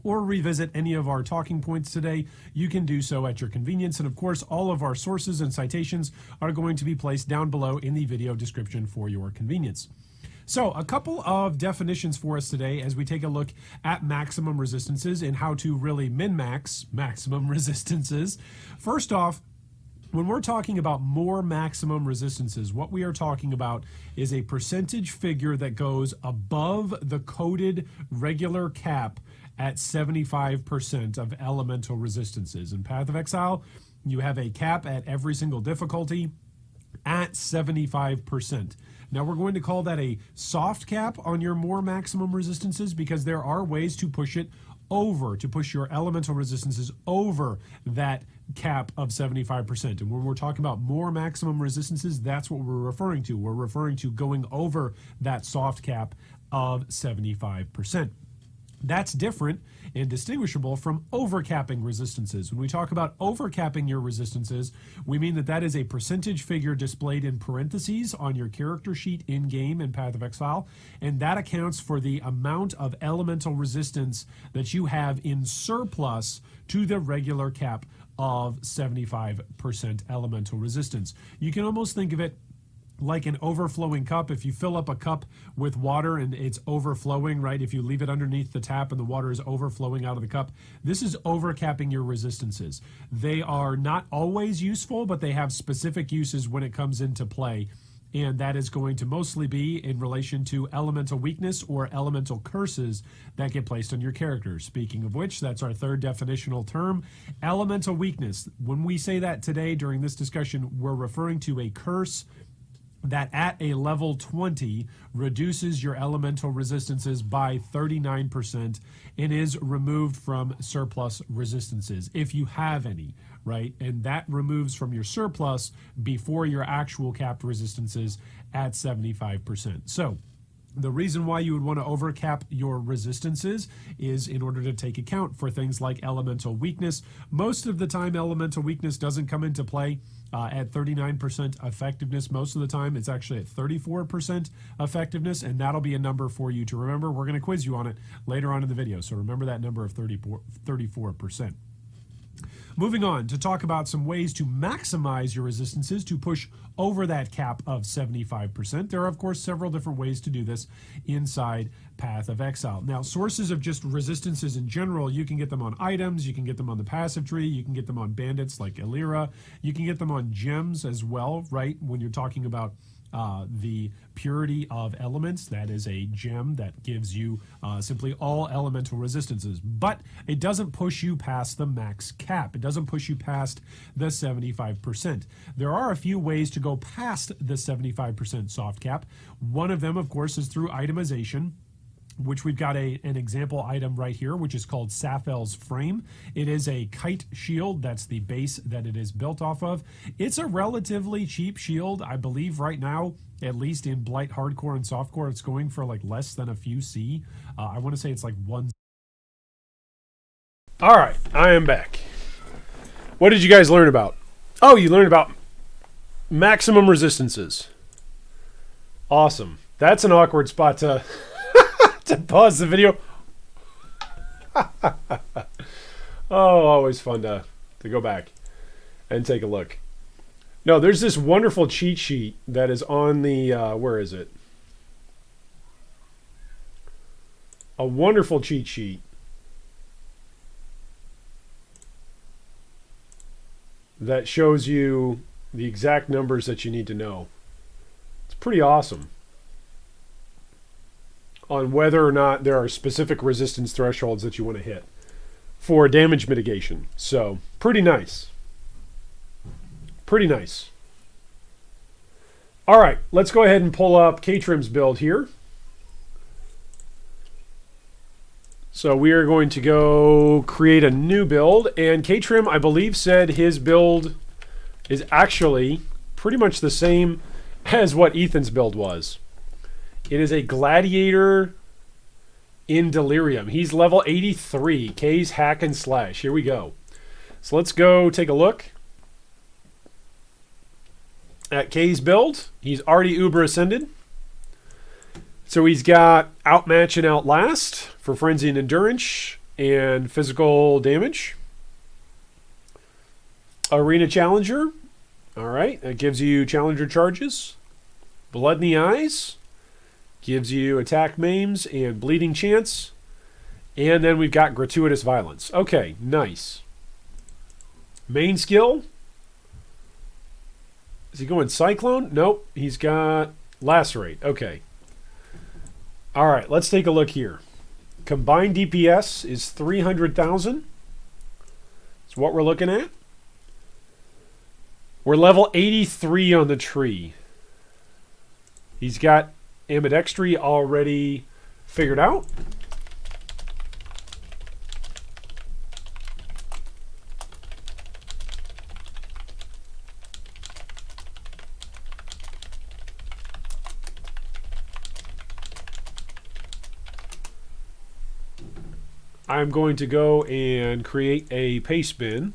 or revisit any of our talking points today, you can do so at your convenience. And of course, all of our sources and citations are going to be placed down below in the video description for your convenience. So a couple of definitions for us today as we take a look at maximum resistances and how to really min-max maximum resistances. First off, when we're talking about more maximum resistances, what we are talking about is a percentage figure that goes above the coded regular cap at 75% of elemental resistances. In Path of Exile, you have a cap at every single difficulty at 75%. Now we're going to call that a soft cap on your more maximum resistances because there are ways to push it over, to push your elemental resistances over that cap of 75%. And when we're talking about more maximum resistances, that's what we're referring to. We're referring to going over that soft cap of 75%. That's different and distinguishable from overcapping resistances. When we talk about overcapping your resistances, we mean that that is a percentage figure displayed in parentheses on your character sheet in-game in Path of Exile, and that accounts for the amount of elemental resistance that you have in surplus to the regular cap of 75% elemental resistance. You can almost think of it like an overflowing cup. If you fill up a cup with water and it's overflowing, right? If you leave it underneath the tap and the water is overflowing out of the cup, this is overcapping your resistances. They are not always useful, but they have specific uses when it comes into play. And that is going to mostly be in relation to elemental weakness or elemental curses that get placed on your characters. Speaking of which, that's our third definitional term, elemental weakness. When we say that today during this discussion, we're referring to a curse that at a level 20 reduces your elemental resistances by 39% and is removed from surplus resistances, if you have any, right? And that removes from your surplus before your actual capped resistances at 75%. So the reason why you would want to overcap your resistances is in order to take account for things like elemental weakness. Most of the time, elemental weakness doesn't come into play at 39% effectiveness. Most of the time, it's actually at 34% effectiveness, and that'll be a number for you to remember. We're going to quiz you on it later on in the video, so remember that number of 34%. Moving on to talk about some ways to maximize your resistances to push over that cap of 75%. There are, of course, several different ways to do this inside Path of Exile. Now, sources of just resistances in general, you can get them on items, you can get them on the passive tree, you can get them on bandits like Elira, you can get them on gems as well, right? When you're talking about the purity of elements, that is a gem that gives you simply all elemental resistances, but it doesn't push you past the max cap. It doesn't push you past the 75%. There are a few ways to go past the 75% soft cap. One of them, of course, is through itemization, which we've got an example item right here, which is called Saphel's Frame. It is a kite shield. That's the base that it is built off of. It's a relatively cheap shield. I believe right now, at least in Blight Hardcore and Softcore, it's going for like less than a few C. I want to say it's like one. All right, I am back. What did you guys learn about? Oh, you learned about maximum resistances. Awesome. That's an awkward spot to... to pause the video. Oh, always fun to go back and take a look. No, there's this wonderful cheat sheet that is on the, where is it? A wonderful cheat sheet that shows you the exact numbers that you need to know. It's pretty awesome on whether or not there are specific resistance thresholds that you want to hit for damage mitigation. So, pretty nice. Pretty nice. All right, let's go ahead and pull up Kaytrim's build here. So we are going to go create a new build, and Kaytrim, I believe, said his build is actually pretty much the same as what Ethan's build was. It is a Gladiator in Delirium. He's level 83. Kay's Hack and Slash. Here we go. So let's go take a look at Kay's build. He's already Uber Ascended. So he's got Outmatch and Outlast for Frenzy and Endurance and physical damage. Arena Challenger. All right. That gives you Challenger charges. Blood in the Eyes. Gives you attack maims and bleeding chance. And then we've got gratuitous violence. Okay, nice. Main skill. Is he going Cyclone? Nope. He's got Lacerate. Okay. All right, let's take a look here. Combined DPS is 300,000. That's what we're looking at. We're level 83 on the tree. He's got ambidextry already figured out. I'm going to go and create a paste bin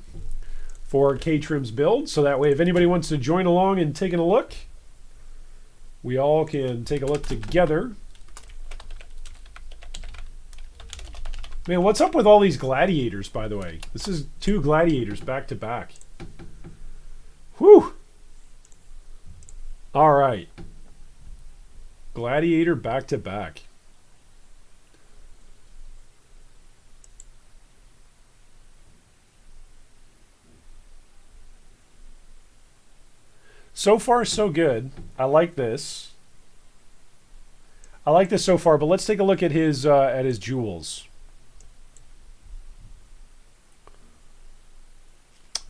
for Kaytrim's build, so that way if anybody wants to join along and taking a look, we all can take a look together. Man, what's up with all these gladiators, by the way? This is 2 gladiators back to back. Whew! All right. Gladiator back to back. So far, so good. I like this. I like this so far, but let's take a look at his jewels.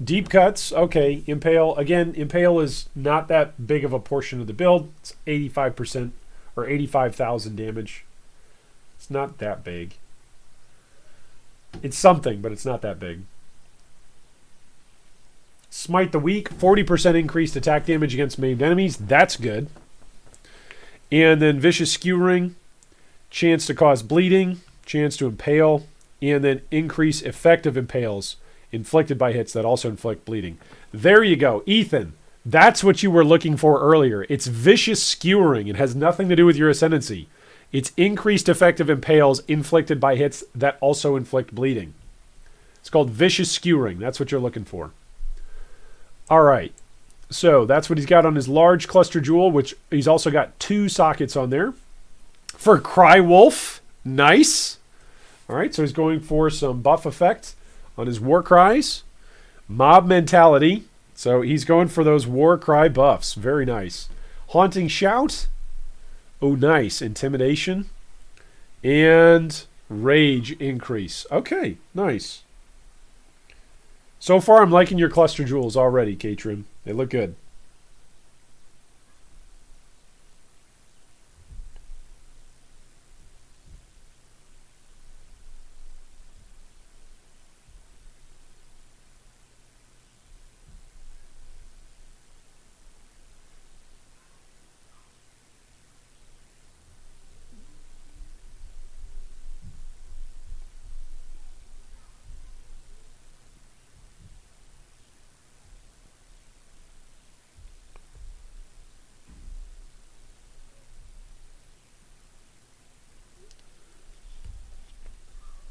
Deep cuts, okay. Impale, again, Impale is not that big of a portion of the build. It's 85% or 85,000 damage. It's not that big. It's something, but it's not that big. Smite the Weak, 40% increased attack damage against maimed enemies. That's good. And then Vicious Skewering, chance to cause bleeding, chance to impale, and then increase effective impales inflicted by hits that also inflict bleeding. There you go. Ethan, that's what you were looking for earlier. It's Vicious Skewering. It has nothing to do with your Ascendancy. It's increased effective impales inflicted by hits that also inflict bleeding. It's called Vicious Skewering. That's what you're looking for. All right. So that's what he's got on his large cluster jewel, which he's also got 2 sockets on there. For Cry Wolf, nice. All right, so he's going for some buff effect on his war cries. Mob Mentality, so he's going for those war cry buffs. Very nice. Haunting Shout, oh nice. Intimidation. And Rage Increase. Okay, nice. So far, I'm liking your cluster jewels already, Kaytrim. They look good.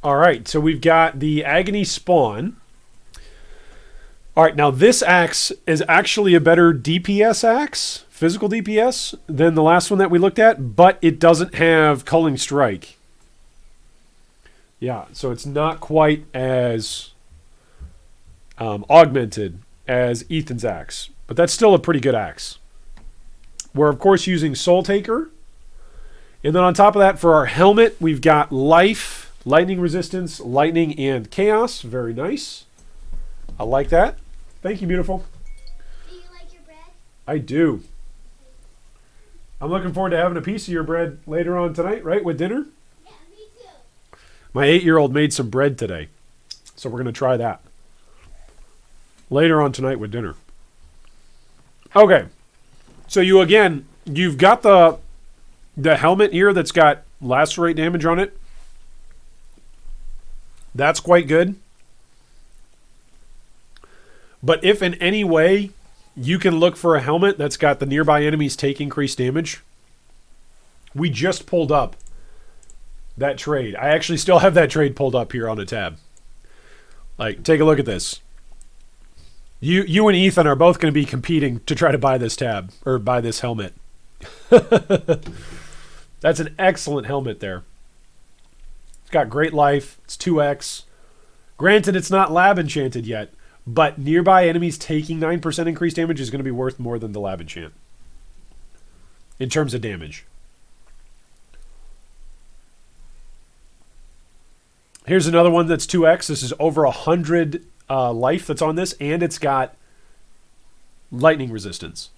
All right, so we've got the Agony Spawn. All right, now this axe is actually a better DPS axe, physical DPS, than the last one that we looked at, but it doesn't have Culling Strike. Yeah, so it's not quite as augmented as Ethan's axe, but that's still a pretty good axe. We're, of course, using Soul Taker. And then on top of that, for our helmet, we've got Life, Lightning Resistance, Lightning, and Chaos. Very nice. I like that. Thank you, beautiful. Do you like your bread? I do. I'm looking forward to having a piece of your bread later on tonight, right, with dinner? Yeah, me too. My 8-year-old made some bread today, so we're going to try that later on tonight with dinner. Okay. So you've got the helmet here that's got lacerate damage on it. That's quite good. But if in any way you can look for a helmet that's got the nearby enemies take increased damage, we just pulled up that trade. I actually still have that trade pulled up here on a tab. Like, take a look at this. You and Ethan are both going to be competing to try to buy this tab, or buy this helmet. That's an excellent helmet there. It's got great life. It's 2x. Granted, it's not lab enchanted yet, but nearby enemies taking 9% increased damage is going to be worth more than the lab enchant in terms of damage. Here's another one that's 2x. This is over 100 life that's on this, and it's got lightning resistance.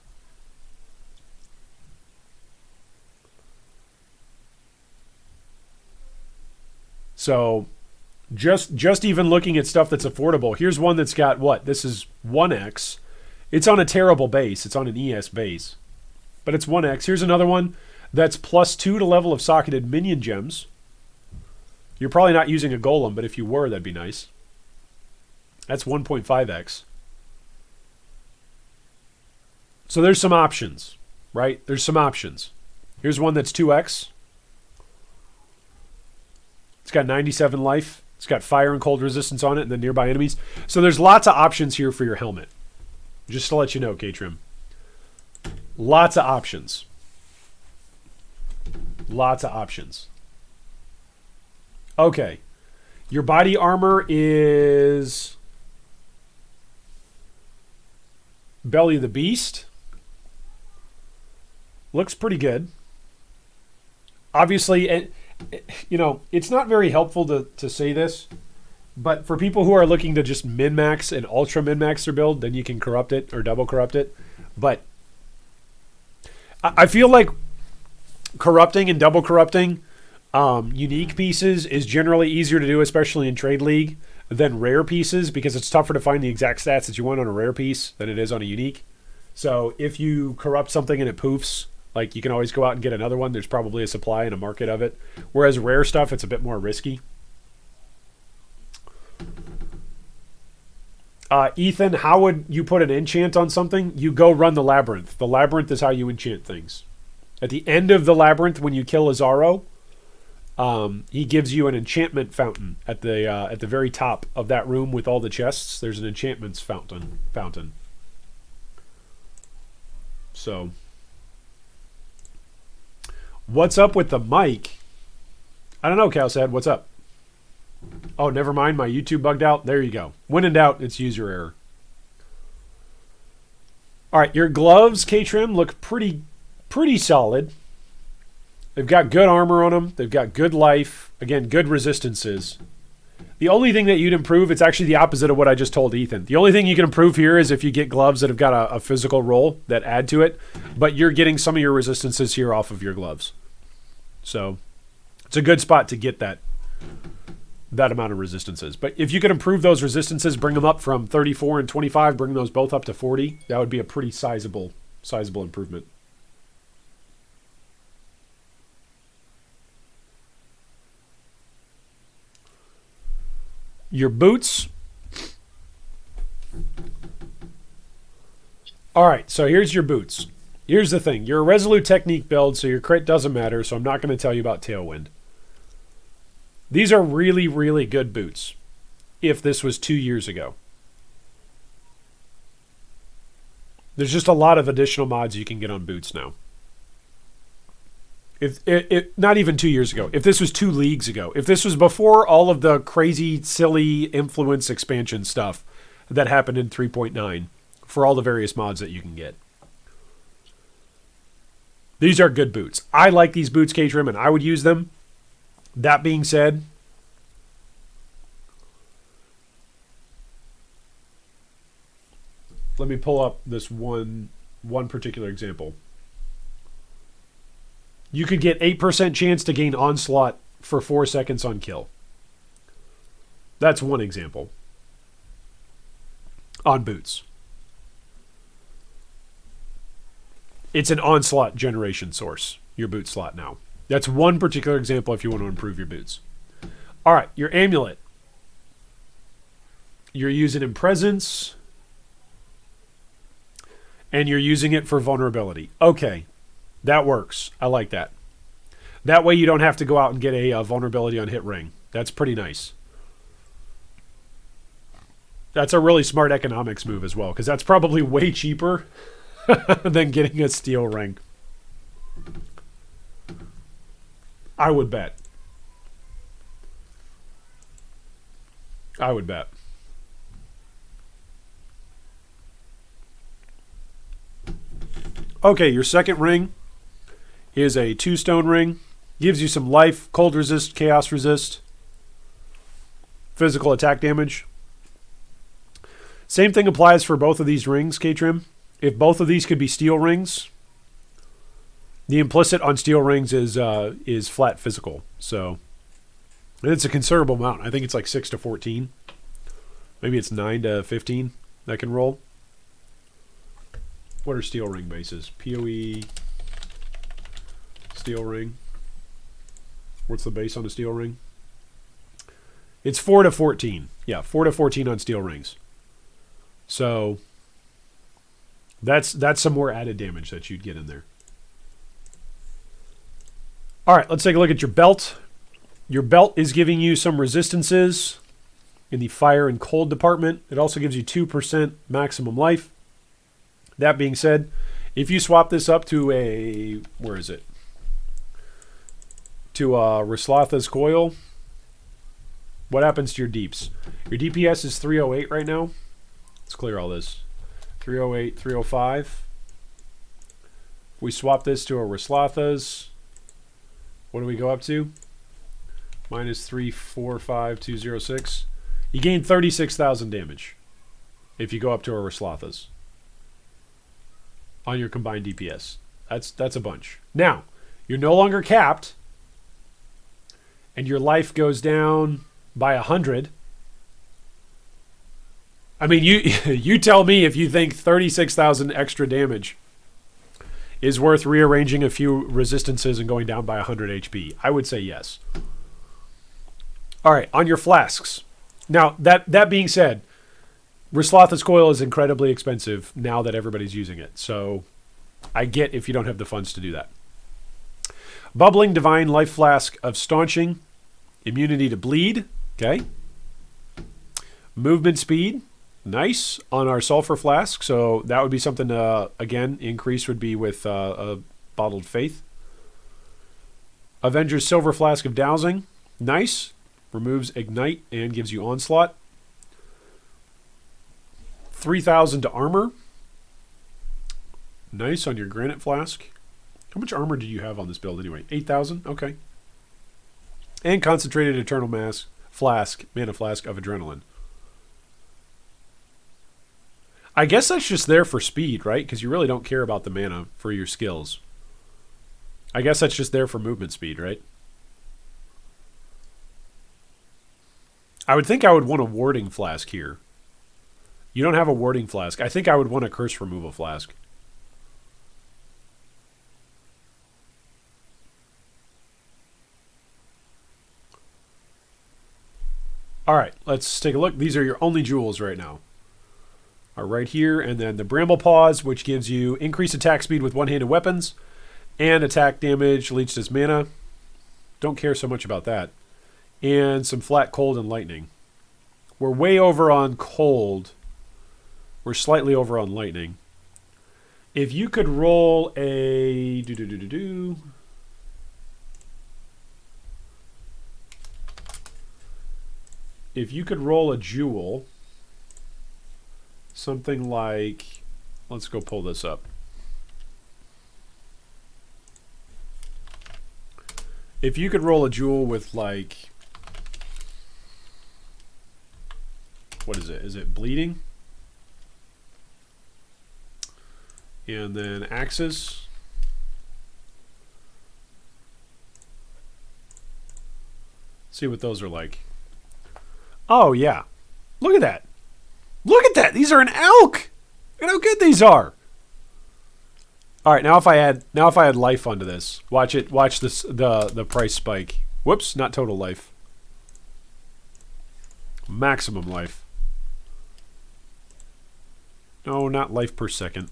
So just even looking at stuff that's affordable, here's one that's got what? This is 1x. It's on a terrible base. It's on an ES base. But it's 1x. Here's another one that's +2 to level of socketed minion gems. You're probably not using a golem, but if you were, that'd be nice. That's 1.5x. So there's some options, right? There's some options. Here's one that's 2x. It's got 97 life. It's got fire and cold resistance on it and the nearby enemies. So there's lots of options here for your helmet. Just to let you know, Kaytrim. Lots of options. Lots of options. Okay. Your body armor is Belly of the Beast. Looks pretty good. Obviously, it's not very helpful to say this, but for people who are looking to just min-max and ultra min-max their build, then you can corrupt it or double corrupt it. But I feel like corrupting and double corrupting unique pieces is generally easier to do, especially in Trade League, than rare pieces, because it's tougher to find the exact stats that you want on a rare piece than it is on a unique. So if you corrupt something and it poofs, like, you can always go out and get another one. There's probably a supply and a market of it. Whereas rare stuff, it's a bit more risky. Ethan, how would you put an enchant on something? You go run the Labyrinth. The Labyrinth is how you enchant things. At the end of the Labyrinth, when you kill Izaro, he gives you an enchantment fountain at the very top of that room with all the chests. There's an enchantments fountain. So, what's up with the mic? I don't know, Calsad. What's up? Oh, never mind. My YouTube bugged out. There you go. When in doubt, it's user error. All right, your gloves, Kaytrim, look pretty solid. They've got good armor on them. They've got good life. Again, good resistances. The only thing that you'd improve, it's actually the opposite of what I just told Ethan. The only thing you can improve here is if you get gloves that have got a physical roll that add to it, but you're getting some of your resistances here off of your gloves. So it's a good spot to get that amount of resistances. But if you could improve those resistances, bring them up from 34 and 25, bring those both up to 40, that would be a pretty sizable improvement. Your boots. All right, so here's your boots. Here's the thing. You're a Resolute Technique build, so your crit doesn't matter, so I'm not going to tell you about Tailwind. These are really, really good boots if this was 2 years ago. There's just a lot of additional mods you can get on boots now. If not even 2 years ago, if this was 2 leagues ago, if this was before all of the crazy, silly influence expansion stuff that happened in 3.9 for all the various mods that you can get. These are good boots. I like these boots, Kaytrim, and I would use them. That being said, let me pull up this one particular example. You could get 8% chance to gain Onslaught for 4 seconds on kill. That's one example. On boots. It's an Onslaught generation source, your boot slot now. That's one particular example if you want to improve your boots. All right, your amulet. You're using in presence. And you're using it for vulnerability. Okay. That works. I like that. That way you don't have to go out and get a vulnerability on hit ring. That's pretty nice. That's a really smart economics move as well, because that's probably way cheaper than getting a steel ring. I would bet. Okay, your second ring is a 2-stone ring. Gives you some life, cold resist, chaos resist, physical attack damage. Same thing applies for both of these rings, Kaytrim. If both of these could be steel rings, the implicit on steel rings is flat physical. So it's a considerable amount. I think it's like 6 to 14. Maybe it's 9 to 15 that can roll. What are steel ring bases? POE, steel ring. What's the base on a steel ring? It's 4 to 14. Yeah, 4 to 14 on steel rings. So that's some more added damage that you'd get in there. All right, let's take a look at your belt. Your belt is giving you some resistances in the fire and cold department. It also gives you 2% maximum life. That being said, If you swap this up to a, where is it? To a Rislatha's Coil, what happens to your deeps? Your DPS is 308 right now. Let's clear all this. 308, 305. If we swap this to a Rislatha's, what do we go up to? Minus 345206. You gain 36,000 damage if you go up to a Rislatha's on your combined DPS. That's a bunch. Now, you're no longer capped, and your life goes down by 100. I mean, you tell me if you think 36,000 extra damage is worth rearranging a few resistances and going down by 100 HP. I would say yes. All right, on your flasks. Now, that being said, Rislatha's Coil is incredibly expensive now that everybody's using it. So I get if you don't have the funds to do that. Bubbling Divine Life Flask of Staunching. Immunity to bleed. Okay. Movement speed. Nice on our Sulfur Flask. So that would be something, again, increase would be with a Bottled Faith. Avenger's Silver Flask of Dowsing. Nice. Removes Ignite and gives you Onslaught. 3,000 to armor. Nice on your Granite Flask. How much armor do you have on this build anyway? 8,000? Okay. And Concentrated Eternal Mana Flask of Adrenaline. I guess that's just there for speed, right? Because you really don't care about the mana for your skills. I guess that's just there for movement speed, right? I would think I would want a Warding Flask here. You don't have a Warding Flask. I think I would want a Curse Removal Flask. All right, let's take a look. These are your only jewels right now. Are right here, and then the Bramble Paws, which gives you increased attack speed with one-handed weapons and attack damage leached as mana. Don't care so much about that. And some flat cold and lightning. We're way over on cold. We're slightly over on lightning. If you could roll a if you could roll a jewel, something like, let's go pull this up. If you could roll a jewel with like, what is it? Is it bleeding? And then axes. See what those are like. Oh yeah. Look at that. Look at that. These are an elk. Look at how good these are. All right, now if I add life onto this, watch this the price spike. Whoops, not total life. Maximum life. No, not life per second.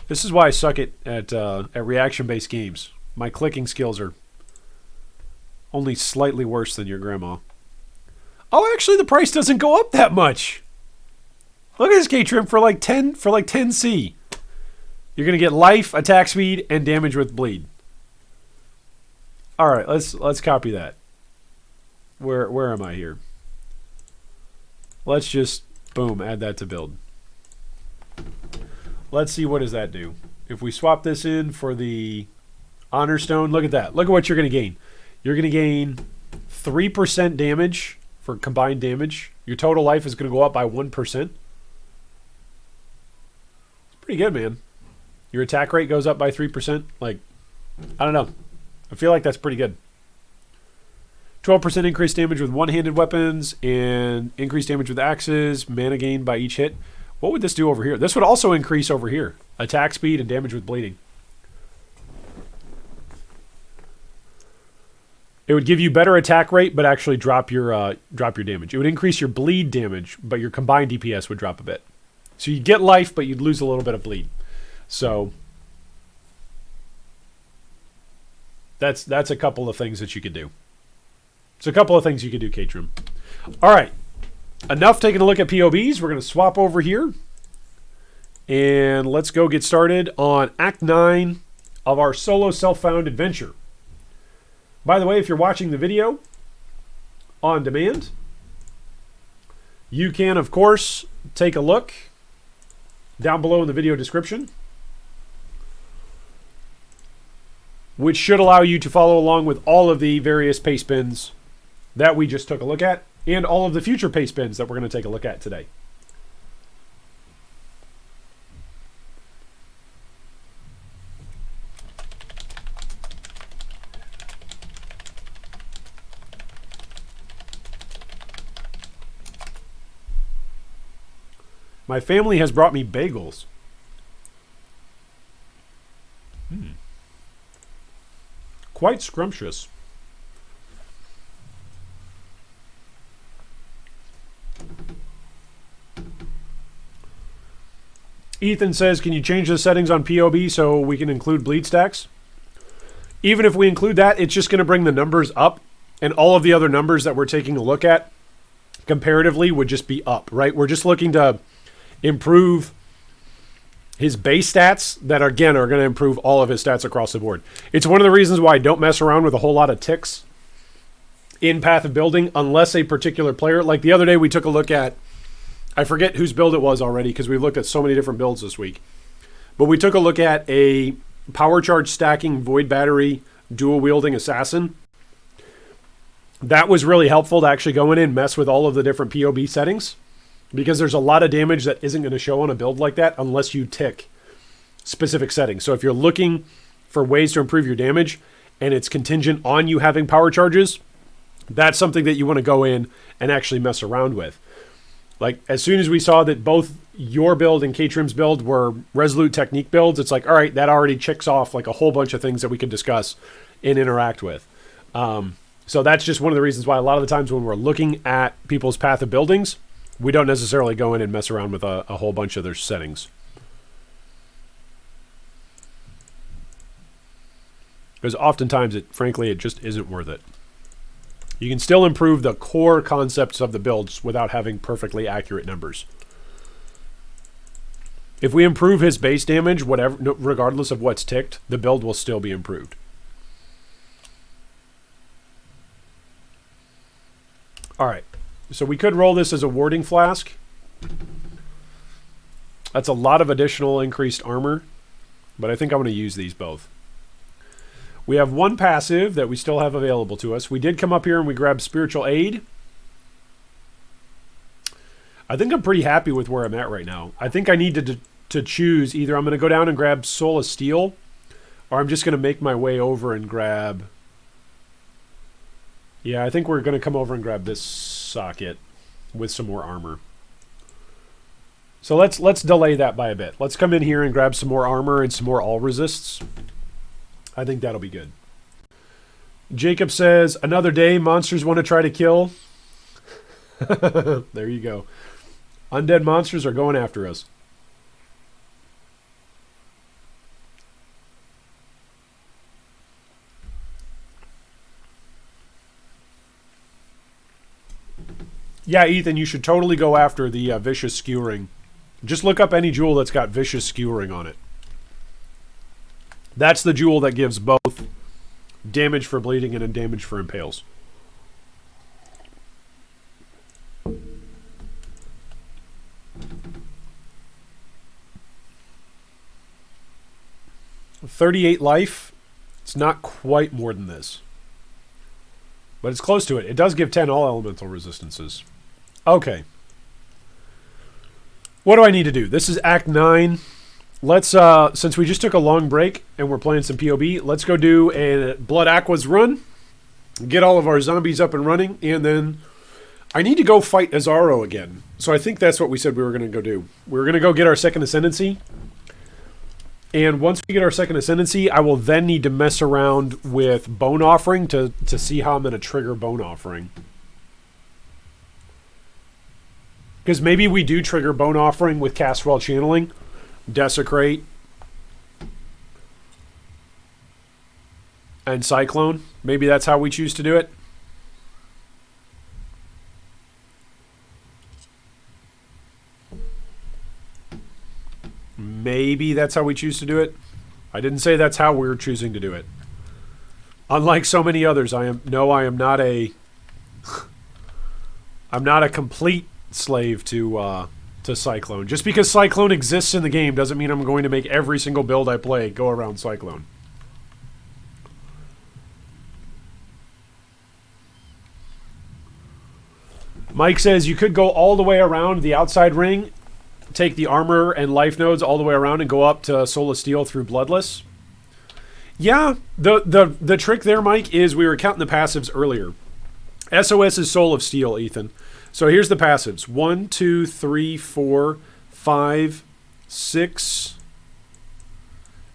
This is why I suck at reaction-based games. My clicking skills are only slightly worse than your grandma. Oh, actually, the price doesn't go up that much. Look at this Kaytrim for like 10C. You're gonna get life, attack speed, and damage with bleed. All right, let's copy that. Where am I here? Let's just boom, add that to build. Let's see, what does that do? If we swap this in for the Honor Stone, look at that. Look at what you're going to gain. You're going to gain 3% damage for combined damage. Your total life is going to go up by 1%. It's pretty good, man. Your attack rate goes up by 3%. Like, I don't know. I feel like that's pretty good. 12% increased damage with one-handed weapons and increased damage with axes. Mana gain by each hit. What would this do over here? This would also increase over here. Attack speed and damage with bleeding. It would give you better attack rate, but actually drop your damage. It would increase your bleed damage, but your combined DPS would drop a bit. So you'd get life, but you'd lose a little bit of bleed. So that's a couple of things that you could do. It's a couple of things you could do, Kaytrim. All right. Enough taking a look at POBs. We're going to swap over here. And let's go get started on Act 9 of our solo self-found adventure. By the way, if you're watching the video on demand, you can, of course, take a look down below in the video description, which should allow you to follow along with all of the various paste bins that we just took a look at and all of the future paste bins that we're going to take a look at today. My family has brought me bagels. Quite scrumptious. Ethan says, can you change the settings on POB so we can include bleed stacks? Even if we include that, it's just going to bring the numbers up, and all of the other numbers that we're taking a look at comparatively would just be up, right? We're just looking to improve his base stats that, again, are going to improve all of his stats across the board. It's one of the reasons why I don't mess around with a whole lot of ticks in Path of Building unless a particular player, like the other day we took a look at, I forget whose build it was already because we've looked at so many different builds this week, but we took a look at a power charge stacking void battery dual wielding assassin. That was really helpful to actually go in and mess with all of the different POB settings, because there's a lot of damage that isn't going to show on a build like that unless you tick specific settings. So if you're looking for ways to improve your damage and it's contingent on you having power charges, that's something that you want to go in and actually mess around with. Like, as soon as we saw that both your build and Kaytrim's build were Resolute Technique builds, it's like, all right, that already checks off like a whole bunch of things that we can discuss and interact with. So that's just one of the reasons why a lot of the times when we're looking at people's Path of Buildings, we don't necessarily go in and mess around with a whole bunch of their settings. Because oftentimes, frankly, it just isn't worth it. You can still improve the core concepts of the builds without having perfectly accurate numbers. If we improve his base damage, whatever, regardless of what's ticked, the build will still be improved. All right. So we could roll this as a warding flask. That's a lot of additional increased armor, but I think I'm going to use these both. We have one passive that we still have available to us. We did come up here and we grabbed Spiritual Aid. I think I'm pretty happy with where I'm at right now. I think I need to choose either I'm going to go down and grab Soul of Steel, or I'm just going to make my way over and grab... Yeah, I think we're going to come over and grab this socket with some more armor. So let's delay that by a bit. Let's come in here and grab some more armor and some more all resists. I think that'll be good. Jacob says, another day monsters want to try to kill. There you go. Undead monsters are going after us. Yeah, Ethan, you should totally go after the Vicious Skewering. Just look up any jewel that's got Vicious Skewering on it. That's the jewel that gives both damage for bleeding and damage for impales. $38 life. It's not quite more than this, but it's close to it. It does give 10 all elemental resistances. Okay. What do I need to do? This is Act 9. Let's, since we just took a long break and we're playing some POB, let's go do a Blood Aquas run, get all of our zombies up and running, and then I need to go fight Izaro again. So I think that's what we said we were going to go do. We were going to go get our second Ascendancy, and once we get our second Ascendancy, I will then need to mess around with Bone Offering to see how I'm going to trigger Bone Offering. Because maybe we do trigger Bone Offering with Castwell Channeling, Desecrate, and Cyclone. Maybe that's how we choose to do it. Maybe that's how we choose to do it. I didn't say that's how we're choosing to do it. Unlike so many others, I am not a I'm not a complete slave to Cyclone. Just because Cyclone exists in the game doesn't mean I'm going to make every single build I play go around Cyclone. Mike says you could go all the way around the outside ring, take the armor and life nodes all the way around and go up to Soul of Steel through Bloodless. Yeah, the trick there, Mike, is we were counting the passives earlier. SOS is Soul of Steel, Ethan. So here's the passives. 1, 2, 3, 4, 5, 6,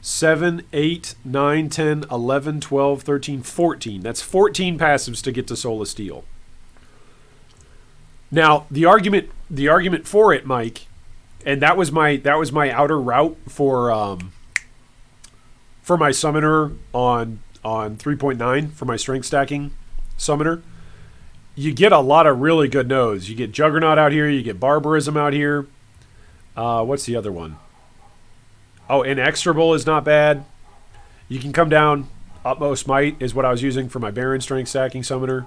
7, 8, 9, 10, 11, 12, 13, 14. That's 14 passives to get to Soul of Steel. Now, the argument for it, Mike, and that was my outer route for my summoner on 3.9 for my strength stacking summoner. You get a lot of really good nodes. You get Juggernaut out here. You get Barbarism out here. What's the other one? Oh, Inexorable is not bad. You can come down. Utmost Might is what I was using for my Baron strength stacking summoner.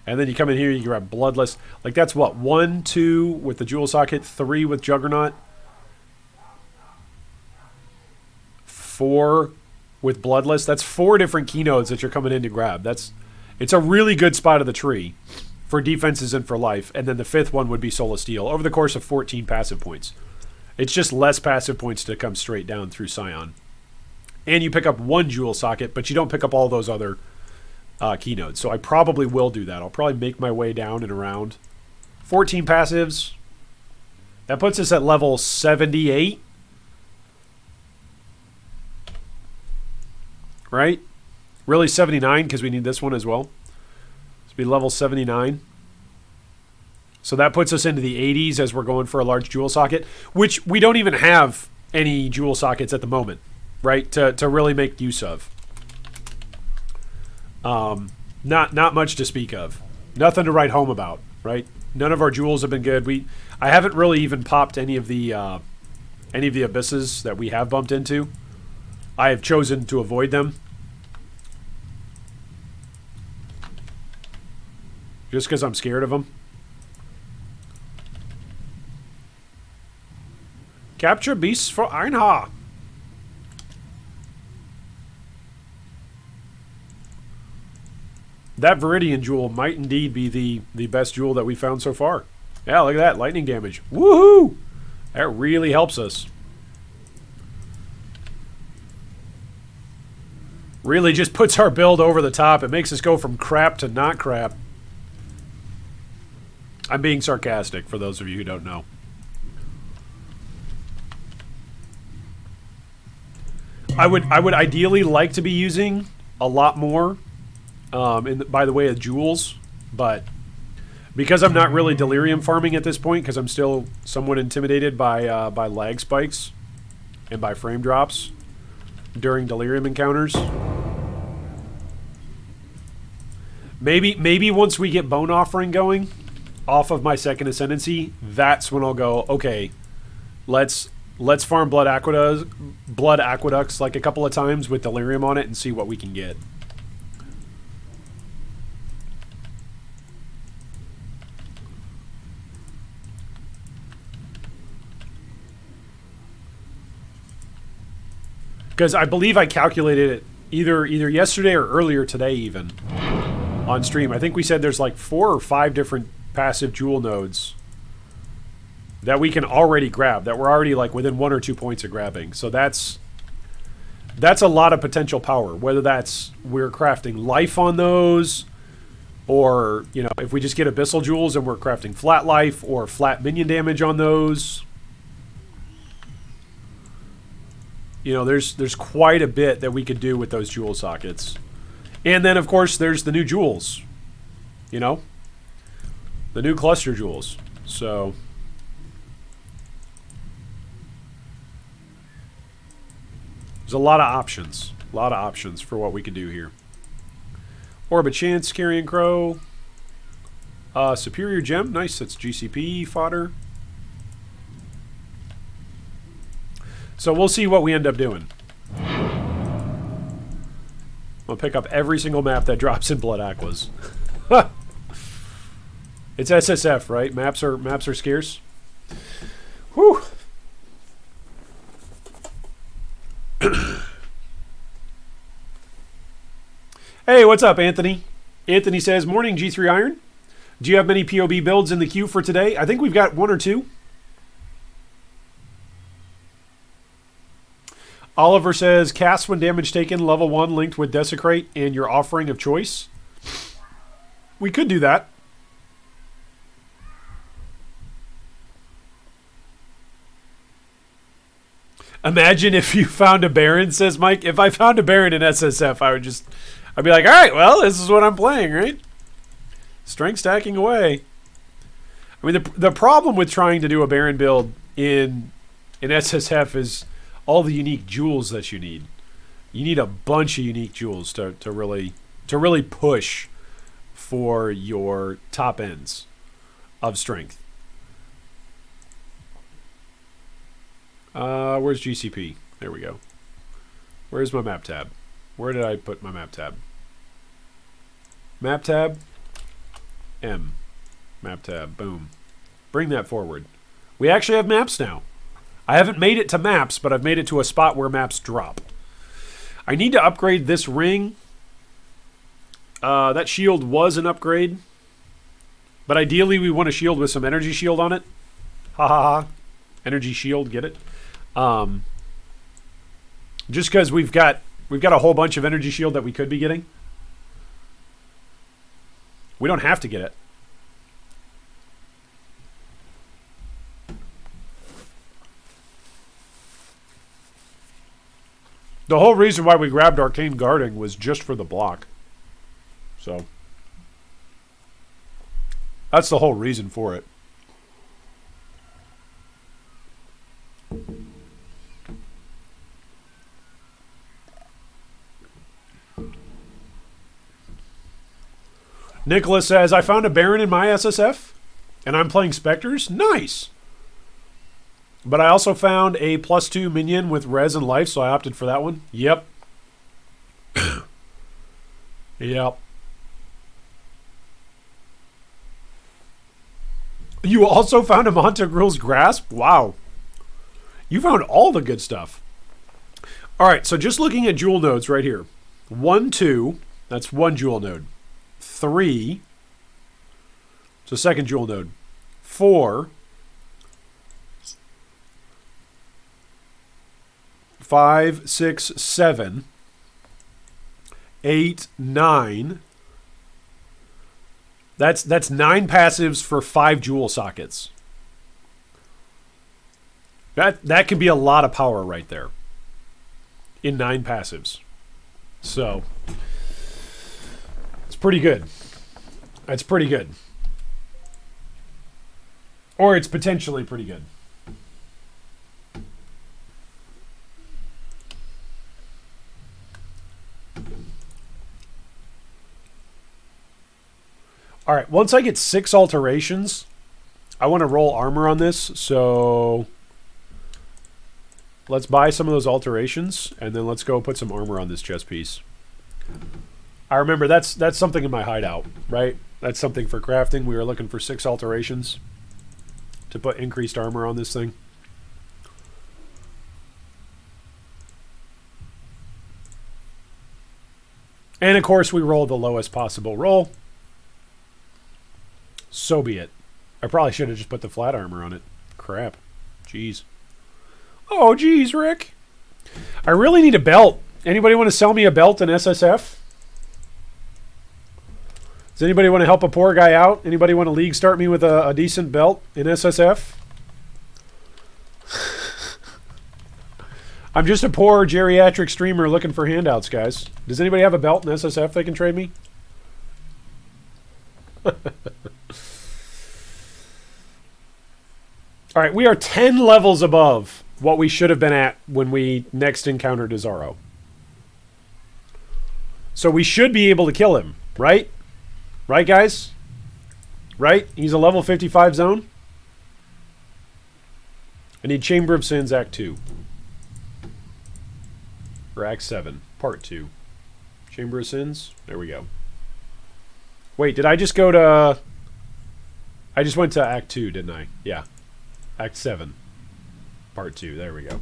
And then you come in here, you grab Bloodless. Like, that's what? 1, 2 with the Jewel Socket, 3 with Juggernaut, 4 with Bloodless. That's 4 different keynotes that you're coming in to grab. It's a really good spot of the tree for defenses and for life. And then the 5th one would be Soul of Steel over the course of 14 passive points. It's just less passive points to come straight down through Scion. And you pick up 1 Jewel Socket, but you don't pick up all those other keynotes. So I probably will do that. I'll probably make my way down and around. 14 passives. That puts us at level 78. Right? Really 79 because we need this one as well. This will be level 79. So that puts us into the 80s as we're going for a large Jewel Socket, which we don't even have any Jewel Sockets at the moment, right? To really make use of. Not much to speak of. Nothing to write home about, right? None of our jewels have been good. I haven't really even popped any of the abysses that we have bumped into. I have chosen to avoid them. Just because I'm scared of them. Capture beasts for Einha. That Viridian Jewel might indeed be the best jewel that we found so far. Yeah, look at that. Lightning damage. Woohoo! That really helps us. Really just puts our build over the top. It makes us go from crap to not crap. I'm being sarcastic for those of you who don't know. I would ideally like to be using a lot more by the way of jewels, but because I'm not really Delirium farming at this point, because I'm still somewhat intimidated by lag spikes and by frame drops during Delirium encounters. Maybe once we get Bone Offering going off of my second Ascendancy, that's when I'll go, okay, let's farm Blood Aqueducts like a couple of times with Delirium on it and see what we can get. Because I believe I calculated it either yesterday or earlier today even on stream. I think we said there's like 4 or 5 different passive jewel nodes that we can already grab, that we're already like within 1 or 2 points of grabbing. So that's a lot of potential power, whether that's we're crafting life on those, or, you know, if we just get abyssal jewels and we're crafting flat life or flat minion damage on those. You know, there's quite a bit that we could do with those jewel sockets. And then, of course, there's the new jewels. You know? The new cluster jewels. So there's a lot of options. A lot of options for what we could do here. Orb of Chance, Carrion Crow. Superior Gem. Nice, that's GCP fodder. So we'll see what we end up doing. I'll pick up every single map that drops in Blood Aquas. It's SSF, right? Maps are scarce. Whew. Hey, what's up, Anthony? Anthony says, morning, G3 Iron. Do you have many POB builds in the queue for today? I think we've got 1 or 2. Oliver says, cast when damage taken, level 1 linked with Desecrate and your offering of choice. We could do that. Imagine if you found a Baron, says Mike. If I found a Baron in SSF, I'd be like, all right, well, this is what I'm playing, right? Strength stacking away. I mean, the problem with trying to do a Baron build in SSF is all the unique jewels that you need. You need a bunch of unique jewels to really push for your top ends of strength. Where's GCP? There we go. Where's my map tab? Where did I put my map tab? Map tab. M. Map tab. Boom. Bring that forward. We actually have maps now. I haven't made it to maps, but I've made it to a spot where maps drop. I need to upgrade this ring. That shield was an upgrade. But ideally we want a shield with some energy shield on it. Ha ha ha. Energy shield, get it? Just because we've got a whole bunch of energy shield that we could be getting. We don't have to get it. The whole reason why we grabbed Arcane Guarding was just for the block. So that's the whole reason for it. Nicholas says, I found a Baron in my SSF, and I'm playing Spectres. Nice! But I also found a +2 minion with res and life, so I opted for that one. Yep. Yep. You also found a Montagril's Grasp? Wow. You found all the good stuff. All right, so just looking at jewel nodes right here. 1, 2, that's one jewel node. 3, it's a second jewel node. 4, 5, 6, 7, 8, 9. That's 9 passives for 5 jewel sockets. That could be a lot of power right there. In 9 passives. So it's pretty good. That's pretty good. Or it's potentially pretty good. All right, once I get 6 alterations, I want to roll armor on this, so let's buy some of those alterations, and then let's go put some armor on this chest piece. I remember that's something in my hideout, right? That's something for crafting. We were looking for 6 alterations to put increased armor on this thing. And of course, we rolled the lowest possible roll. So be it. I probably should have just put the flat armor on it. Crap. Jeez. Oh, geez, Rick. I really need a belt. Anybody want to sell me a belt in SSF? Does anybody want to help a poor guy out? Anybody want to league start me with a decent belt in SSF? I'm just a poor geriatric streamer looking for handouts, guys. Does anybody have a belt in SSF they can trade me? All right, we are 10 levels above what we should have been at when we next encountered Izaro. So we should be able to kill him, right? Right, guys? Right? He's a level 55 zone. I need Chamber of Sins Act 2. or Act 7, Part 2. Chamber of Sins. There we go. Wait, did I just go to... I just went to Act 2, didn't I? Yeah. Act 7, Part 2. There we go.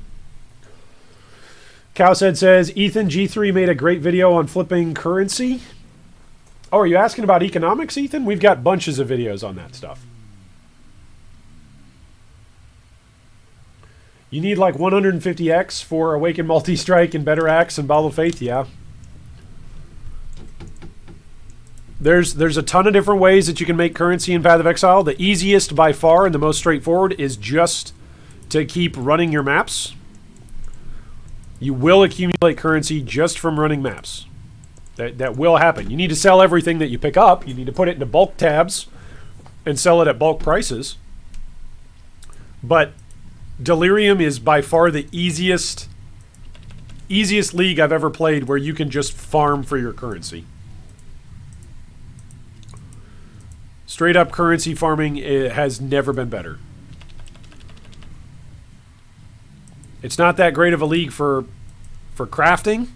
Cowshead says, Ethan, G3 made a great video on flipping currency. Oh, are you asking about economics, Ethan? We've got bunches of videos on that stuff. You need like 150x for Awaken Multi-Strike and Better Axe and Ball of Faith, yeah. There's a ton of different ways that you can make currency in Path of Exile. The easiest by far and the most straightforward is just to keep running your maps. You will accumulate currency just from running maps. That will happen. You need to sell everything that you pick up. You need to put it into bulk tabs and sell it at bulk prices. But Delirium is by far the easiest league I've ever played where you can just farm for your currency. Straight up currency farming has never been better. It's not that great of a league for crafting.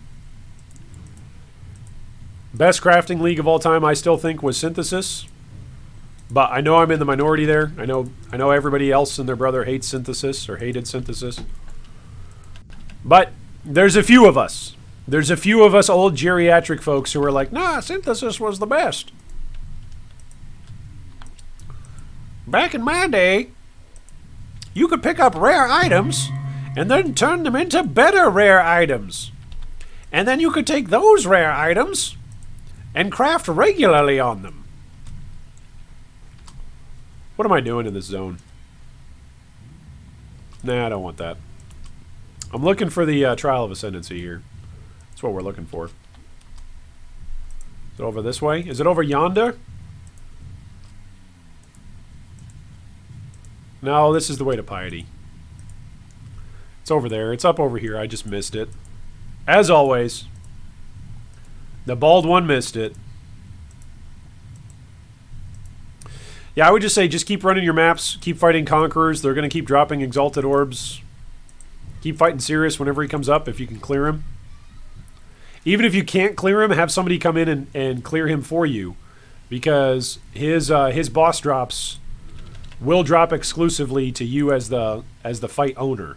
Best crafting league of all time, I still think, was Synthesis. But I know I'm in the minority there. I know everybody else and their brother hates Synthesis or hated Synthesis. But there's a few of us. There's a few of us old geriatric folks who are like, nah, Synthesis was the best. Back in my day, you could pick up rare items and then turn them into better rare items. And then you could take those rare items and craft regularly on them. What am I doing in this zone? Nah, I don't want that. I'm looking for the Trial of Ascendancy here. That's what we're looking for. Is it over this way? Is it over yonder? No, this is the way to Piety. It's over there. It's up over here. I just missed it. As always, the bald one missed it. Yeah, I would just say just keep running your maps. Keep fighting Conquerors. They're going to keep dropping Exalted Orbs. Keep fighting Sirius whenever he comes up if you can clear him. Even if you can't clear him, have somebody come in and clear him for you. Because his boss drops will drop exclusively to you as the fight owner.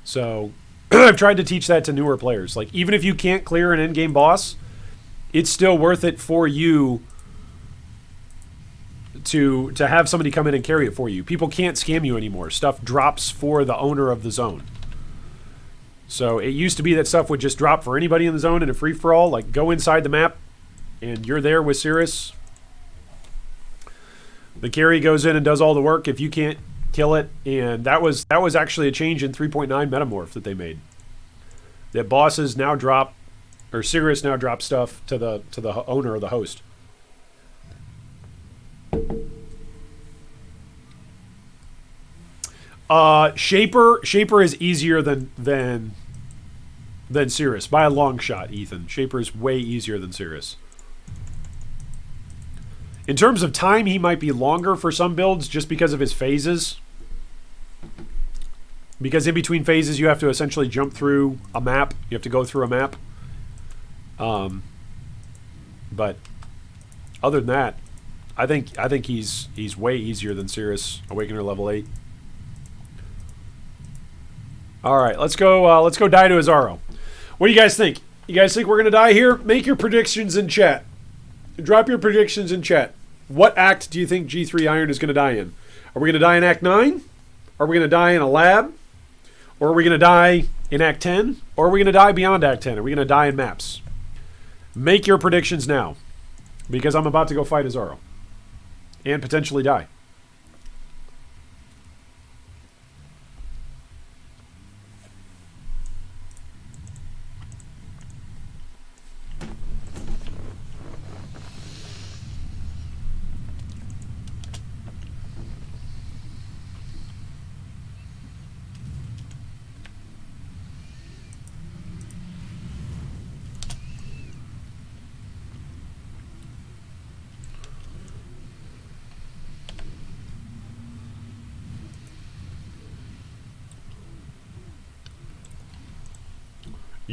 So I've tried to teach that to newer players. Like, even if you can't clear an endgame boss, it's still worth it for you to have somebody come in and carry it for you. People can't scam you anymore. Stuff drops for the owner of the zone. So it used to be that stuff would just drop for anybody in the zone in a free-for-all. Like, go inside the map, and you're there with Cirrus. The carry goes in and does all the work if you can't kill it. And that was actually a change in 3.9 Metamorph that they made. That bosses now drop, or Cirrus now drops stuff to the owner or the host. Shaper is easier than Cirrus by a long shot, Ethan. Shaper is way easier than Cirrus. In terms of time, he might be longer for some builds just because of his phases. Because in between phases, you have to essentially jump through a map. You have to go through a map. But other than that, I think he's way easier than Cirrus Awakener level 8. All right, let's go die to Izaro. What do you guys think? You guys think we're gonna die here? Make your predictions in chat. Drop your predictions in chat. What act do you think G3 Iron is going to die in? Are we going to die in Act 9? Are we going to die in a lab? Or are we going to die in Act 10? Or are we going to die beyond Act 10? Are we going to die in maps? Make your predictions now. Because I'm about to go fight Izaro. And potentially die.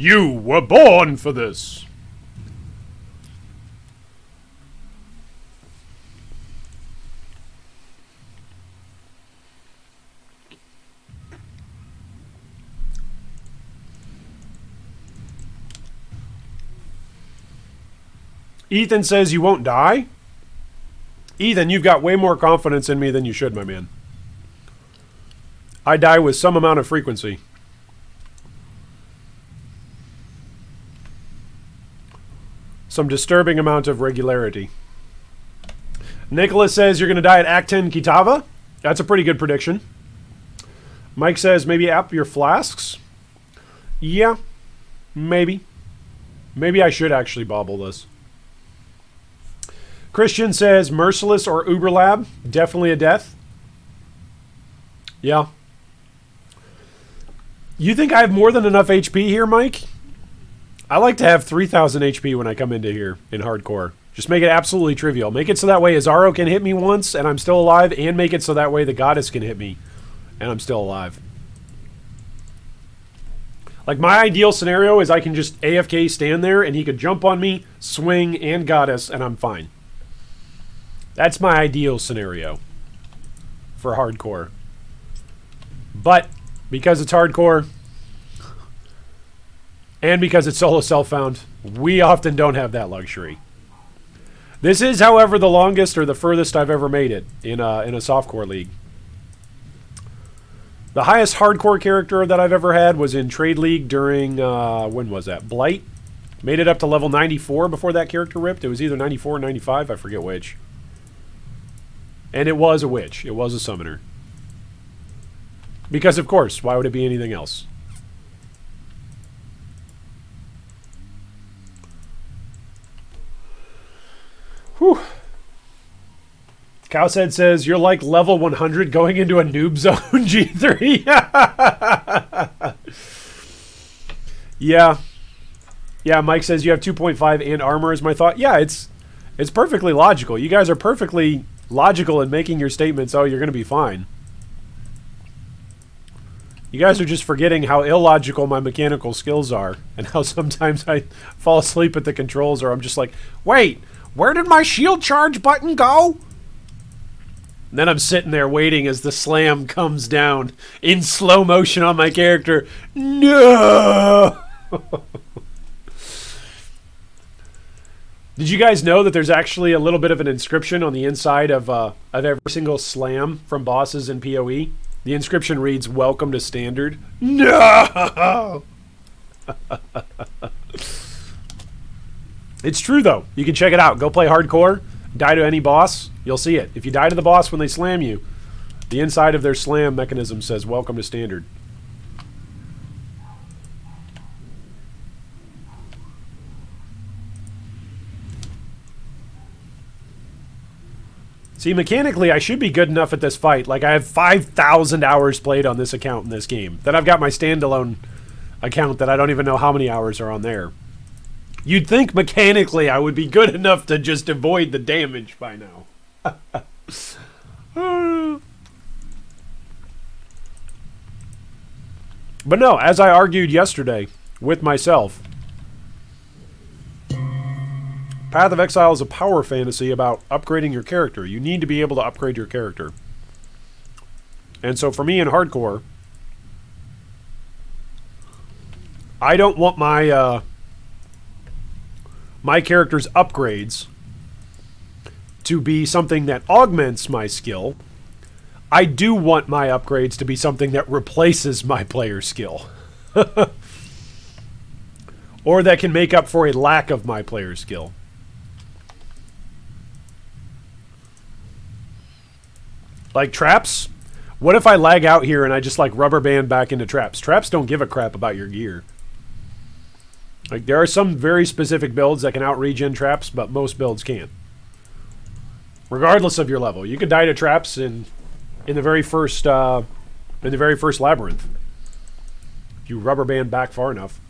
You were born for this. Ethan says you won't die. Ethan, you've got way more confidence in me than you should, my man. I die with some amount of frequency. Some disturbing amount of regularity. Nicholas says you're going to die at Act 10 Kitava. That's a pretty good prediction. Mike says maybe up your flasks. Yeah, maybe. Maybe I should actually bobble this. Christian says Merciless or Uberlab. Definitely a death. Yeah. You think I have more than enough HP here, Mike? I like to have 3,000 HP when I come into here in hardcore. Just make it absolutely trivial. Make it so that way Izaro can hit me once and I'm still alive, and make it so that way the goddess can hit me and I'm still alive. Like, my ideal scenario is I can just AFK stand there and he could jump on me, swing, and goddess, and I'm fine. That's my ideal scenario for hardcore. But because it's hardcore and because it's solo self-found, we often don't have that luxury. This is, however, the longest or the furthest I've ever made it in a softcore league. The highest hardcore character that I've ever had was in Trade League during, when was that? Blight. Made it up to level 94 before that character ripped. It was either 94 or 95, I forget which. And it was a witch. It was a summoner. Because, of course, why would it be anything else? Whew. Cowshead says, you're like level 100 going into a noob zone, G3. Yeah. Yeah, Mike says you have 2.5 and armor is my thought. Yeah, it's perfectly logical. You guys are perfectly logical in making your statements, oh, you're going to be fine. You guys are just forgetting how illogical my mechanical skills are and how sometimes I fall asleep at the controls or I'm just like, wait, where did my shield charge button go? And then I'm sitting there waiting as the slam comes down in slow motion on my character. No! Did you guys know that there's actually a little bit of an inscription on the inside of every single slam from bosses in PoE? The inscription reads, "Welcome to Standard." No! It's true, though. You can check it out. Go play hardcore. Die to any boss. You'll see it. If you die to the boss when they slam you, the inside of their slam mechanism says, "Welcome to Standard." See, mechanically, I should be good enough at this fight. Like, I have 5,000 hours played on this account in this game. Then I've got my standalone account that I don't even know how many hours are on there. You'd think mechanically I would be good enough to just avoid the damage by now. But no, as I argued yesterday with myself, Path of Exile is a power fantasy about upgrading your character. You need to be able to upgrade your character. And so for me in hardcore, I don't want my my character's upgrades to be something that augments my skill. I do want my upgrades to be something that replaces my player's skill. Or that can make up for a lack of my player's skill. Like traps? What if I lag out here and I just like rubber band back into traps? Traps don't give a crap about your gear. Like, there are some very specific builds that can out-regen traps, but most builds can't. Regardless of your level. You could die to traps in the very first Labyrinth. If you rubber band back far enough.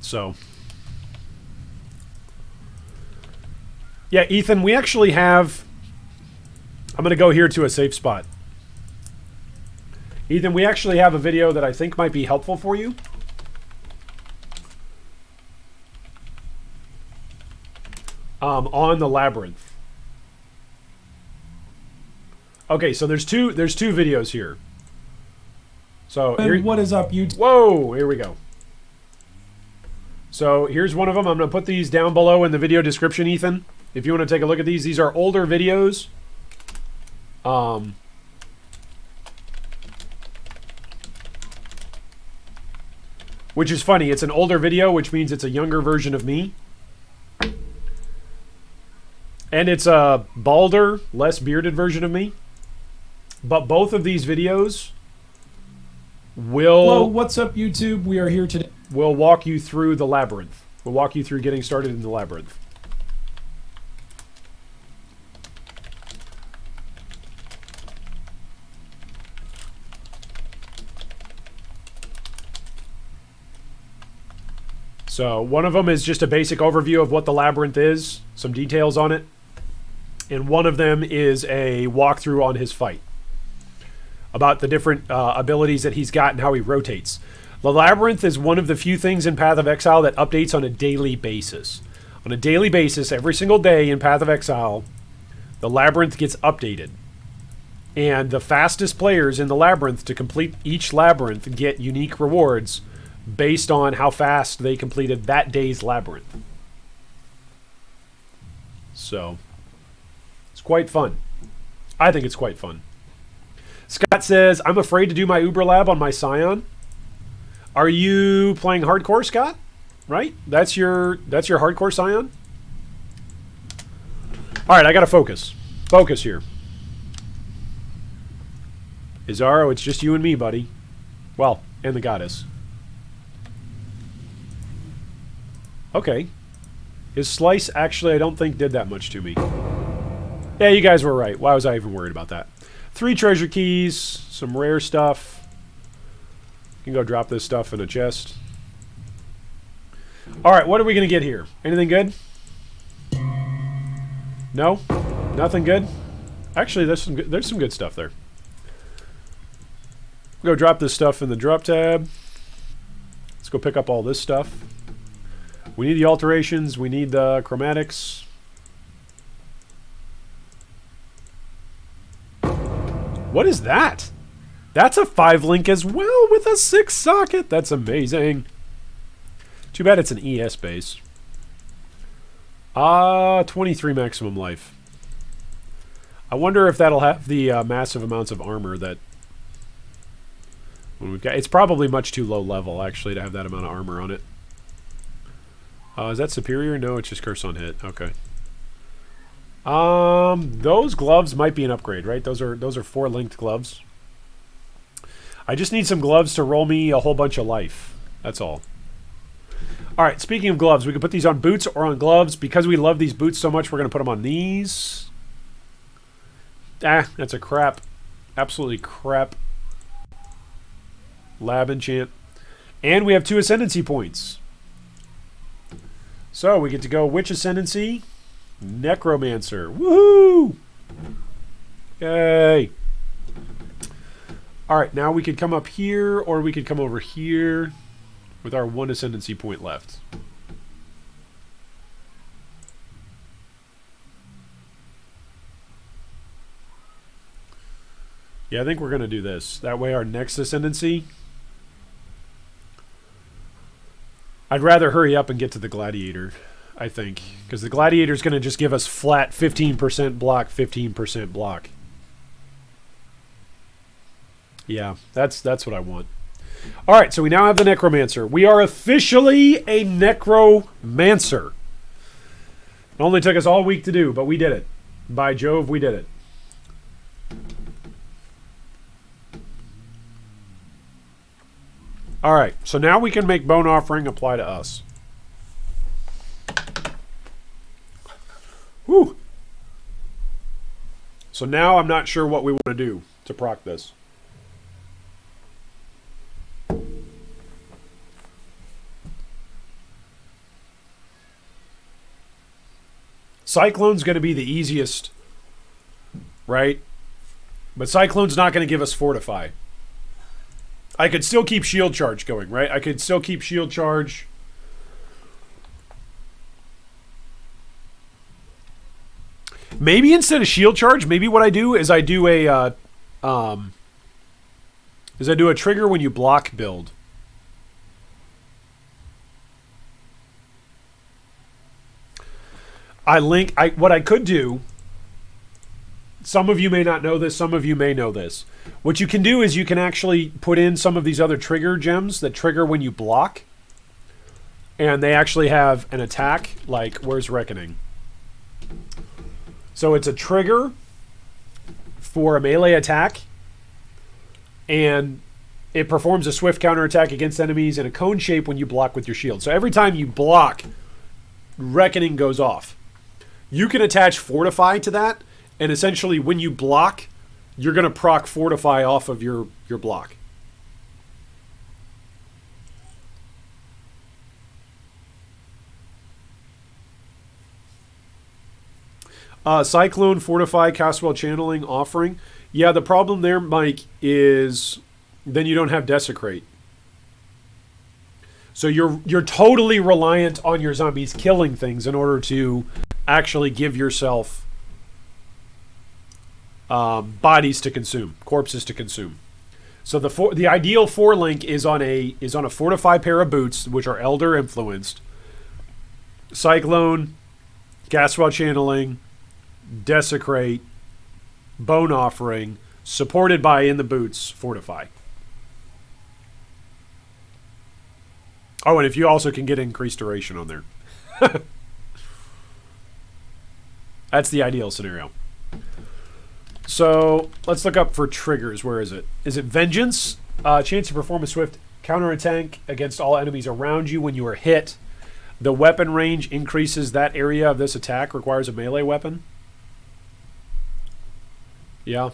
So. Yeah, Ethan, we actually have... I'm going to go here to a safe spot. Ethan, we actually have a video that I think might be helpful for you. On the Labyrinth. Okay, so there's two videos here. So here, what is up, YouTube? whoa, here we go. So here's one of them. I'm going to put these down below in the video description, Ethan. If you want to take a look at these. These are older videos. Which is funny. It's an older video, which means it's a younger version of me. And it's a balder, less bearded version of me. But both of these videos will... Hello, what's up, YouTube? We are here today. We'll walk you through the Labyrinth. We'll walk you through getting started in the Labyrinth. So one of them is just a basic overview of what the Labyrinth is, some details on it. And one of them is a walkthrough on his fight, about the different abilities that he's got and how he rotates. The Labyrinth is one of the few things in Path of Exile that updates on a daily basis. On a daily basis, every single day in Path of Exile, the Labyrinth gets updated. And the fastest players in the Labyrinth to complete each Labyrinth get unique rewards based on how fast they completed that day's Labyrinth. So, it's quite fun. I think it's quite fun. Scott says, I'm afraid to do my Uber Lab on my Scion. Are you playing hardcore, Scott? Right? That's your hardcore Scion? Alright, I gotta focus. Focus here. Izaro, it's just you and me, buddy. Well, and the goddess. Okay. His slice, actually, I don't think did that much to me. Yeah, you guys were right. Why was I even worried about that? 3 treasure keys, some rare stuff. You can go drop this stuff in a chest. Alright, what are we going to get here? Anything good? No? Nothing good? Actually, there's some good stuff there. Go drop this stuff in the drop tab. Let's go pick up all this stuff. We need the alterations. We need the chromatics. What is that? That's a 5-link as well with a 6 socket. That's amazing. Too bad it's an ES base. 23 maximum life. I wonder if that'll have the massive amounts of armor that when we've got. It's probably much too low level actually to have that amount of armor on it. Is that superior? No, it's just curse on hit. Okay. Those gloves might be an upgrade, right? Those are 4-linked gloves. I just need some gloves to roll me a whole bunch of life. That's all. All right, speaking of gloves, we can put these on boots or on gloves. Because we love these boots so much, we're going to put them on these. That's a crap. Absolutely crap. Lab enchant. And we have 2 ascendancy points. So we get to go which ascendancy? Necromancer. Woohoo! Yay! Alright, now we could come up here, or we could come over here with our 1 ascendancy point left. Yeah, I think we're going to do this. That way our next ascendancy... I'd rather hurry up and get to the Gladiator, I think. Because the Gladiator is going to just give us flat 15% block, 15% block. Yeah, that's what I want. Alright, so we now have the Necromancer. We are officially a Necromancer. It only took us all week to do, but we did it. By Jove, we did it. Alright, so now we can make Bone Offering apply to us. Whew. So now I'm not sure what we want to do to proc this. Cyclone's going to be the easiest, right? But Cyclone's not going to give us Fortify. I could still keep shield charge going, right? I could still keep shield charge. Maybe instead of shield charge, maybe what I do is I do a trigger when you block build. What I could do, some of you may not know this, some of you may know this. What you can do is you can actually put in some of these other trigger gems that trigger when you block. And they actually have an attack, like, where's Reckoning? So it's a trigger for a melee attack. And it performs a swift counterattack against enemies in a cone shape when you block with your shield. So every time you block, Reckoning goes off. You can attach Fortify to that, and essentially when you block, you're going to proc Fortify off of your block. Cyclone, Fortify, Castwell Channeling, Offering. Yeah, the problem there, Mike, is then you don't have Desecrate. So you're totally reliant on your zombies killing things in order to actually give yourself bodies to consume, corpses to consume. So the ideal 4-link is on a Fortify pair of boots, which are Elder influenced. Cyclone, Castwell Channeling, Desecrate, Bone Offering, supported by in the boots Fortify. Oh, and if you also can get increased duration on there. That's the ideal scenario. So let's look up for triggers. Where is it? Is it Vengeance? Chance to perform a swift counterattack against all enemies around you when you are hit. The weapon range increases that area of this attack. Requires a melee weapon. Yeah.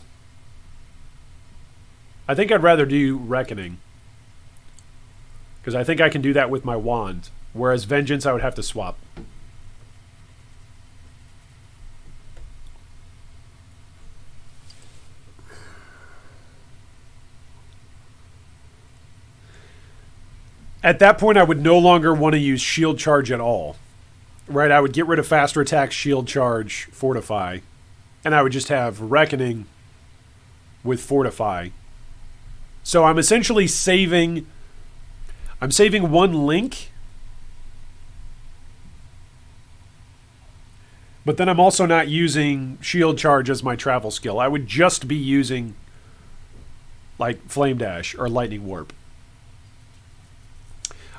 I think I'd rather do Reckoning. Because I think I can do that with my wand. Whereas Vengeance, I would have to swap. At that point, I would no longer want to use shield charge at all. Right? I would get rid of faster attack, shield charge, Fortify. And I would just have Reckoning with Fortify. So I'm essentially saving... I'm saving 1 link. But then I'm also not using shield charge as my travel skill. I would just be using like Flame Dash or Lightning Warp.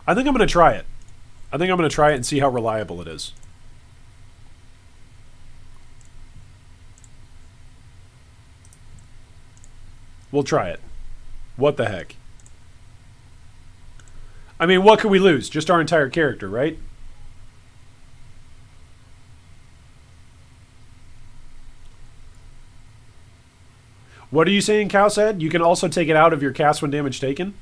I think I'm going to try it. I think I'm going to try it and see how reliable it is. We'll try it. What the heck? I mean, what could we lose? Just our entire character, right? What are you saying, Cowsad? You can also take it out of your cast when damage taken?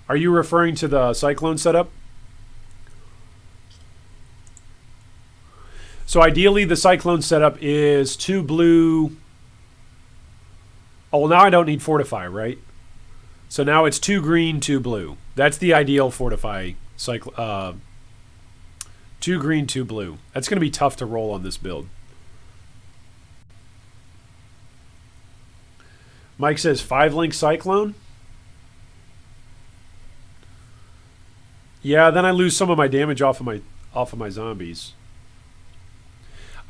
Are you referring to the Cyclone setup? So ideally, the Cyclone setup is 2 blue. Oh, well, now I don't need Fortify, right? So now it's 2 green, 2 blue. That's the ideal Fortify. 2 green, 2 blue. That's going to be tough to roll on this build. Mike says 5-link Cyclone. Yeah, then I lose some of my damage off of my zombies.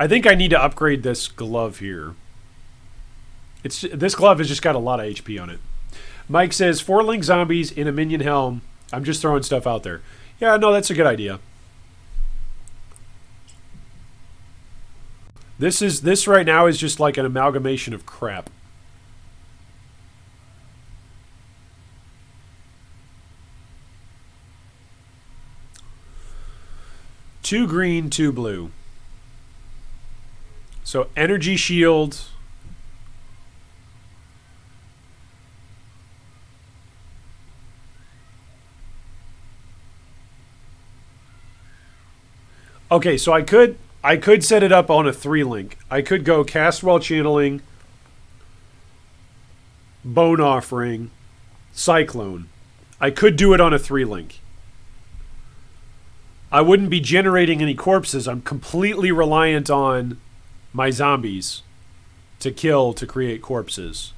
I think I need to upgrade this glove here. This glove has just got a lot of HP on it. Mike says 4-link zombies in a minion helm. I'm just throwing stuff out there. Yeah, no, that's a good idea. This right now is just like an amalgamation of crap. Two green, 2 blue. So energy shield. Okay, so I could I could set it up on a 3-link. I could go cast while channeling, bone offering, cyclone. I could do it on a 3-link. I wouldn't be generating any corpses. I'm completely reliant on my zombies to kill to create corpses.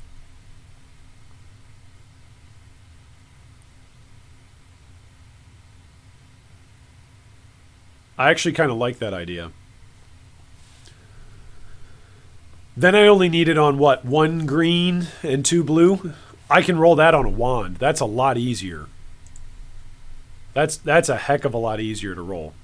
I actually kind of like that idea. Then I only need it on what? 1 green and 2 blue? I can roll that on a wand. That's a lot easier. That's a heck of a lot easier to roll.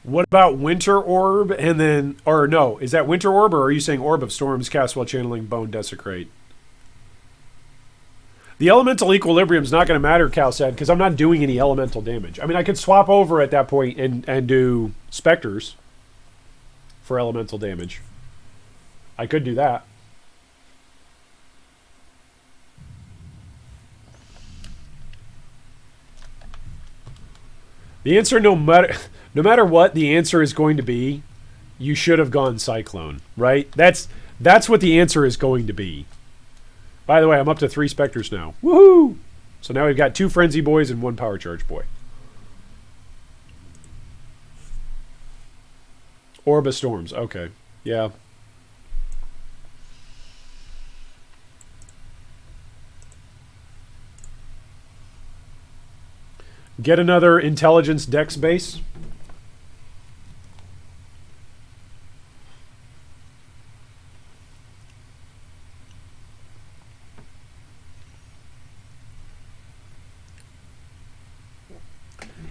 What about Winter Orb and then... Or no, is that Winter Orb or are you saying Orb of Storms cast while channeling Bone Desecrate? The elemental equilibrium is not going to matter, Cal said, because I'm not doing any elemental damage. I mean, I could swap over at that point and do Spectres for elemental damage. I could do that. The answer, no matter what the answer is going to be, you should have gone Cyclone, right? That's what the answer is going to be. By the way, I'm up to 3 Spectres now. Woohoo! So now we've got 2 Frenzy Boys and 1 Power Charge Boy. Orb of Storms. Okay. Yeah. Get another Intelligence Dex base.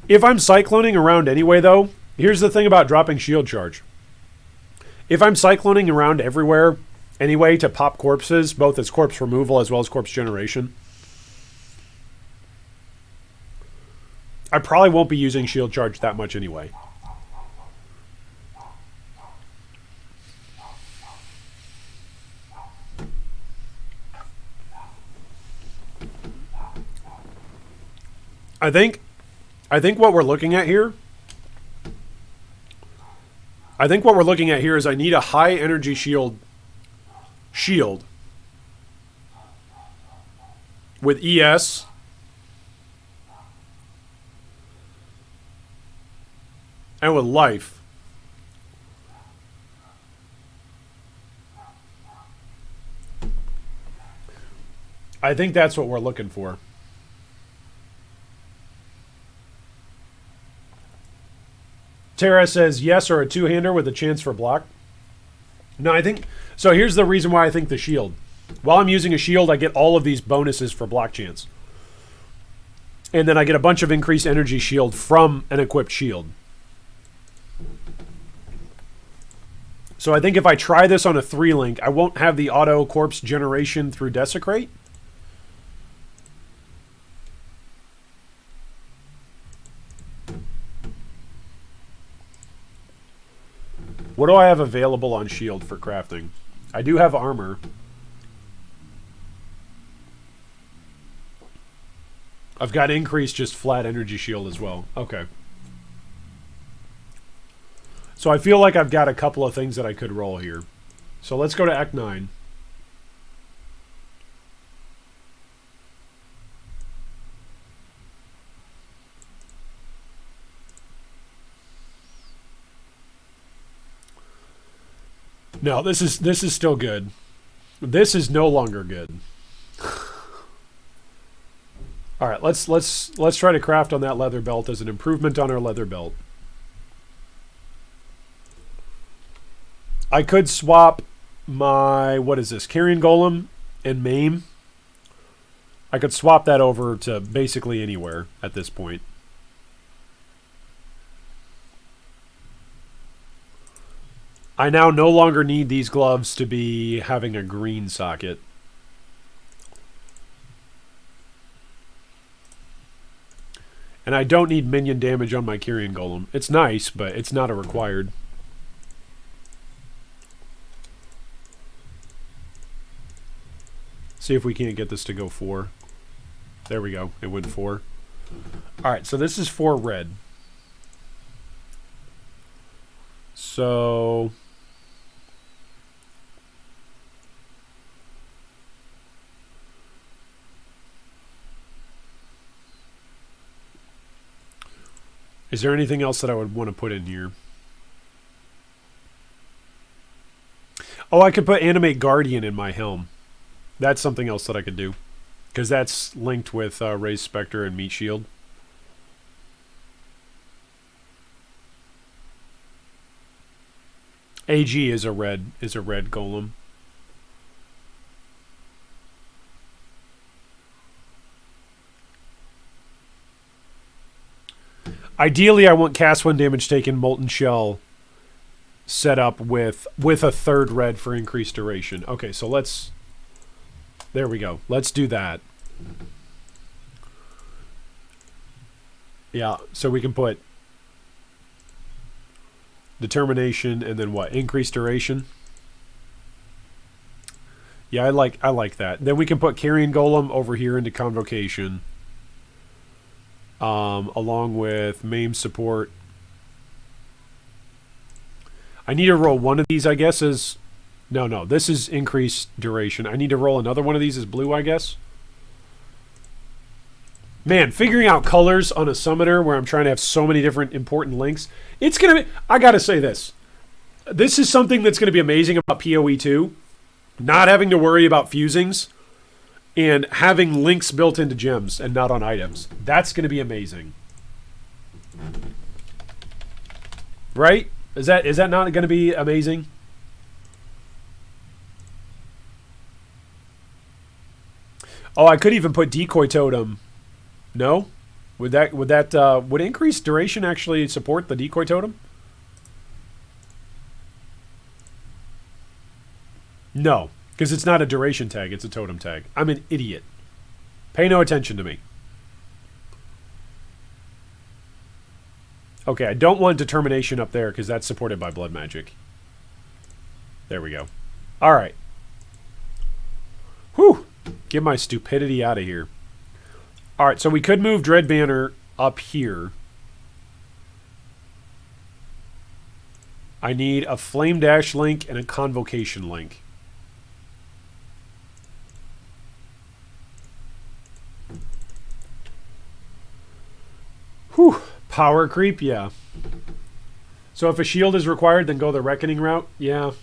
If I'm cycloning around anyway, though, here's the thing about dropping shield charge. If I'm cycloning around everywhere anyway to pop corpses, both as corpse removal as well as corpse generation, I probably won't be using shield charge that much anyway. I think what we're looking at here... is I need a high energy shield with ES and with life. I think that's what we're looking for. Tara says yes, or a 2-hander with a chance for block. No, I think... So here's the reason why I think the shield. While I'm using a shield, I get all of these bonuses for block chance. And then I get a bunch of increased energy shield from an equipped shield. So I think if I try this on a 3-link, I won't have the auto corpse generation through Desecrate. What do I have available on shield for crafting? I do have armor. I've got increased just flat energy shield as well. Okay. So I feel like I've got a couple of things that I could roll here. So let's go to Act 9. No, this is still good. This is no longer good. All right, let's try to craft on that leather belt as an improvement on our leather belt. I could swap my, what is this, Carrion Golem and Maim. I could swap that over to basically anywhere at this point. I now no longer need these gloves to be having a green socket. And I don't need minion damage on my Carrion Golem. It's nice, but it's not a required. See if we can't get this to go 4. There we go. It went 4. All right, so this is 4 red. So is there anything else that I would want to put in here? Oh, I could put Animate Guardian in my helm. That's something else that I could do. Because that's linked with Raise Spectre and Meat Shield. AG is a red golem. Ideally, I want cast 1 damage taken Molten Shell set up with a 3rd red for increased duration. Okay, so let's... There we go. Let's do that. Yeah, so we can put determination and then what? Increased duration. Yeah, I like that. Then we can put Carrion Golem over here into Convocation. Along with MAME support. I need to roll one of these, I guess, as... No, this is increased duration. I need to roll another one of these as blue, I guess. Man, figuring out colors on a summoner where I'm trying to have so many different important links, it's going to be... I got to say this. This is something that's going to be amazing about PoE 2. Not having to worry about fusings and having links built into gems and not on items. That's going to be amazing. Right? Is that not going to be amazing? Oh, I could even put Decoy Totem. No? Would increased duration actually support the Decoy Totem? No, because it's not a duration tag, it's a totem tag. I'm an idiot. Pay no attention to me. Okay, I don't want determination up there because that's supported by blood magic. There we go. All right. Whew. Get my stupidity out of here. All right, so we could move Dread Banner up here. I need a Flame Dash link and a Convocation link. Whew. Power creep, yeah. So if a shield is required, then go the Reckoning route? Yeah.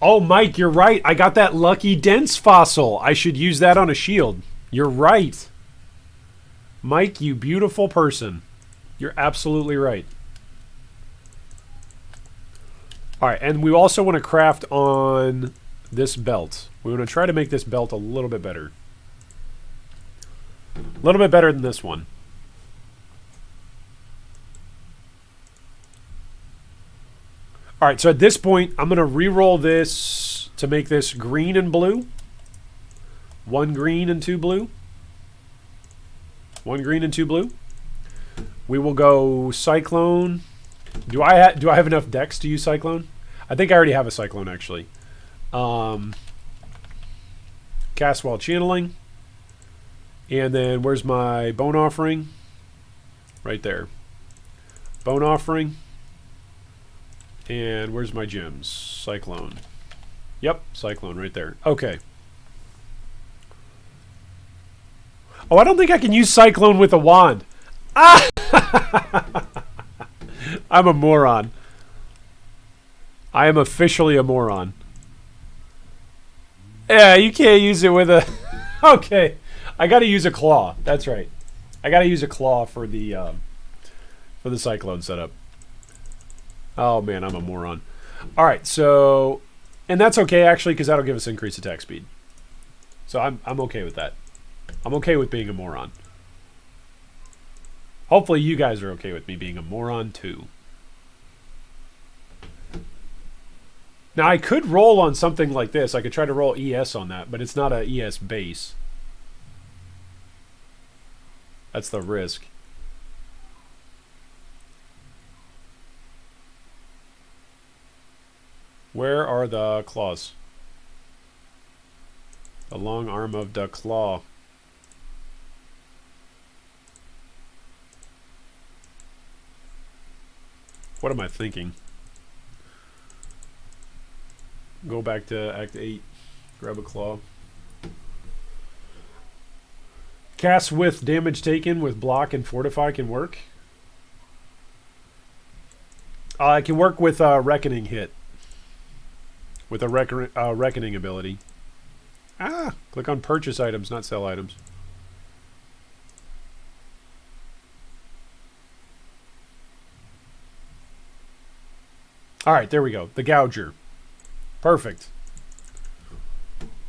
Oh, Mike, you're right. I got that lucky dense fossil. I should use that on a shield. You're right. Mike, you beautiful person. You're absolutely right. All right, and we also want to craft on this belt. We want to try to make this belt a little bit better. A little bit better than this one. All right, so at this point, I'm going to re-roll this to make this green and blue. 1 green and 2 blue. 1 green and 2 blue. We will go Cyclone. Do I have enough decks to use Cyclone? I think I already have a Cyclone, actually. Cast while channeling. And then where's my Bone Offering? Right there. Bone Offering. And where's my gems? Cyclone. Yep, Cyclone right there. Okay. Oh, I don't think I can use Cyclone with a wand. Ah! I'm a moron. I am officially a moron. Yeah, you can't use it with a... Okay. I got to use a claw. That's right. I got to use a claw for the Cyclone setup. Oh, man, I'm a moron. All right, so... And that's okay, actually, because that'll give us increased attack speed. So I'm okay with that. I'm okay with being a moron. Hopefully you guys are okay with me being a moron, too. Now, I could roll on something like this. I could try to roll ES on that, but it's not a ES base. That's the risk. Where are the claws? The long arm of the claw. What am I thinking? Go back to Act 8. Grab a claw. Cast with damage taken with block and fortify can work. I can work with a reckoning hit. With a reckoning ability. Click on purchase items, not sell items. Alright, there we go. The Gouger. Perfect.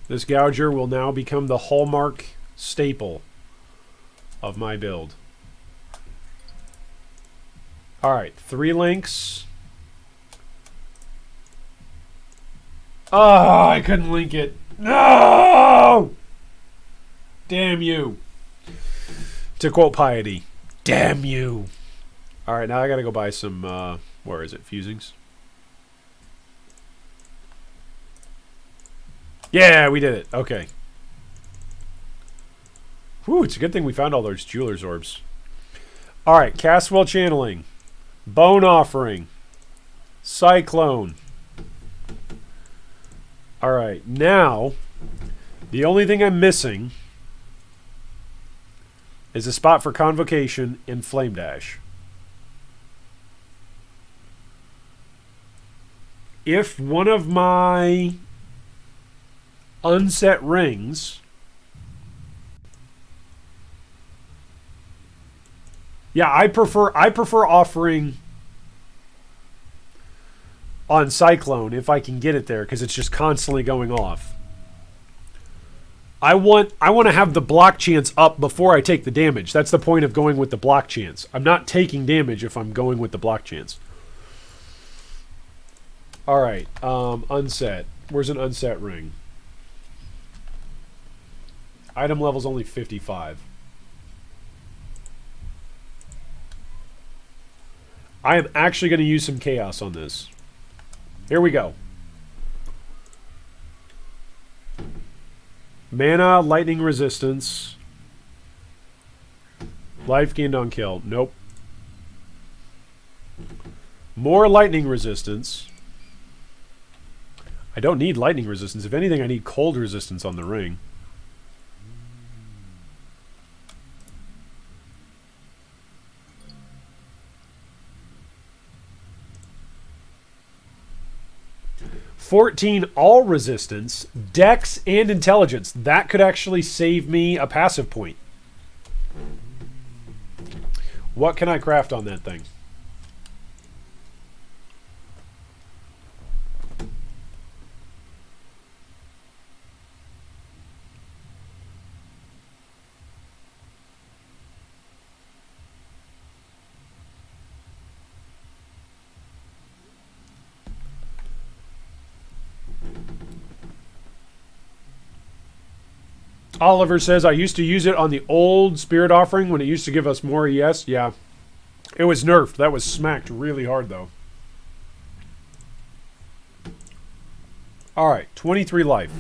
This Gouger will now become the hallmark staple of my build. Alright, 3 links. Oh, I couldn't link it. No! Damn you. To quote Piety. Damn you. Alright, now I gotta go buy some, where is it? Fusings? Yeah, we did it. Okay. Whew, it's a good thing we found all those jeweler's orbs. Alright, Castwell Channeling. Bone Offering. Cyclone. Alright, now, the only thing I'm missing is a spot for Convocation in Flame Dash. If one of my unset rings... Yeah, I prefer offering on Cyclone if I can get it there, because it's just constantly going off. I want to have the block chance up before I take the damage. That's the point of going with the block chance. I'm not taking damage if I'm going with the block chance. Alright, unset. Where's an unset ring? Item level's only 55. I am actually going to use some chaos on this. Here we go. Mana, lightning resistance. Life gained on kill. Nope. More lightning resistance. I don't need lightning resistance. If anything, I need cold resistance on the ring. $14 all resistance, dex, and intelligence. That could actually save me a passive point. What can I craft on that thing? Oliver says, I used to use it on the old Spirit Offering when it used to give us more ES. Yeah. It was nerfed. That was smacked really hard, though. Alright, 23 life.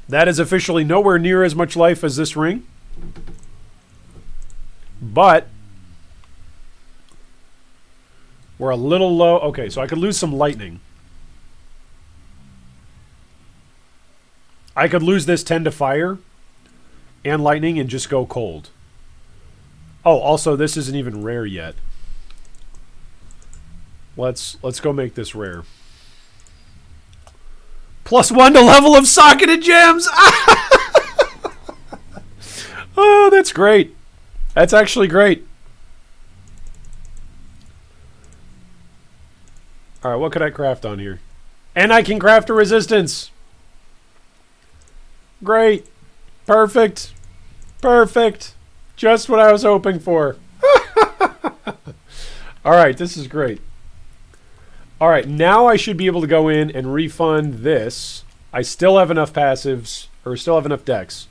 That is officially nowhere near as much life as this ring. But we're a little low. Okay, so I could lose some lightning. I could lose this 10 to fire and lightning and just go cold. Oh, also this isn't even rare yet. Let's go make this rare. +1 to level of socketed gems. Oh, that's great. That's actually great. All right, what could I craft on here? And I can craft a resistance. Great. Perfect. Perfect. Just what I was hoping for. Alright, this is great. Alright, now I should be able to go in and refund this. I still have enough passives, or still have enough decks.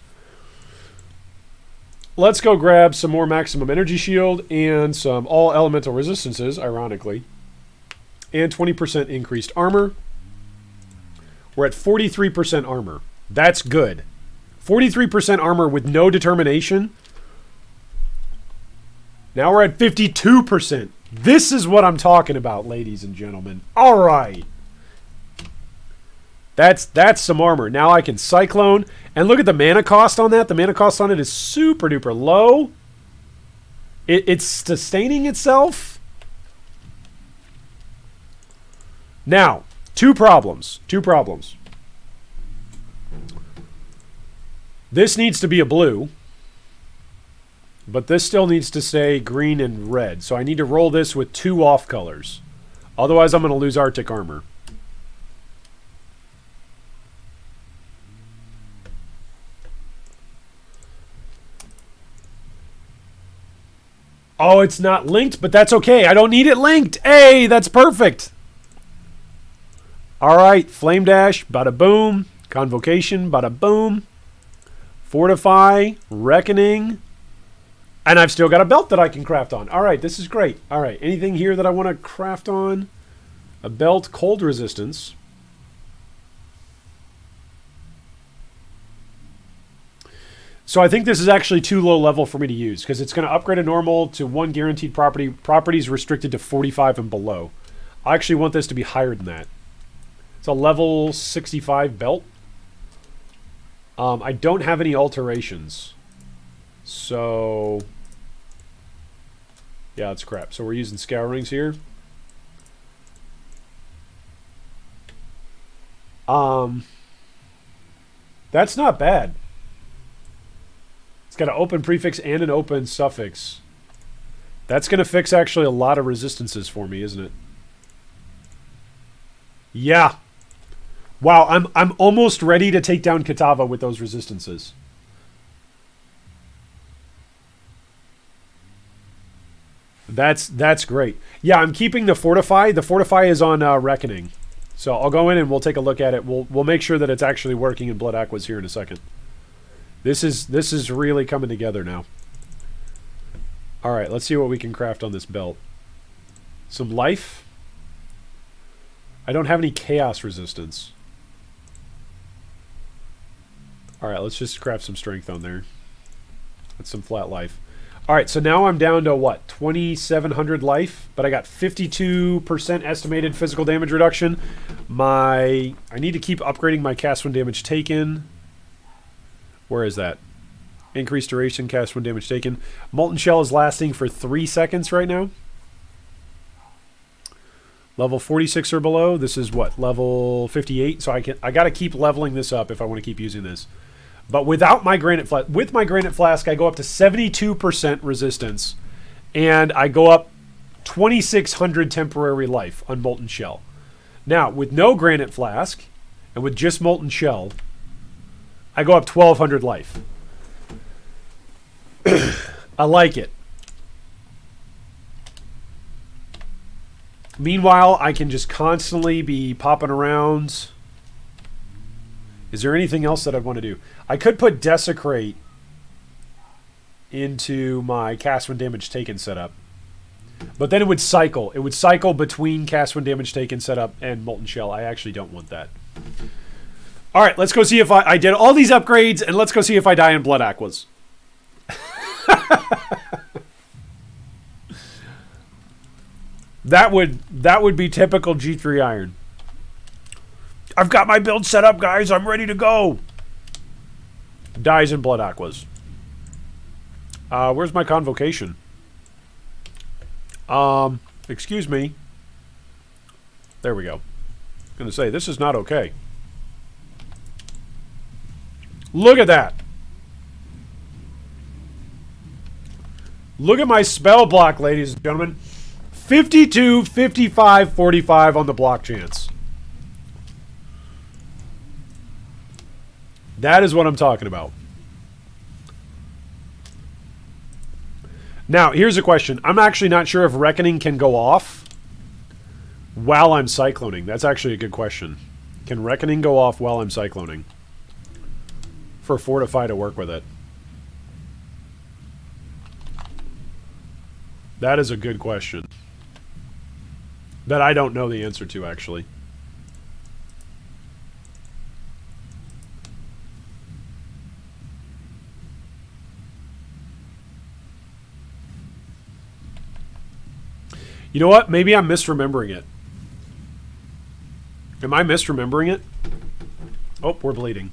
Let's go grab some more maximum energy shield and some all elemental resistances, ironically. And 20% increased armor. We're at 43% armor. That's good. 43% armor with no determination. Now we're at 52%. This is what I'm talking about, ladies and gentlemen. All right. That's some armor. Now I can Cyclone. And look at the mana cost on that. The mana cost on it is super duper low. It's sustaining itself. Now, two problems. This needs to be a blue. But this still needs to stay green and red. So I need to roll this with 2 off colors. Otherwise, I'm going to lose Arctic armor. Oh, it's not linked, but that's okay. I don't need it linked. Hey, that's perfect. All right, Flame Dash, bada boom. Convocation, bada boom. Fortify, Reckoning. And I've still got a belt that I can craft on. All right, this is great. All right, anything here that I want to craft on? A belt, cold resistance. So I think this is actually too low level for me to use because it's going to upgrade a normal to 1 guaranteed property. Properties restricted to 45 and below. I actually want this to be higher than that. It's a level 65 belt. I don't have any alterations. So, yeah, that's crap. So we're using scourings here. That's not bad. It's got an open prefix and an open suffix. That's going to fix actually a lot of resistances for me, isn't it? Yeah. Wow, I'm almost ready to take down Kitava with those resistances. That's great. Yeah, I'm keeping the Fortify. The Fortify is on Reckoning. So I'll go in and we'll take a look at it. We'll make sure that it's actually working in Blood Aquas here in a second. This is really coming together now. All right, let's see what we can craft on this belt. Some life. I don't have any chaos resistance. All right, let's just craft some strength on there. That's some flat life. All right, so now I'm down to what? 2,700 life, but I got 52% estimated physical damage reduction. I need to keep upgrading my cast when damage taken. Where is that? Increased duration, cast when damage taken. Molten Shell is lasting for 3 seconds right now. Level 46 or below. This is what? Level 58. So I got to keep leveling this up if I want to keep using this. But without my Granite Flask, with my Granite Flask, I go up to 72% resistance. And I go up 2,600 temporary life on Molten Shell. Now, with no Granite Flask, and with just Molten Shell, I go up 1,200 life. I like it. Meanwhile, I can just constantly be popping around. Is there anything else that I want to do? I could put Desecrate into my cast when damage taken setup. But then it would cycle. It would cycle between cast when damage taken setup and Molten Shell. I actually don't want that. All right, let's go see if I did all these upgrades, and let's go see if I die in Blood Aquas. That would be typical G3 Iron. I've got my build set up, guys. I'm ready to go. Dies in Blood Aquas. Where's my convocation? Excuse me. There we go. I'm gonna say this is not okay. Look at that. Look at my spell block, ladies and gentlemen. 52, 55, 45 on the block chance. That is what I'm talking about. Now, here's a question. I'm actually not sure if Reckoning can go off while I'm cycloning. That's actually a good question. Can Reckoning go off while I'm cycloning? For Fortify to work with it. That is a good question. that I don't know the answer to, actually. You know what? Maybe I'm misremembering it. Am I misremembering it? Oh, we're bleeding.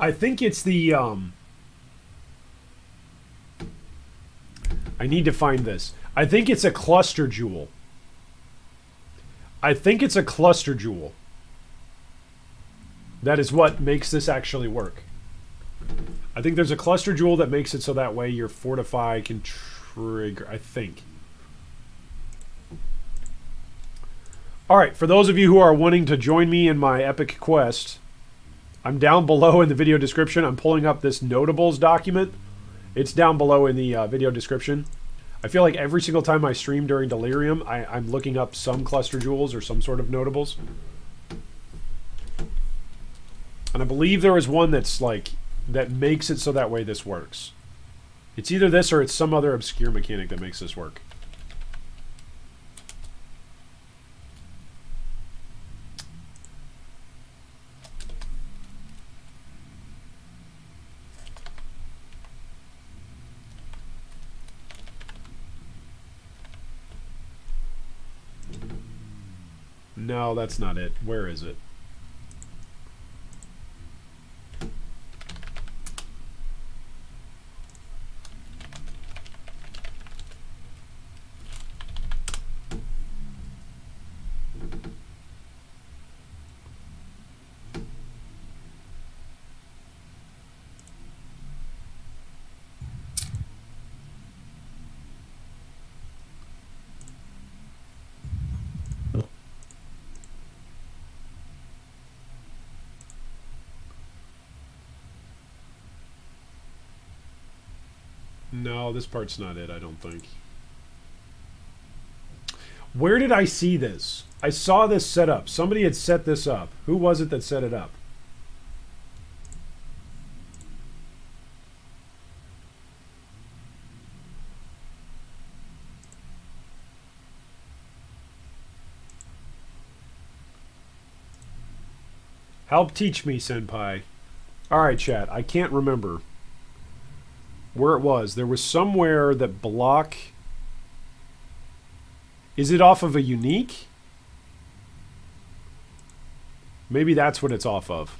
I think it's the, I need to find this. I think it's a cluster jewel. I think it's a cluster jewel. That is what makes this actually work. I think there's a cluster jewel that makes it so that way your fortify can trigger, I think. Alright, for those of you who are wanting to join me in my epic quest, I'm down below in the video description. I'm pulling up this notables document. It's down below in the video description. I feel like every single time I stream during Delirium, I'm looking up some cluster jewels or some sort of notables. And I believe there is one that's like, that makes it so that way this works. It's either this or it's some other obscure mechanic that makes this work. No, that's not it. Where is it? No, this part's not it, I don't think. Where did I see this? I saw this set up. Somebody had set this up. Who was it that set it up? Help teach me, Senpai. Alright, chat. I can't remember where it was. There was somewhere that block... Is it off of a unique? Maybe that's what it's off of.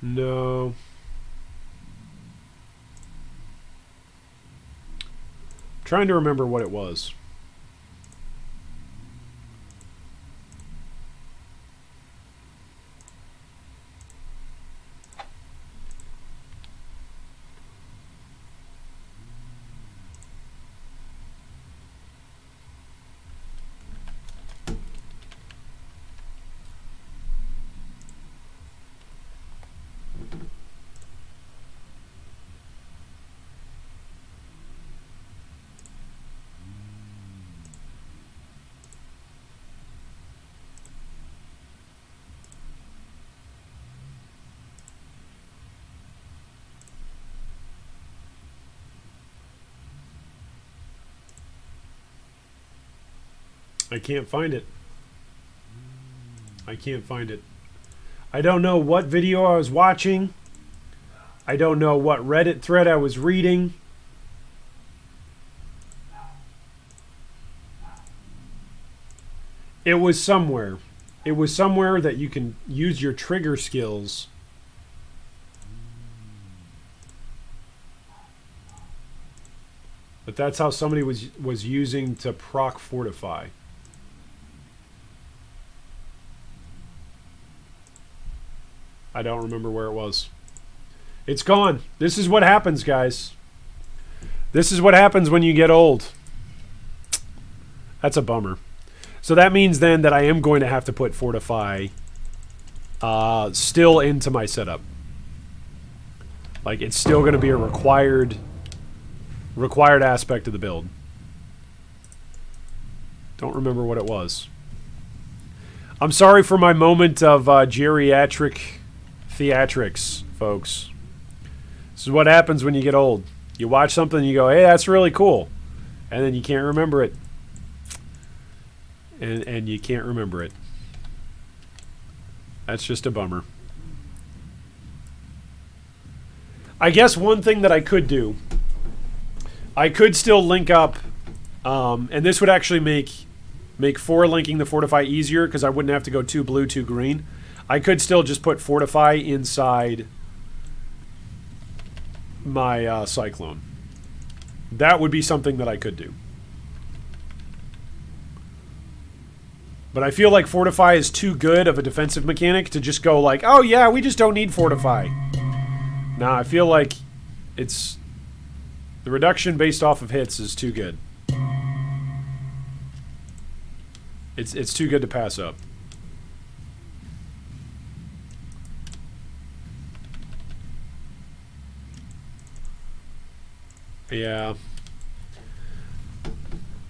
No. Trying to remember what it was. I can't find it. I can't find it. I don't know what video I was watching. I don't know what Reddit thread I was reading. It was somewhere. It was somewhere that you can use your trigger skills. But that's how somebody was using to proc fortify. I don't remember where it was. It's gone. This is what happens, guys. This is what happens when you get old. That's a bummer. So that means then that I am going to have to put Fortify still into my setup. Like, it's still going to be a required aspect of the build. Don't remember what it was. I'm sorry for my moment of geriatric theatrics, folks. This is what happens when you get old. You watch something and you go, hey, that's really cool. And then you can't remember it. And you can't remember it. That's just a bummer. I guess one thing that I could do, I could still link up, and this would actually make 4 linking the Fortify easier because I wouldn't have to go 2 blue, 2 green. I could still just put Fortify inside my Cyclone. That would be something that I could do. But I feel like Fortify is too good of a defensive mechanic to just go like, oh yeah, we just don't need Fortify. Nah, I feel like it's... the reduction based off of hits is too good. It's too good to pass up. Yeah.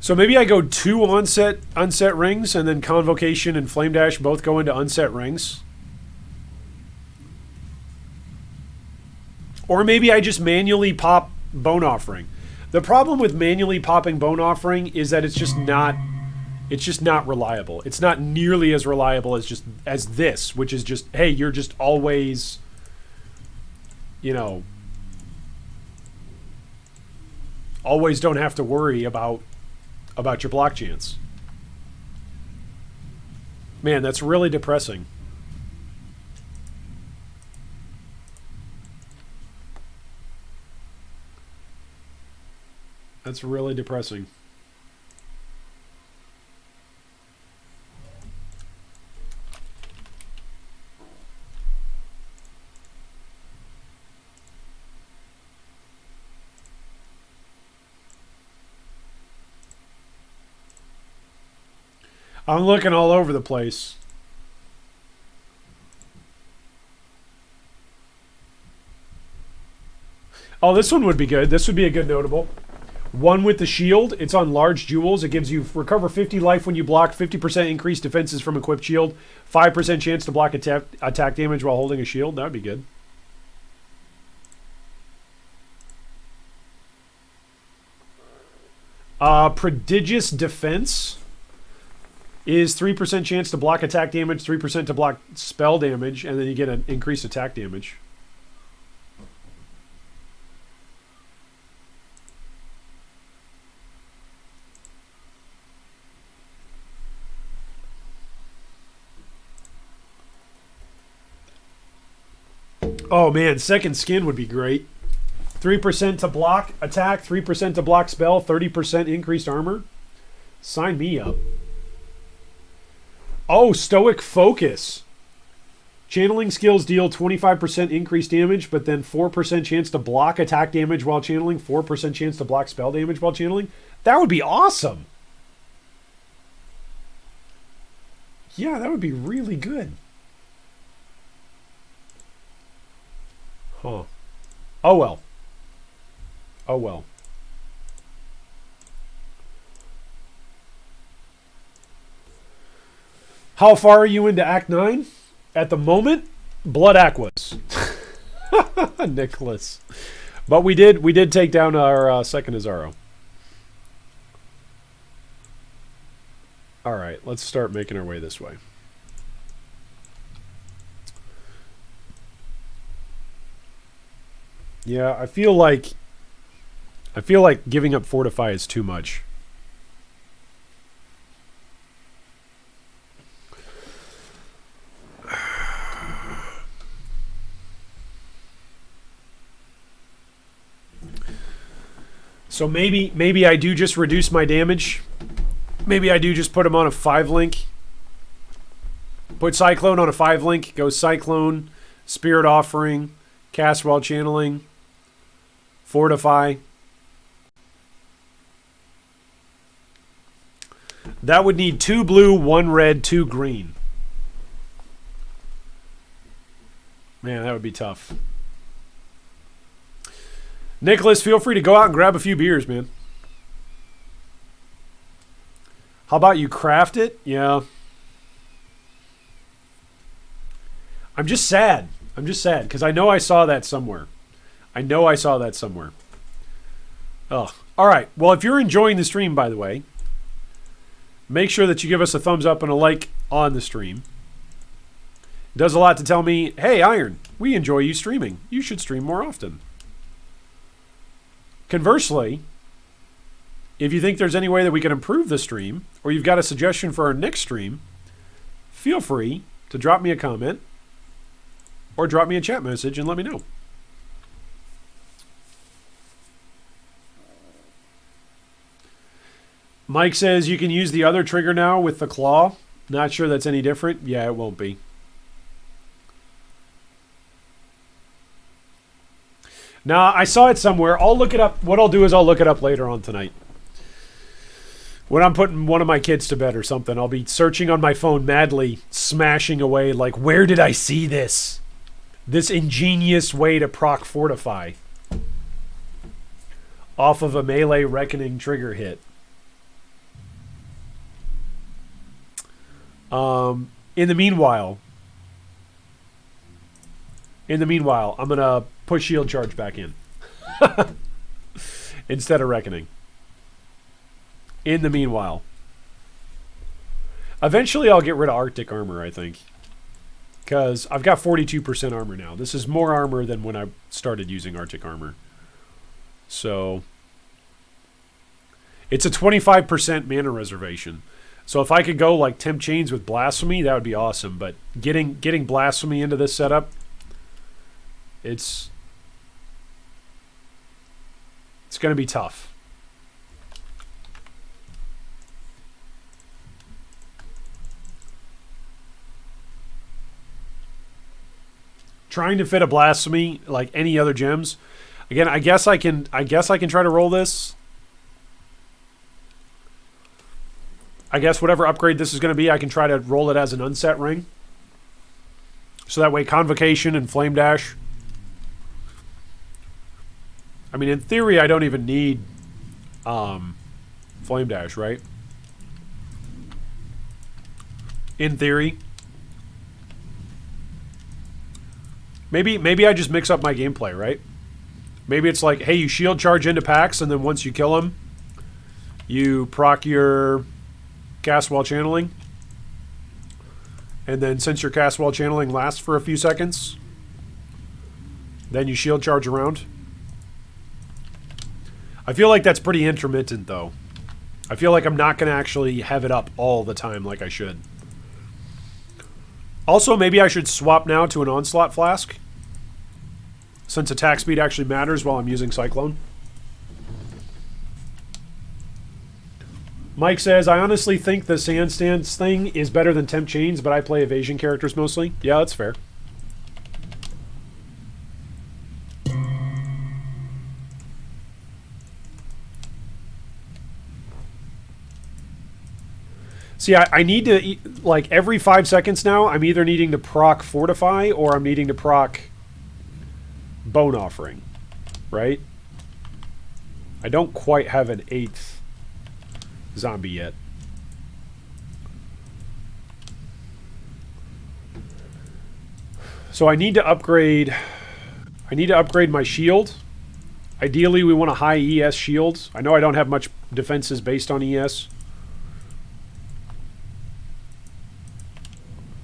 So maybe I go 2 unset rings, and then Convocation and Flame Dash both go into unset rings. Or maybe I just manually pop Bone Offering. The problem with manually popping Bone Offering is that it's just not reliable. It's not nearly as reliable as this, which is just, hey, you're just always, you know, always don't have to worry about your block chance. Man, that's really depressing. That's really depressing. I'm looking all over the place. Oh, this one would be good. This would be a good notable. 1 with the shield. It's on large jewels. It gives you recover 50 life when you block, 50% increased defenses from equipped shield, 5% chance to block attack damage while holding a shield. That would be good. Prodigious Defense is 3% chance to block attack damage, 3% to block spell damage, and then you get an increased attack damage. Oh man, Second Skin would be great. 3% to block attack, 3% to block spell, 30% increased armor. Sign me up. Oh, Stoic Focus. Channeling skills deal 25% increased damage, but then 4% chance to block attack damage while channeling, 4% chance to block spell damage while channeling. That would be awesome. Yeah, that would be really good. Huh. Oh well. Oh well. How far are you into Act 9? At the moment, Blood Aquas. Nicholas. But we did take down our second Izaro. Alright, let's start making our way this way. Yeah, I feel like giving up Fortify is too much. So maybe I do just reduce my damage. Maybe I do just put him on a 5-link. Put Cyclone on a 5-link. Go Cyclone, Spirit Offering, Cast while channeling, Fortify. That would need 2 blue, 1 red, 2 green. Man, that would be tough. Nicholas, feel free to go out and grab a few beers, man. How about you craft it? Yeah. I'm just sad. I'm just sad because I know I saw that somewhere. Oh, all right. Well, if you're enjoying the stream, by the way, make sure that you give us a thumbs up and a like on the stream. It does a lot to tell me, hey, Iron, we enjoy you streaming. You should stream more often. Conversely, if you think there's any way that we can improve the stream, or you've got a suggestion for our next stream, feel free to drop me a comment or drop me a chat message and let me know. Mike says you can use the other trigger now with the claw. Not sure that's any different. Yeah, it won't be. Now, I saw it somewhere. I'll look it up. What I'll do is I'll look it up later on tonight. When I'm putting one of my kids to bed or something, I'll be searching on my phone madly, smashing away, like, where did I see this? This ingenious way to proc fortify off of a melee reckoning trigger hit. In the meanwhile, I'm going to put shield charge back in instead of reckoning. In the meanwhile. Eventually I'll get rid of Arctic armor, I think. Because I've got 42% armor now. This is more armor than when I started using Arctic armor. So it's a 25% mana reservation. So if I could go like Temp Chains with Blasphemy, that would be awesome. But getting Blasphemy into this setup, it's going to be tough. Trying to fit a Blasphemy like any other gems. Again, I guess I can try to roll this. I guess whatever upgrade this is going to be, I can try to roll it as an unset ring. So that way Convocation and Flame Dash. I mean, in theory, I don't even need Flame Dash, right? In theory. Maybe I just mix up my gameplay, right? Maybe it's like, hey, you shield charge into packs, and then once you kill them, you proc your cast while channeling. And then since your cast while channeling lasts for a few seconds, then you shield charge around. I feel like that's pretty intermittent, though. I feel like I'm not going to actually have it up all the time like I should. Also, maybe I should swap now to an Onslaught Flask, since attack speed actually matters while I'm using Cyclone. Mike says, I honestly think the Sand Stance thing is better than Temp Chains, but I play evasion characters mostly. Yeah, that's fair. See, I need to, like, every 5 seconds now, I'm either needing to proc Fortify or I'm needing to proc Bone Offering, right? I don't quite have an 8th zombie yet. So I need to upgrade my shield. Ideally, we want a high ES shield. I know I don't have much defenses based on ES.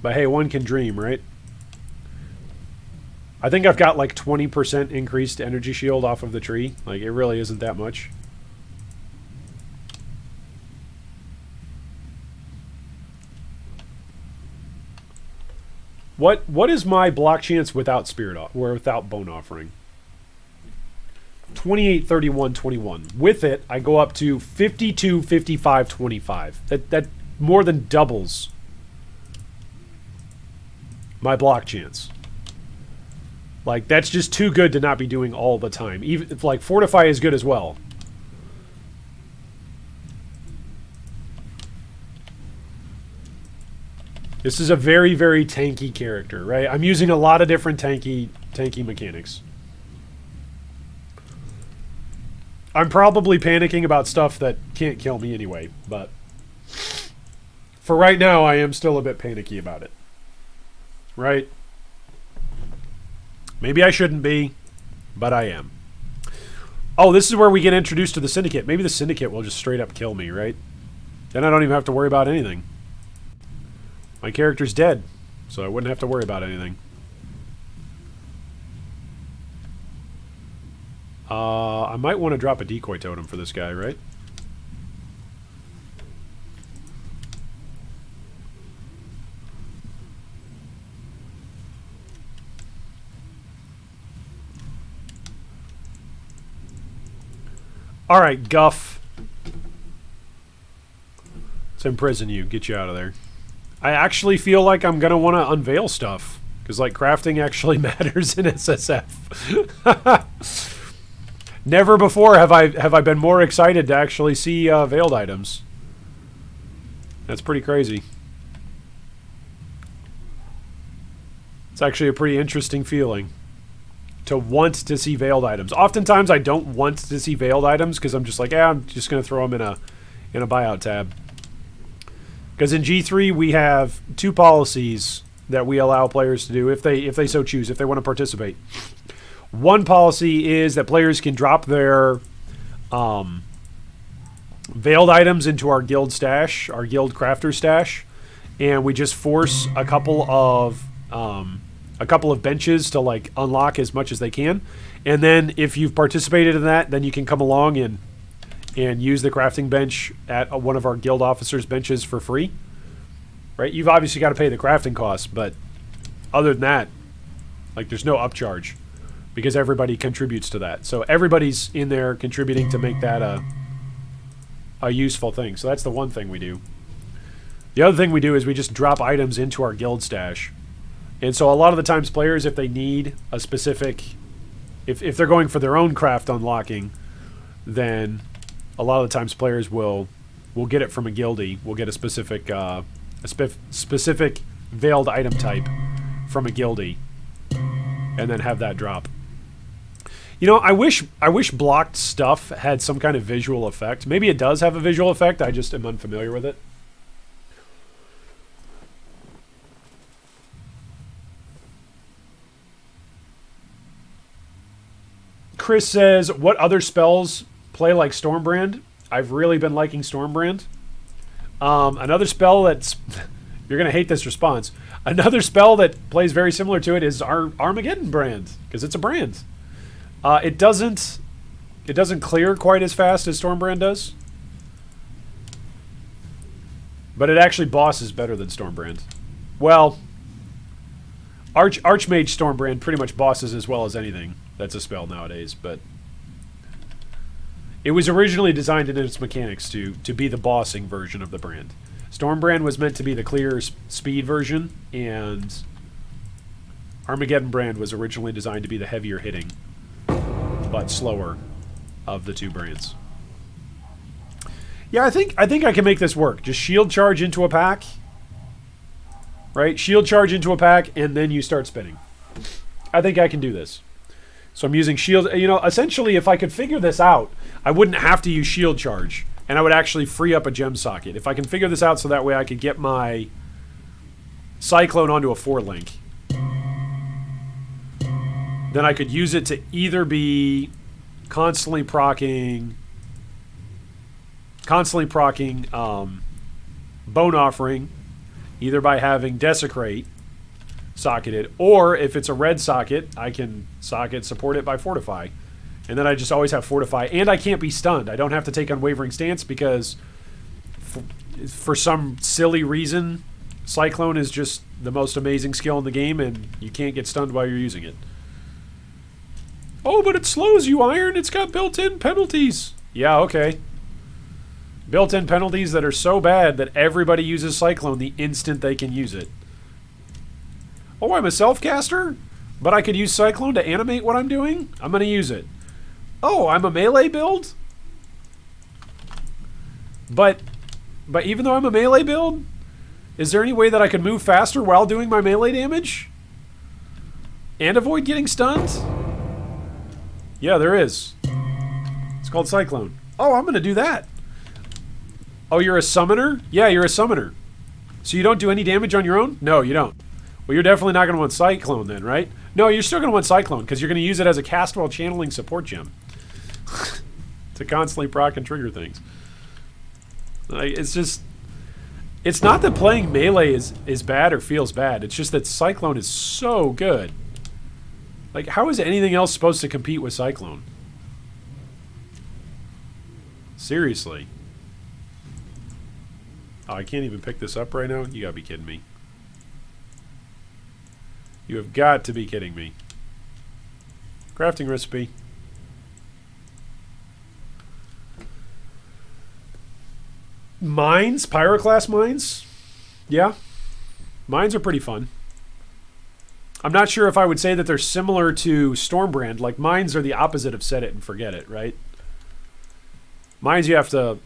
But hey, one can dream, right? I think I've got like 20% increased energy shield off of the tree. Like, it really isn't that much. What is my block chance without or without Bone Offering? 28, 31, 21. With it, I go up to 52, 55, 25. That more than doubles my block chance. Like, that's just too good to not be doing all the time. Even if, like, Fortify is good as well. This is a very, very tanky character, right? I'm using a lot of different tanky mechanics. I'm probably panicking about stuff that can't kill me anyway, but for right now, I am still a bit panicky about it. Right? Maybe I shouldn't be, but I am. Oh, this is where we get introduced to the Syndicate. Maybe the Syndicate will just straight up kill me, right? Then I don't even have to worry about anything. My character's dead, so I wouldn't have to worry about anything. I might want to drop a decoy totem for this guy, right? Alright, Guff. Let's imprison you. Get you out of there. I actually feel like I'm going to want to unveil stuff. Because, like, crafting actually matters in SSF. Never before have I been more excited to actually see veiled items. That's pretty crazy. It's actually a pretty interesting feeling to want to see veiled items. Oftentimes I don't want to see veiled items because I'm just like, I'm just going to throw them in a buyout tab. Because in G3 we have two policies that we allow players to do if they so choose, if they want to participate. One policy is that players can drop their veiled items into our guild stash, our guild crafter stash, and we just force a couple of benches to like unlock as much as they can. And then if you've participated in that, then you can come along and use the crafting bench at one of our guild officers' benches for free. Right? You've obviously got to pay the crafting costs, but other than that, like there's no upcharge because everybody contributes to that. So everybody's in there contributing to make that a useful thing. So that's the one thing we do. The other thing we do is we just drop items into our guild stash. And so a lot of the times players, if they need a specific, if they're going for their own craft unlocking, then a lot of the times players will get it from a guildie. We'll get a specific specific veiled item type from a guildie, and then have that drop. You know, I wish blocked stuff had some kind of visual effect. Maybe it does have a visual effect. I just am unfamiliar with it. Chris says, what other spells play like Stormbrand? I've really been liking Stormbrand. Another spell that's... You're going to hate this response. Another spell that plays very similar to it is our Armageddon brand, because it's a brand. It doesn't clear quite as fast as Stormbrand does. But it actually bosses better than Stormbrand. Well, Archmage Stormbrand pretty much bosses as well as anything. That's a spell nowadays, but it was originally designed in its mechanics to be the bossing version of the brand. Stormbrand was meant to be the clear speed version, and Armageddon brand was originally designed to be the heavier hitting, but slower of the two brands. Yeah, I think I can make this work. Just shield charge into a pack, right? Shield charge into a pack, and then you start spinning. I think I can do this. So I'm using shield. You know, essentially, if I could figure this out, I wouldn't have to use shield charge, and I would actually free up a gem socket. If I can figure this out so that way I could get my Cyclone onto a 4-link, then I could use it to either be constantly procking Bone Offering, either by having Desecrate socketed, or if it's a red socket, I can support it by Fortify. And then I just always have Fortify, and I can't be stunned. I don't have to take Unwavering Stance because for some silly reason, Cyclone is just the most amazing skill in the game, and you can't get stunned while you're using it. Oh, but it slows you, Iron. It's got built-in penalties. Yeah, okay. Built-in penalties that are so bad that everybody uses Cyclone the instant they can use it. Oh, I'm a self-caster, but I could use Cyclone to animate what I'm doing? I'm going to use it. Oh, I'm a melee build? But even though I'm a melee build, Is there any way that I could move faster while doing my melee damage? And avoid getting stunned? Yeah, there is. It's called Cyclone. Oh, I'm going to do that. Oh, you're a summoner? Yeah, you're a summoner. So you don't do any damage on your own? No, you don't. Well, you're definitely not going to want Cyclone then, right? No, you're still going to want Cyclone because you're going to use it as a cast while channeling support gem. To constantly proc and trigger things. Like, it's just... It's not that playing melee is bad or feels bad. It's just that Cyclone is so good. Like, how is anything else supposed to compete with Cyclone? Seriously. Oh, I can't even pick this up right now? You gotta be kidding me. You have got to be kidding me. Crafting recipe. Mines? Pyroclast mines? Yeah. Mines are pretty fun. I'm not sure if I would say that they're similar to Stormbrand. Like, mines are the opposite of set it and forget it, right? Mines you have to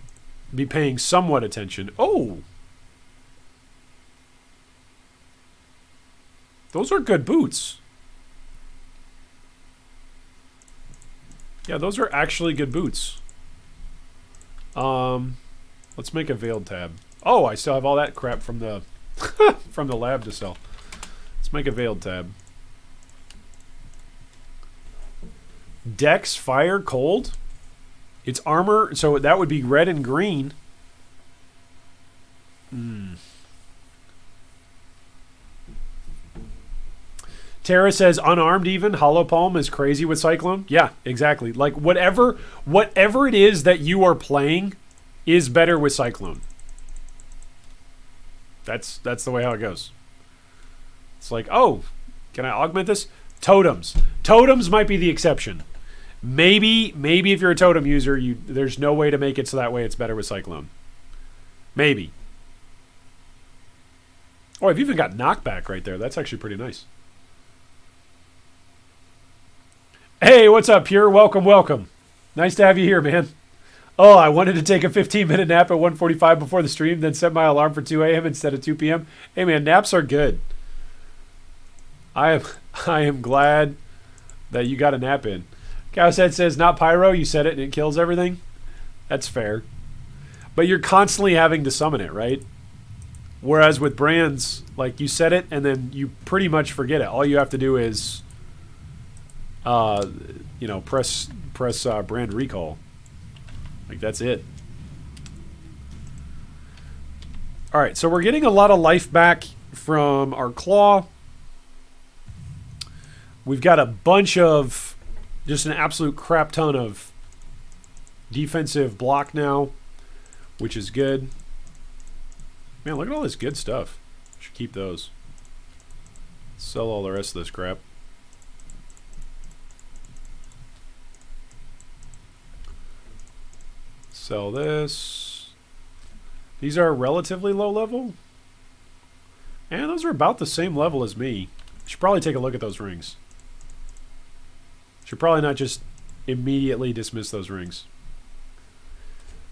be paying somewhat attention. Oh! Those are good boots. Yeah, those are actually good boots. Let's make a veiled tab. Oh, I still have all that crap from the from the lab to sell. Let's make a veiled tab. Dex, fire, cold. It's armor, so that would be red and green. Tara says unarmed even. Hollow Palm is crazy with Cyclone. Yeah, exactly. Like whatever it is that you are playing is better with Cyclone. That's the way how it goes. It's like, oh, can I augment this? Totems. Totems might be the exception. Maybe if you're a totem user, there's no way to make it so that way it's better with Cyclone. Maybe. Oh, I've even got knockback right there. That's actually pretty nice. Hey, what's up, Pure? Welcome, welcome. Nice to have you here, man. Oh, I wanted to take a 15-minute nap at 1:45 before the stream, then set my alarm for 2 a.m. instead of 2 p.m. Hey, man, naps are good. I am glad that you got a nap in. Cowshead says, not pyro, you said it and it kills everything. That's fair. But you're constantly having to summon it, right? Whereas with brands, like you set it and then you pretty much forget it. All you have to do is, press brand recall. Like that's it. All right, so we're getting a lot of life back from our claw. We've got a bunch of, just an absolute crap ton of defensive block now, which is good. Man, look at all this good stuff. Should keep those. Sell all the rest of this crap. Sell this. These are relatively low level. And those are about the same level as me. Should probably take a look at those rings. Should probably not just immediately dismiss those rings.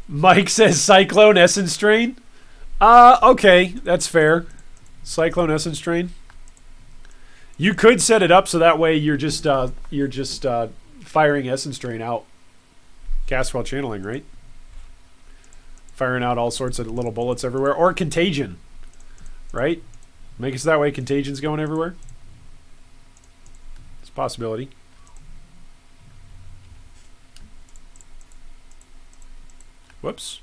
Mike says Cyclone Essence Strain. Okay, that's fair. Cyclone Essence Strain. You could set it up so that way you're just firing Essence Strain out. Cast while channeling, right? Firing out all sorts of little bullets everywhere. Or Contagion, right? Make it so that way Contagion's going everywhere. It's a possibility. Whoops.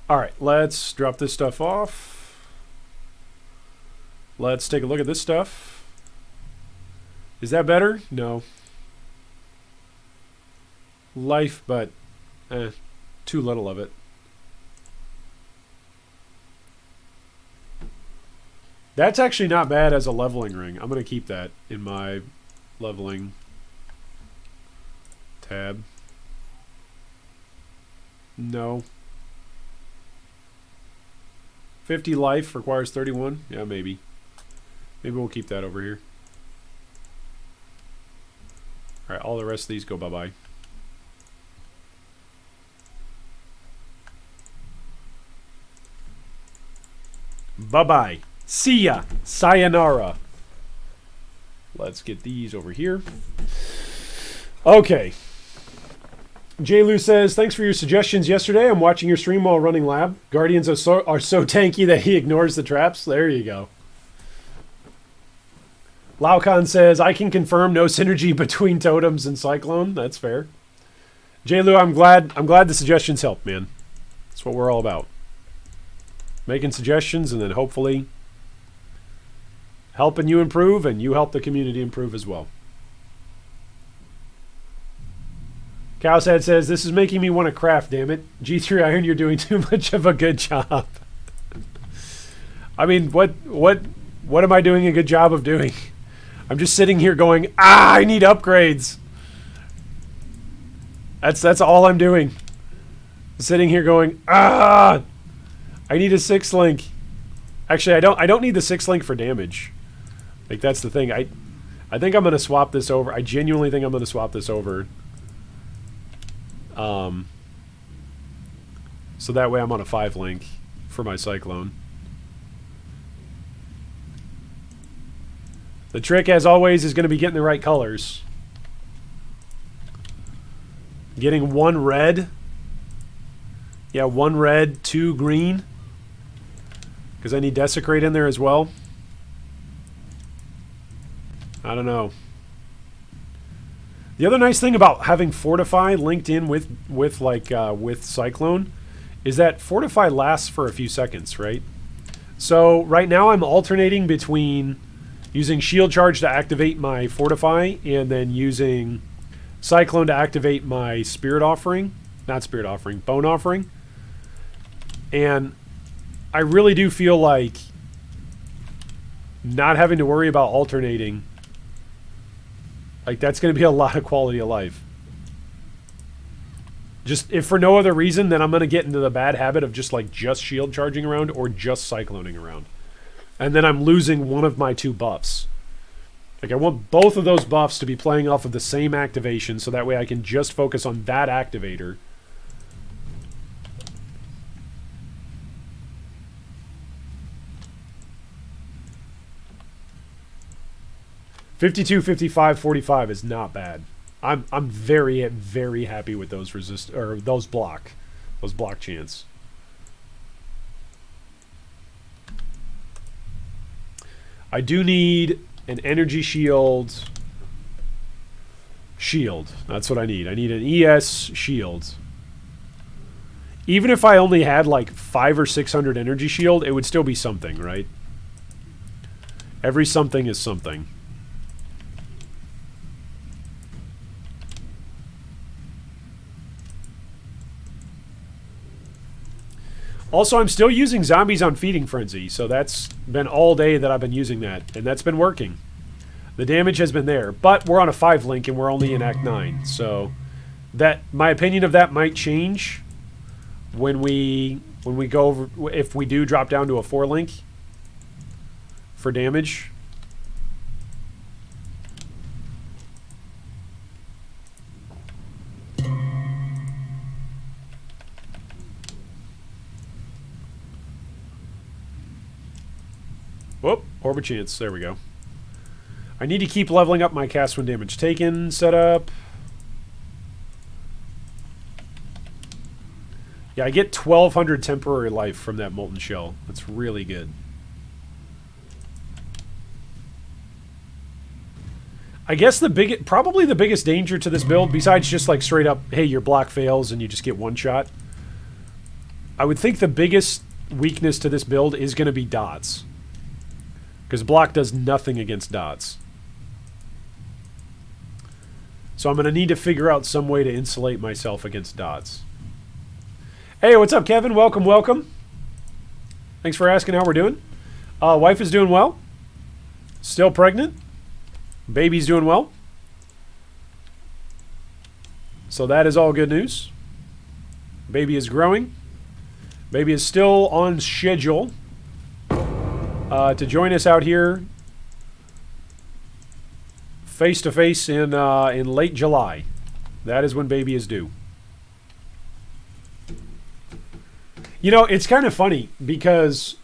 All right, let's drop this stuff off. Let's take a look at this stuff. Is that better? No. Life, but too little of it. That's actually not bad as a leveling ring. I'm going to keep that in my leveling tab. No. 50 life requires 31. Yeah, maybe. Maybe we'll keep that over here. All right, all the rest of these go bye-bye. Bye-bye. See ya. Sayonara. Let's get these over here. Okay. J. Lou says, thanks for your suggestions yesterday. I'm watching your stream while running lab. Guardians are so tanky that he ignores the traps. There you go. Laucon says, I can confirm no synergy between totems and Cyclone. That's fair. J. Lou, I'm glad the suggestions help, man. That's what we're all about. Making suggestions and then hopefully helping you improve, and you help the community improve as well. Cowsad says, this is making me want to craft, damn it. G3 Iron, you're doing too much of a good job. I mean, what am I doing a good job of doing? I'm just sitting here going, I need upgrades. That's all I'm doing. Sitting here going, I need a 6-link. Actually, I don't need the 6-link for damage. Like, that's the thing. I think I'm going to swap this over. I genuinely think I'm going to swap this over. So that way I'm on a 5-link for my Cyclone. The trick, as always, is going to be getting the right colors. Getting 1 red. Yeah, 1 red, 2 green. Because I need Desecrate in there as well. I don't know. The other nice thing about having Fortify linked in with Cyclone is that Fortify lasts for a few seconds, right? So right now I'm alternating between using Shield Charge to activate my Fortify and then using Cyclone to activate my Spirit Offering. Not Spirit Offering, Bone Offering. And I really do feel like not having to worry about alternating, like, that's going to be a lot of quality of life. Just, if for no other reason, then I'm going to get into the bad habit of just shield charging around or just cycloning around. And then I'm losing one of my 2 buffs. Like, I want both of those buffs to be playing off of the same activation, so that way I can just focus on that activator. $52, $55, $45 is not bad. I'm very, very happy with those those block chants. I do need an energy shield. That's what I need. I need an ES shield. Even if I only had like 500 or 600 energy shield, it would still be something, right? Every something is something. Also, I'm still using zombies on Feeding Frenzy, so that's been all day that I've been using that, and that's been working. The damage has been there, but we're on a 5-link and we're only in Act 9, so that my opinion of that might change when we go over, if we do drop down to a 4-link for damage. Whoop, Orb of Chance. There we go. I need to keep leveling up my cast when damage taken setup. Yeah, I get 1,200 temporary life from that Molten Shell. That's really good. I guess probably the biggest danger to this build, besides just like straight up, hey, your block fails and you just get one shot. I would think the biggest weakness to this build is going to be dots. Because block does nothing against dots. So I'm going to need to figure out some way to insulate myself against dots. Hey, what's up, Kevin? Welcome, welcome. Thanks for asking how we're doing. Wife is doing well. Still pregnant. Baby's doing well. So that is all good news. Baby is growing. Baby is still on schedule to join us out here face to face in late July. That is when baby is due. You know, it's kind of funny because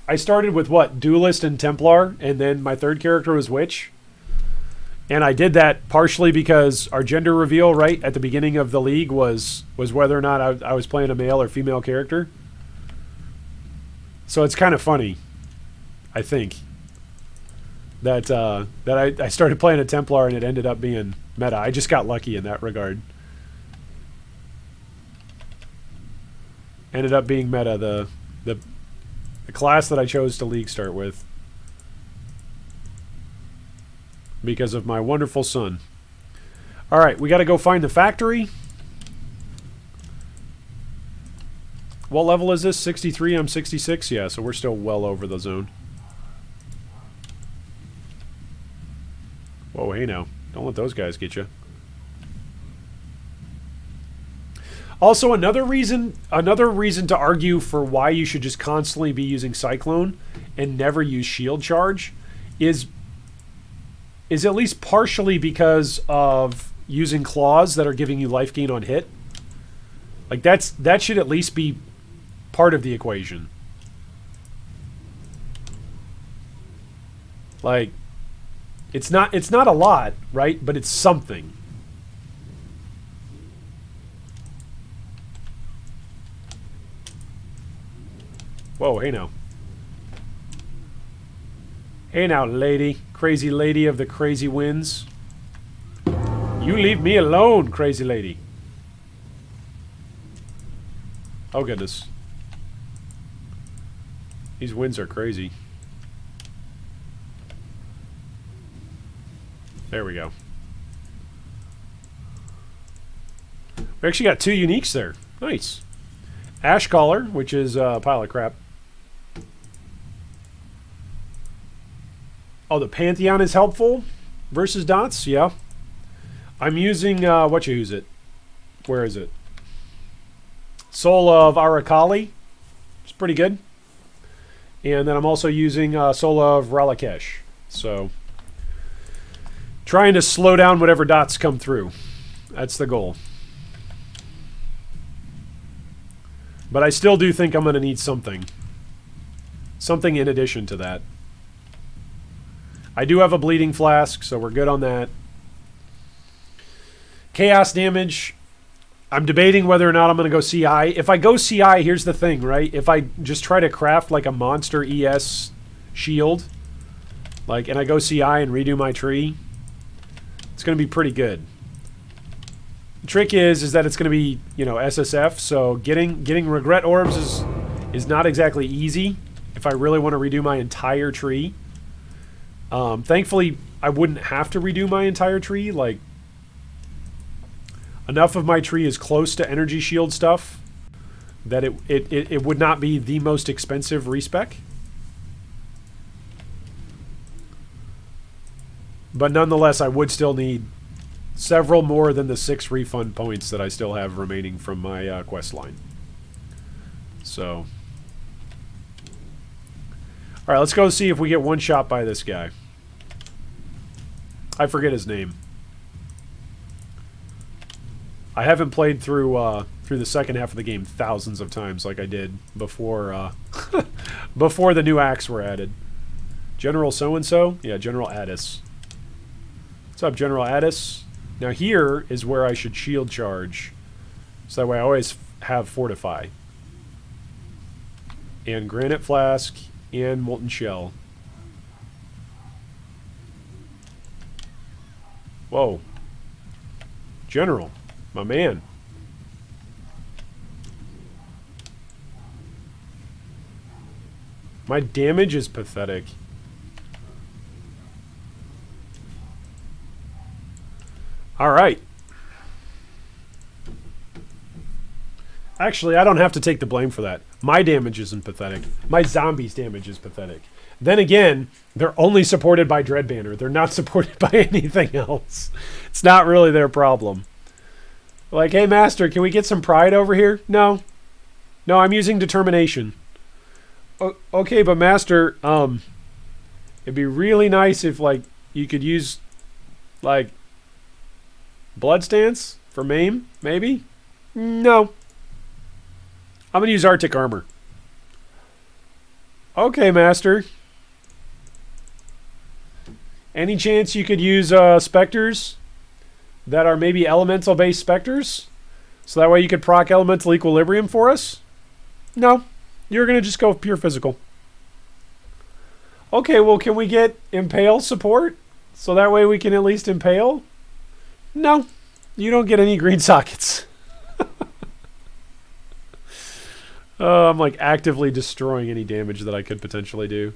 I started with what? Duelist and Templar, and then my third character was Witch. And I did that partially because our gender reveal right at the beginning of the league was whether or not I was playing a male or female character. So it's kind of funny, I think, that I started playing a Templar and it ended up being meta. I just got lucky in that regard. Ended up being meta, the class that I chose to league start with. Because of my wonderful son. Alright, we got to go find the factory. What level is this? 63, I'm 66? Yeah, so we're still well over the zone. Whoa, hey now. Don't let those guys get you. Also, another reason to argue for why you should just constantly be using Cyclone and never use Shield Charge is at least partially because of using claws that are giving you life gain on hit. Like that should at least be part of the equation. Like it's not a lot, right? But it's something. Whoa, hey now. Hey now, lady. Crazy lady of the crazy winds. You leave me alone, crazy lady. Oh, goodness. These winds are crazy. There we go. We actually got 2 uniques there. Nice. Ash Caller, which is a pile of crap. Oh, the Pantheon is helpful versus dots? Yeah. I'm using, what you use it? Where is it? Soul of Arakali. It's pretty good. And then I'm also using Soul of Ralakesh. So, trying to slow down whatever dots come through. That's the goal. But I still do think I'm going to need something. Something in addition to that. I do have a Bleeding Flask, so we're good on that. Chaos damage. I'm debating whether or not I'm going to go CI. If I go CI, here's the thing, right? If I just try to craft like a monster ES shield, and I go CI and redo my tree, it's going to be pretty good. The trick is that it's going to be, SSF, so getting regret orbs is not exactly easy if I really want to redo my entire tree. Thankfully, I wouldn't have to redo my entire tree. Enough of my tree is close to energy shield stuff that it would not be the most expensive respec. But nonetheless, I would still need several more than the 6 refund points that I still have remaining from my quest line. So, all right, let's go see if we get one shot by this guy. I forget his name. I haven't played through the second half of the game thousands of times like I did before before the new acts were added. General so-and-so? Yeah, General Addis. What's up, General Addis? Now here is where I should shield charge. So that way I always have Fortify. And Granite Flask and Molten Shell. Whoa. General. My man. My damage is pathetic. All right. Actually, I don't have to take the blame for that. My damage isn't pathetic. My zombies' damage is pathetic. Then again, they're only supported by Dread Banner. They're not supported by anything else. It's not really their problem. Like, hey, Master, can we get some pride over here? No. No, I'm using determination. Okay, but Master, it'd be really nice if, you could use, Blood Stance for Maim, maybe? No. I'm going to use Arctic Armor. Okay, Master. Any chance you could use specters that are maybe elemental-based specters? So that way you could proc elemental equilibrium for us? No. You're going to just go pure physical. Okay, well, can we get impale support? So that way we can at least impale? No. You don't get any green sockets. I'm like actively destroying any damage that I could potentially do.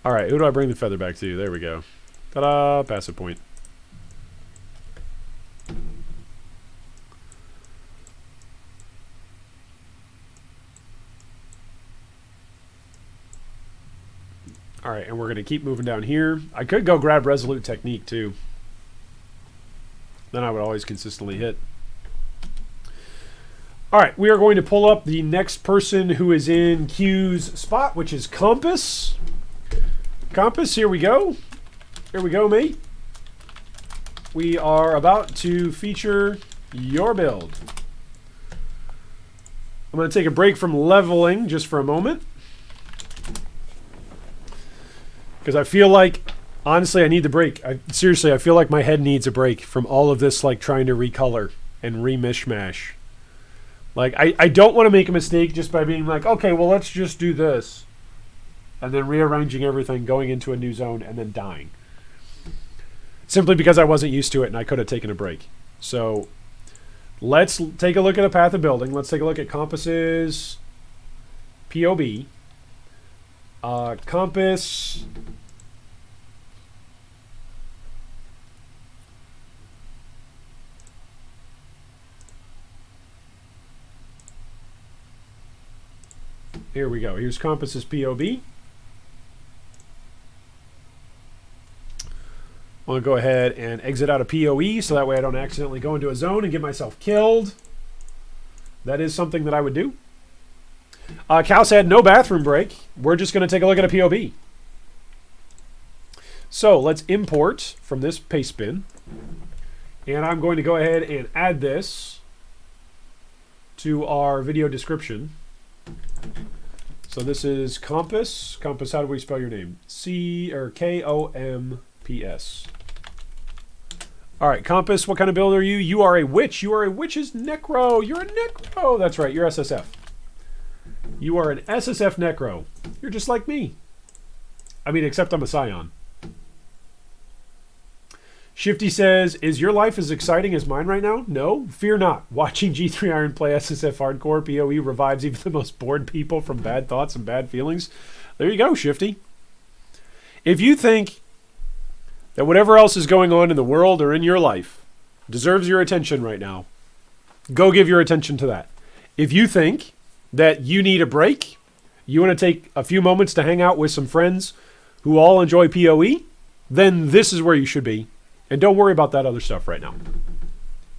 Alright, who do I bring the feather back to? There we go. Ta-da! Passive point. Alright, and we're going to keep moving down here. I could go grab Resolute Technique, too. Then I would always consistently hit. Alright, we are going to pull up the next person who is in Q's spot, which is Kompus. Kompus, here we go. Here we go, mate. We are about to feature your build. I'm going to take a break from leveling just for a moment. Because I feel like, honestly, I need the break. Seriously, I feel like my head needs a break from all of this, like, trying to recolor and remishmash. Like, I don't want to make a mistake just by being like, okay, well, let's just do this. And then rearranging everything, going into a new zone, and then dying. Simply because I wasn't used to it and I could have taken a break. So, let's take a look at a path of building. Let's take a look at Kompus's POB. Kompus. Here we go. Here's Kompus's POB. I'm going to go ahead and exit out of PoE so that way I don't accidentally go into a zone and get myself killed. That is something that I would do. Cal said no bathroom break. We're just going to take a look at a POB. So let's import from this paste bin. And I'm going to go ahead and add this to our video description. So this is Kompus. Kompus, how do we spell your name? Komps. All right, Kompus, what kind of build are you? You are a witch. You are a witch's Necro. You're a Necro. That's right, you're SSF. You are an SSF Necro. You're just like me. I mean, except I'm a Scion. Shifty says, is your life as exciting as mine right now? No, fear not. Watching G3 Iron play SSF Hardcore PoE revives even the most bored people from bad thoughts and bad feelings. There you go, Shifty. If you think that whatever else is going on in the world or in your life deserves your attention right now, go give your attention to that. If you think that you need a break, you want to take a few moments to hang out with some friends who all enjoy PoE, then this is where you should be. And don't worry about that other stuff right now.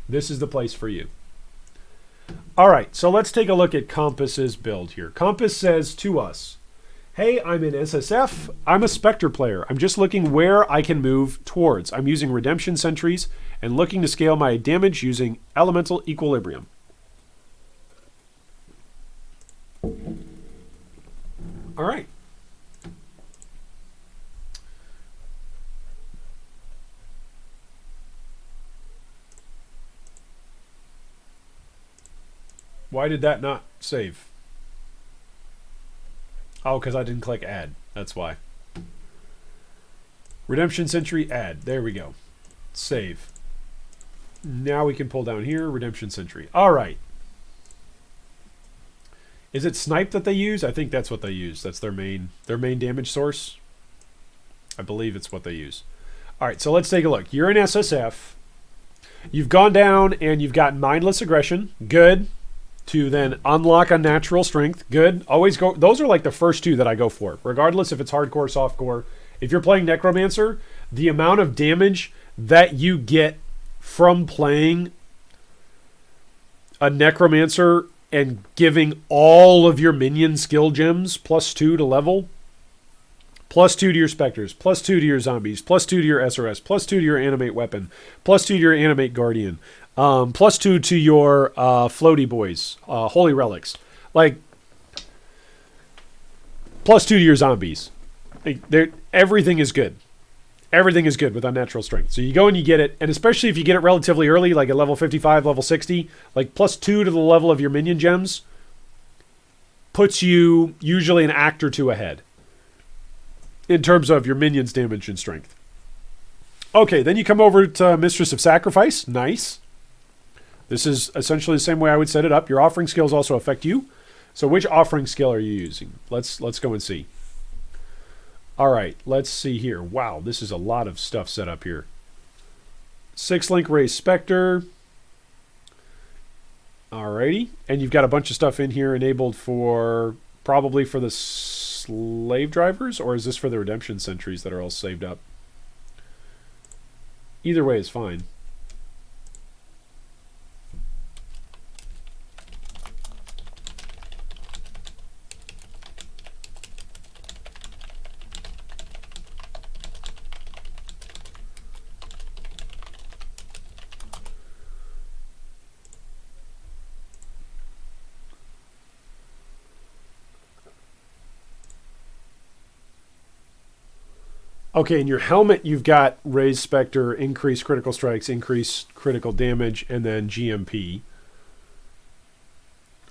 This is the place for you. All right, so let's take a look at Kompus's build here. Kompus says to us, hey, I'm in SSF. I'm a Spectre player. I'm just looking where I can move towards. I'm using Redemption Sentries and looking to scale my damage using Elemental Equilibrium. All right. Why did that not save? Oh, because I didn't click add. That's why. Redemption Sentry add. There we go. Save. Now we can pull down here. Redemption Sentry. All right. Is it snipe that they use? I think that's what they use. That's their main damage source. I believe it's what they use. All right, so let's take a look. You're in SSF. You've gone down and you've got mindless aggression. Good. To then unlock unnatural strength. Good. Always go. Those are like the first two that I go for, regardless if it's hardcore, softcore. If you're playing Necromancer, the amount of damage that you get from playing a Necromancer and giving all of your minion skill gems +2 to level, +2 to your Spectres, +2 to your Zombies, +2 to your SRS, +2 to your Animate Weapon, +2 to your Animate Guardian, +2 to your floaty boys, Holy Relics. Like, +2 to your zombies. Like, everything is good. Everything is good with unnatural strength. So you go and you get it, and especially if you get it relatively early, like at level 55, level 60, like +2 to the level of your minion gems puts you usually an act or two ahead in terms of your minions' damage and strength. Okay, then you come over to Mistress of Sacrifice. Nice. This is essentially the same way I would set it up. Your offering skills also affect you. So which offering skill are you using? Let's go and see. All right, let's see here. Wow, this is a lot of stuff set up here. 6-link Raised Spectre. Alrighty, and you've got a bunch of stuff in here enabled for probably for the slave drivers, or is this for the redemption sentries that are all saved up? Either way is fine. Okay, in your helmet, you've got Raised Spectre, increased critical strikes, increased critical damage, and then GMP.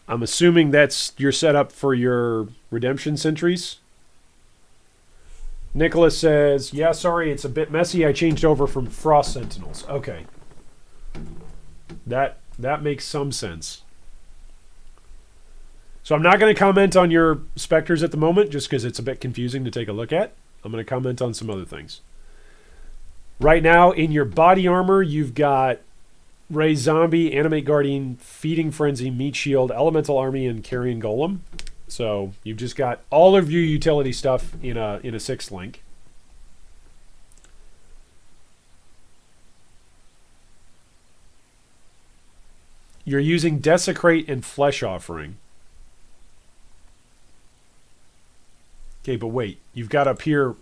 I'm assuming that's your setup for your redemption sentries. Nicholas says, yeah, sorry, it's a bit messy. I changed over from Frost Sentinels. Okay. That makes some sense. So I'm not going to comment on your Spectres at the moment, just because it's a bit confusing to take a look at. I'm going to comment on some other things. Right now, in your body armor, you've got Raised Zombie, Animate Guardian, Feeding Frenzy, Meat Shield, Elemental Army, and Carrion Golem. So you've just got all of your utility stuff in a 6-link. You're using Desecrate and Flesh Offering. Okay, but wait. You've got up here,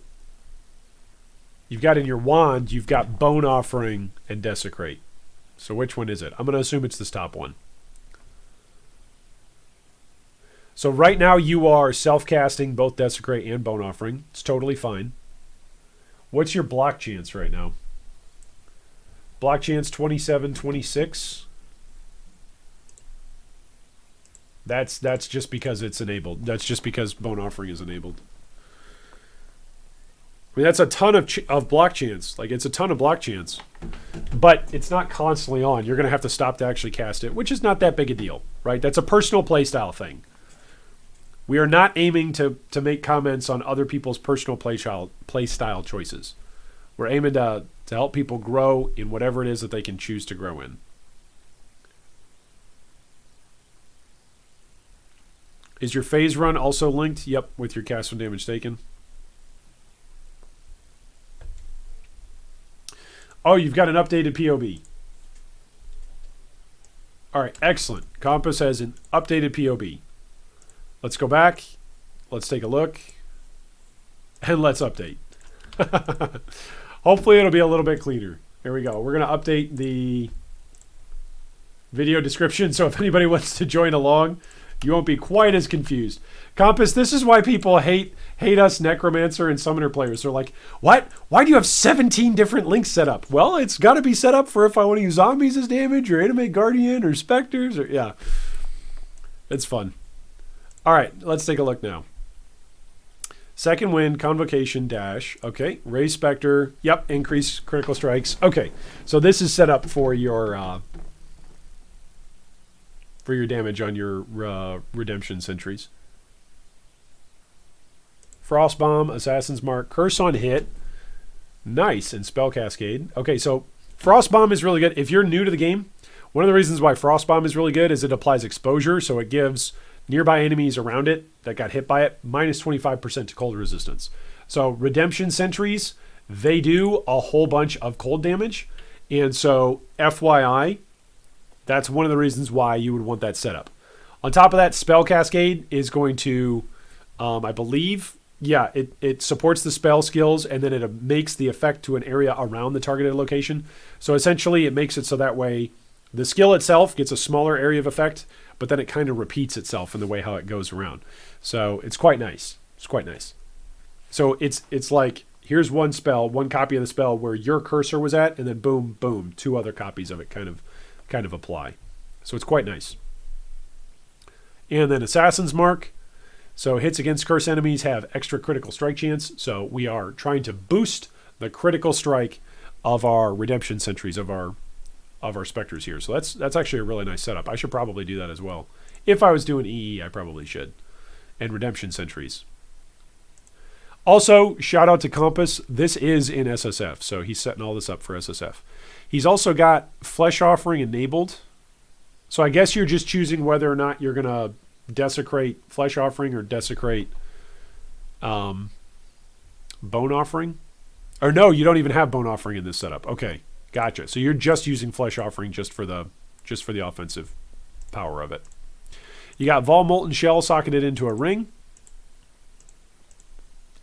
you've got in your wand, you've got Bone Offering and Desecrate. So which one is it? I'm going to assume it's this top one. So right now you are self-casting both Desecrate and Bone Offering. It's totally fine. What's your block chance right now? Block chance 27, 26. That's just because it's enabled. That's just because Bone Offering is enabled. I mean, that's a ton of block chance. Like, it's a ton of block chance. But it's not constantly on. You're going to have to stop to actually cast it, which is not that big a deal, right? That's a personal playstyle thing. We are not aiming to make comments on other people's personal playstyle choices. We're aiming to help people grow in whatever it is that they can choose to grow in. Is your phase run also linked? Yep, with your cast when damage taken. Oh, you've got an updated POB. All right, excellent. Kompus has an updated POB. Let's go back. Let's take a look. And let's update. Hopefully it'll be a little bit cleaner. Here we go. We're going to update the video description, so if anybody wants to join along, you won't be quite as confused. Kompus, this is why people hate us Necromancer and Summoner players. They're like, what? Why do you have 17 different links set up? Well, it's got to be set up for if I want to use zombies as damage, or Animate Guardian, or Spectres, or yeah. It's fun. All right, let's take a look now. Second wind, Convocation, Dash. Okay, Raise Spectre. Yep, increase critical strikes. Okay, so this is set up for your damage on your redemption sentries. Frost Bomb, Assassin's Mark, Curse on Hit. Nice, and Spell Cascade. Okay, so Frost Bomb is really good. If you're new to the game, one of the reasons why Frost Bomb is really good is it applies exposure, so it gives nearby enemies around it that got hit by it minus 25% to cold resistance. So redemption sentries, they do a whole bunch of cold damage, and so FYI, that's one of the reasons why you would want that setup. On top of that, Spell Cascade is going to, I believe, yeah, it supports the spell skills, and then it makes the effect to an area around the targeted location. So essentially, it makes it so that way the skill itself gets a smaller area of effect, but then it kind of repeats itself in the way how it goes around. So it's quite nice. It's quite nice. So it's like, here's one spell, one copy of the spell where your cursor was at, and then boom, boom, 2 other copies of it kind of apply. So it's quite nice. And then Assassin's Mark. So hits against curse enemies have extra critical strike chance. So we are trying to boost the critical strike of our redemption sentries, of our specters here. So that's actually a really nice setup. I should probably do that as well. If I was doing EE, I probably should. And redemption sentries. Also, shout out to Kompus. This is in SSF, so he's setting all this up for SSF. He's also got Flesh Offering enabled. So I guess you're just choosing whether or not you're going to desecrate Flesh Offering or desecrate Bone Offering. Or no, you don't even have Bone Offering in this setup. Okay, gotcha. So you're just using Flesh Offering just for the offensive power of it. You got Vol Molten Shell socketed into a ring.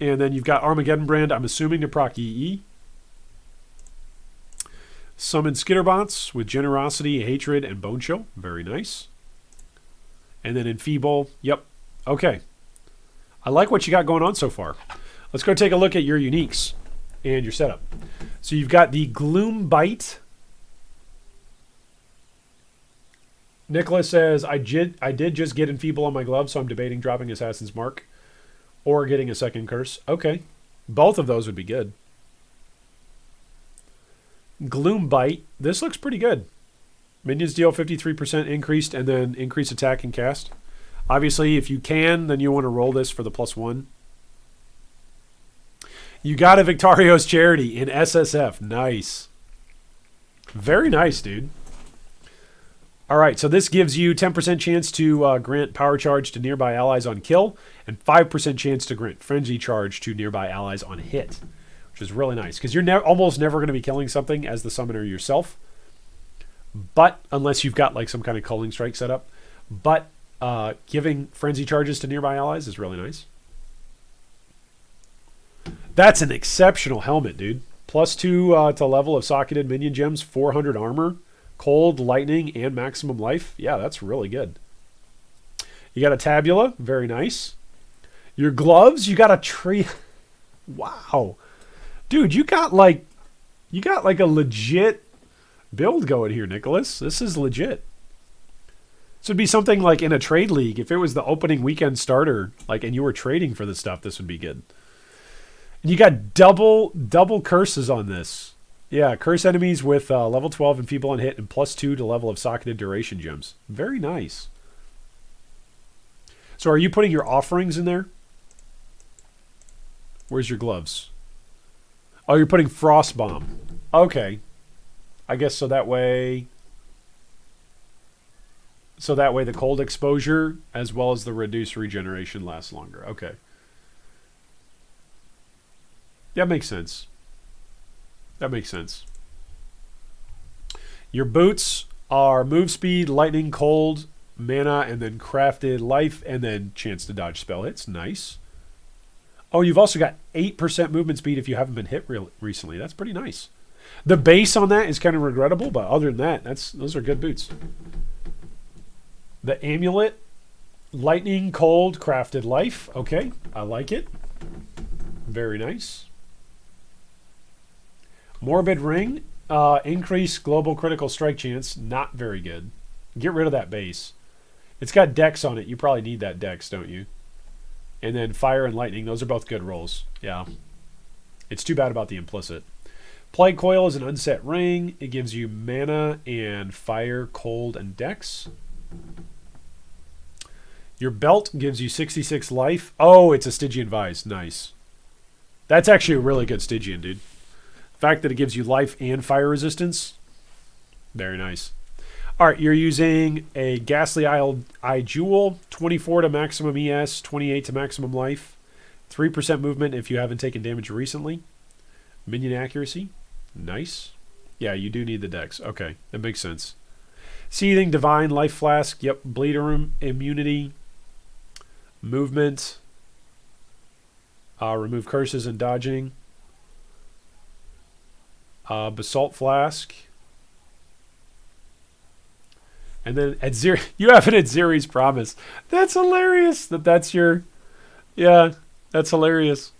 And then you've got Armageddon Brand, I'm assuming to proc EE. Summon Skitterbots with Generosity, Hatred, and Bone Chill. Very nice. And then Enfeeble. Yep. Okay. I like what you got going on so far. Let's go take a look at your uniques and your setup. So you've got the Gloom Bite. Nicholas says, I did just get Enfeeble on my glove, so I'm debating dropping Assassin's Mark or getting a second curse. Okay. Both of those would be good. Gloom Bite. This looks pretty good. Minions deal 53% increased and then increase attack and cast. Obviously, if you can, then you want to roll this for the +1. You got a Victario's Charity in SSF. Nice. Very nice, dude. All right, so this gives you 10% chance to grant Power Charge to nearby allies on kill and 5% chance to grant Frenzy Charge to nearby allies on hit, which is really nice because you're almost never going to be killing something as the summoner yourself, but unless you've got like some kind of culling strike set up. But giving Frenzy Charges to nearby allies is really nice. That's an exceptional helmet, dude. +2 to level of socketed minion gems, 400 armor. Cold, lightning, and maximum life. Yeah, that's really good. You got a tabula. Very nice. Your gloves, you got a tree. Wow. Dude, you got like a legit build going here, Nicholas. This is legit. This would be something like in a trade league. If it was the opening weekend starter, like, and you were trading for this stuff, this would be good. And you got double curses on this. Yeah, curse enemies with level 12 Enfeeble on hit and +2 to level of socketed duration gems. Very nice. So are you putting your offerings in there? Where's your gloves? Oh, you're putting Frost Bomb. Okay. I guess so that way the cold exposure as well as the reduced regeneration lasts longer. Okay. That makes sense. That makes sense. Your boots are move speed, lightning, cold, mana, and then crafted life, and then chance to dodge spell hits. Nice. Oh, you've also got 8% movement speed if you haven't been hit recently. That's pretty nice. The base on that is kind of regrettable, but other than that, those are good boots. The amulet, lightning, cold, crafted life. Okay, I like it. Very nice. Morbid Ring, increased global critical strike chance, not very good. Get rid of that base. It's got Dex on it. You probably need that Dex, don't you? And then Fire and Lightning, those are both good rolls. Yeah. It's too bad about the implicit. Plague Coil is an unset ring. It gives you mana and Fire, Cold, and Dex. Your belt gives you 66 life. Oh, it's a Stygian Vise. Nice. That's actually a really good Stygian, dude. The fact that it gives you life and fire resistance, very nice. All right, you're using a Ghastly Eye Jewel, 24 to maximum ES, 28 to maximum life, 3% movement if you haven't taken damage recently. Minion accuracy, nice. Yeah, you do need the Dex. Okay, that makes sense. Seething Divine Life Flask, yep, Bleeder immunity, movement, remove curses and dodging. Basalt Flask. And then at zero, you have it at Ziri's Promise. That's hilarious. That's your, yeah, that's hilarious.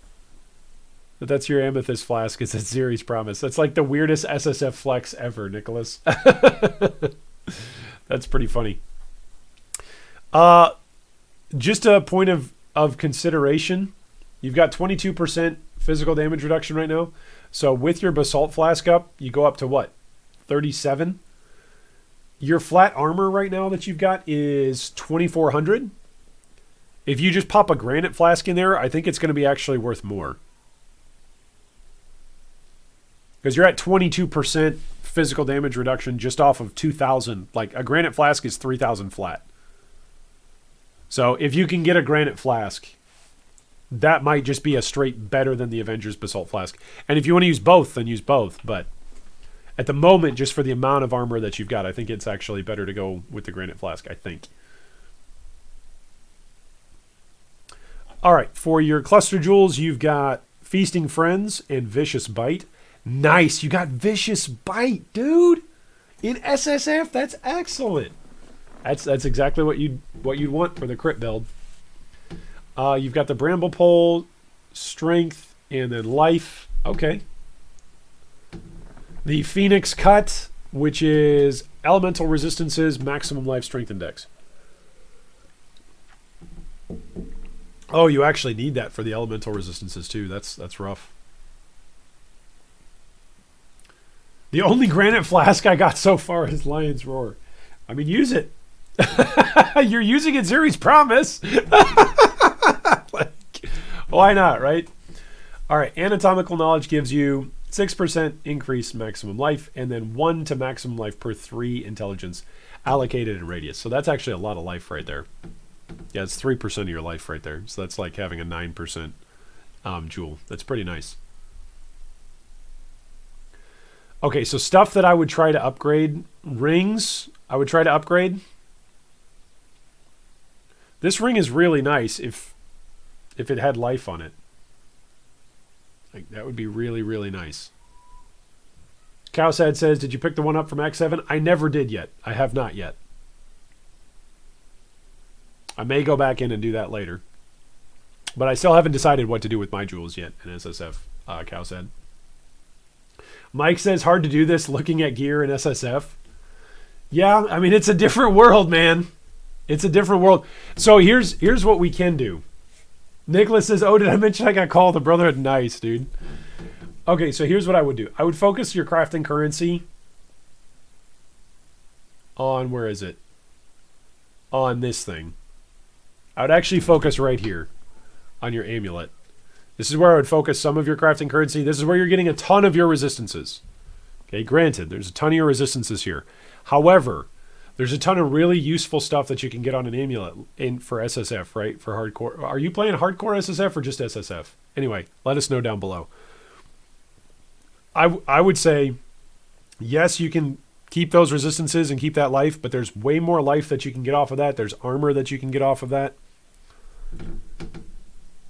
That's your amethyst flask. It's at Ziri's Promise. That's like the weirdest SSF flex ever, Nicholas. That's pretty funny. Just a point of consideration. You've got 22% physical damage reduction right now. So with your basalt flask up, you go up to what? 37? Your flat armor right now that you've got is 2,400. If you just pop a granite flask in there, I think it's going to be actually worth more. Because you're at 22% physical damage reduction just off of 2,000. Like a granite flask is 3,000 flat. So if you can get a granite flask, that might just be a straight better than the Avengers Basalt Flask. And if you want to use both, then use both. But at the moment, just for the amount of armor that you've got, I think it's actually better to go with the Granite Flask, I think. All right, for your cluster jewels, you've got Feasting Friends and Vicious Bite. Nice, you got Vicious Bite, dude. In SSF, that's excellent. That's exactly what you'd want for the crit build. You've got the Bramble Pole, Strength, and then Life. Okay. The Phoenix Cut, which is Elemental Resistances, Maximum Life, Strength, and Dex. Oh, you actually need that for the Elemental Resistances too. That's rough. The only Granite Flask I got so far is Lion's Roar. I mean, use it. You're using it, Ziri's Promise. Like, why not, right? All right, Anatomical Knowledge gives you 6% increased maximum life, and then 1 to maximum life per 3 intelligence allocated in radius. So that's actually a lot of life right there. Yeah, it's 3% of your life right there. So that's like having a 9% jewel. That's pretty nice. Okay, so stuff that I would try to upgrade. Rings, I would try to upgrade. This ring is really nice if it had life on it. Like, that would be really, really nice. Cowsad says, did you pick the one up from X7? I never did yet. I have not yet. I may go back in and do that later. But I still haven't decided what to do with my jewels yet in SSF, Cowsad. Mike says, hard to do this looking at gear in SSF. Yeah, I mean, it's a different world, man. It's a different world. So here's what we can do. Nicholas says, oh, did I mention I got called the Brotherhood? Nice, dude. Okay, so here's what I would do. I would focus your crafting currency on, where is it? On this thing. I would actually focus right here on your amulet. This is where I would focus some of your crafting currency. This is where you're getting a ton of your resistances. Okay, granted, there's a ton of your resistances here. However, there's a ton of really useful stuff that you can get on an amulet for SSF, right? For hardcore. Are you playing hardcore SSF or just SSF? Anyway, let us know down below. I would say, yes, you can keep those resistances and keep that life, but there's way more life that you can get off of that. There's armor that you can get off of that.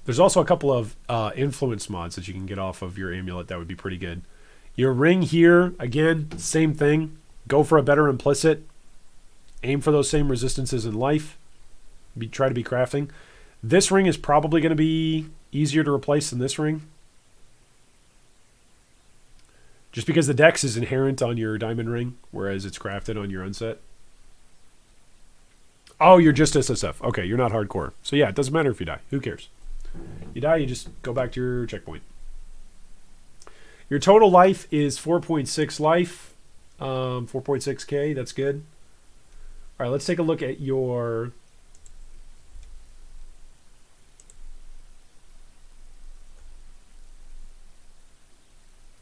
There's also a couple of influence mods that you can get off of your amulet that would be pretty good. Your ring here, again, same thing. Go for a better implicit. Aim for those same resistances in life. Try to be crafting. This ring is probably going to be easier to replace than this ring. Just because the dex is inherent on your diamond ring, whereas it's crafted on your unset. Oh, you're just SSF. Okay, you're not hardcore. So yeah, it doesn't matter if you die. Who cares? You die, you just go back to your checkpoint. Your total life is 4.6 life. 4.6k, that's good. All right, let's take a look at your...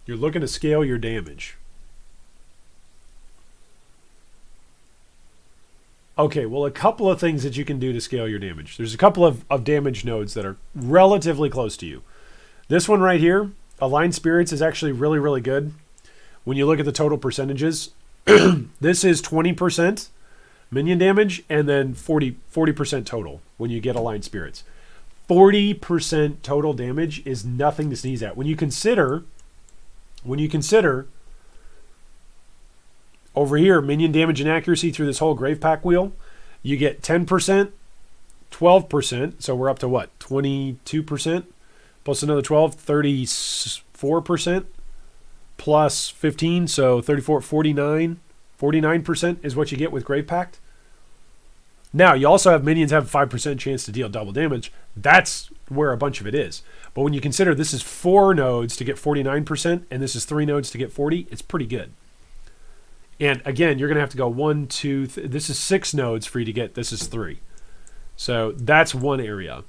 You're looking to scale your damage. Okay, well, a couple of things that you can do to scale your damage. There's a couple of damage nodes that are relatively close to you. This one right here, Aligned Spirits, is actually really, really good. When you look at the total percentages, this is 20% minion damage and then 40% total when you get Aligned Spirits. 40% total damage is nothing to sneeze at. When you consider Over here, minion damage and accuracy through this whole Grave Pack wheel, you get 10%, 12%. So we're up to what? 22%? Plus another 12, 34%. Plus 15, so 34, 49. 49% is what you get with Grave Pact. Now, you also have minions have a 5% chance to deal double damage. That's where a bunch of it is. But when you consider this is 4 nodes to get 49%, and this is 3 nodes to get 40, it's pretty good. And again, you're going to have to go 1, 2, this is 6 nodes for you to get, this is 3. So that's one area.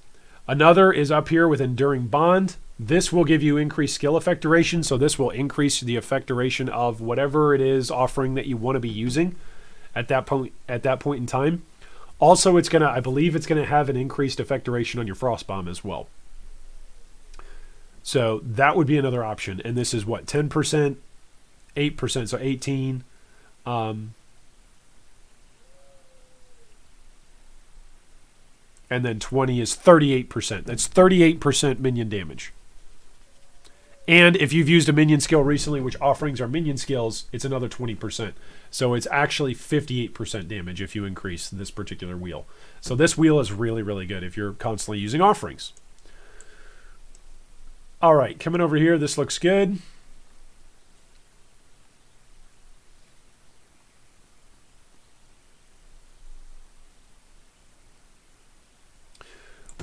Another is up here with Enduring Bond. This will give you increased skill effect duration, so this will increase the effect duration of whatever it is offering that you want to be using at that point in time. Also, it's gonna, I believe it's gonna have an increased effect duration on your Frost Bomb as well. So that would be another option. And this is what, 10%, 8%, so 18. And then 20 is 38%. That's 38% minion damage. And if you've used a minion skill recently, which offerings are minion skills, it's another 20%. So it's actually 58% damage if you increase this particular wheel. So this wheel is really, really good if you're constantly using offerings. All right, coming over here, this looks good.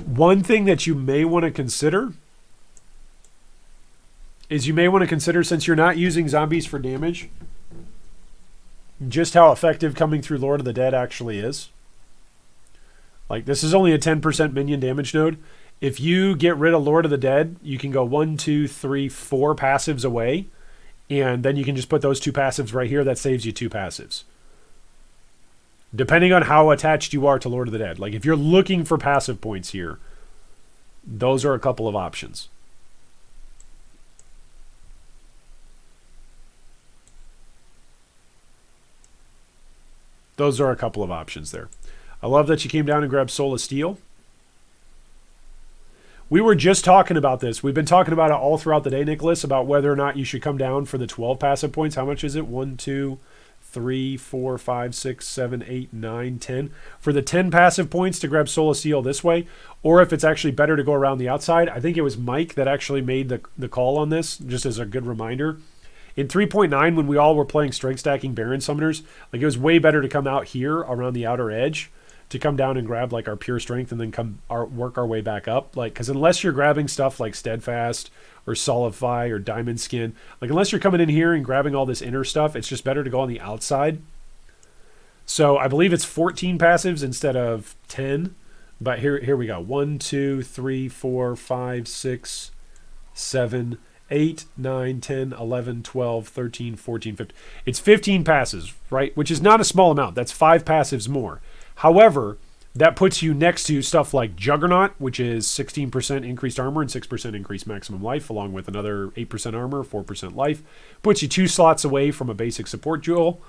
One thing that you may want to consider is since you're not using zombies for damage, just how effective coming through Lord of the Dead actually is. Like, this is only a 10% minion damage node. If you get rid of Lord of the Dead, you can go 1, 2, 3, 4 passives away, and then you can just put those 2 passives right here. That saves you 2 passives. Depending on how attached you are to Lord of the Dead. Like, if you're looking for passive points here, those are a couple of options. Those are a couple of options there. I love that you came down and grabbed Soul of Steel. We were just talking about this. We've been talking about it all throughout the day, Nicholas, about whether or not you should come down for the 12 passive points. How much is it? 1, 2, 3, 4, 5, 6, 7, 8, 9, 10. For the 10 passive points to grab Soul of Steel this way, or if it's actually better to go around the outside. I think it was Mike that actually made the call on this, just as a good reminder. In 3.9, when we all were playing strength stacking Baron Summoners, like, it was way better to come out here around the outer edge to come down and grab like our pure strength and then work our way back up. Like, because unless you're grabbing stuff like Steadfast or Solidify or Diamond Skin, like, unless you're coming in here and grabbing all this inner stuff, it's just better to go on the outside. So I believe it's 14 passives instead of 10. But here we go. 1, 2, 3, 4, 5, 6, 7, 8, 9, 10, 11, 12, 13, 14, 15. It's 15 passes, right? Which is not a small amount. That's 5 passives more. However, that puts you next to stuff like Juggernaut, which is 16% increased armor and 6% increased maximum life, along with another 8% armor, 4% life. Puts you 2 slots away from a basic support jewel.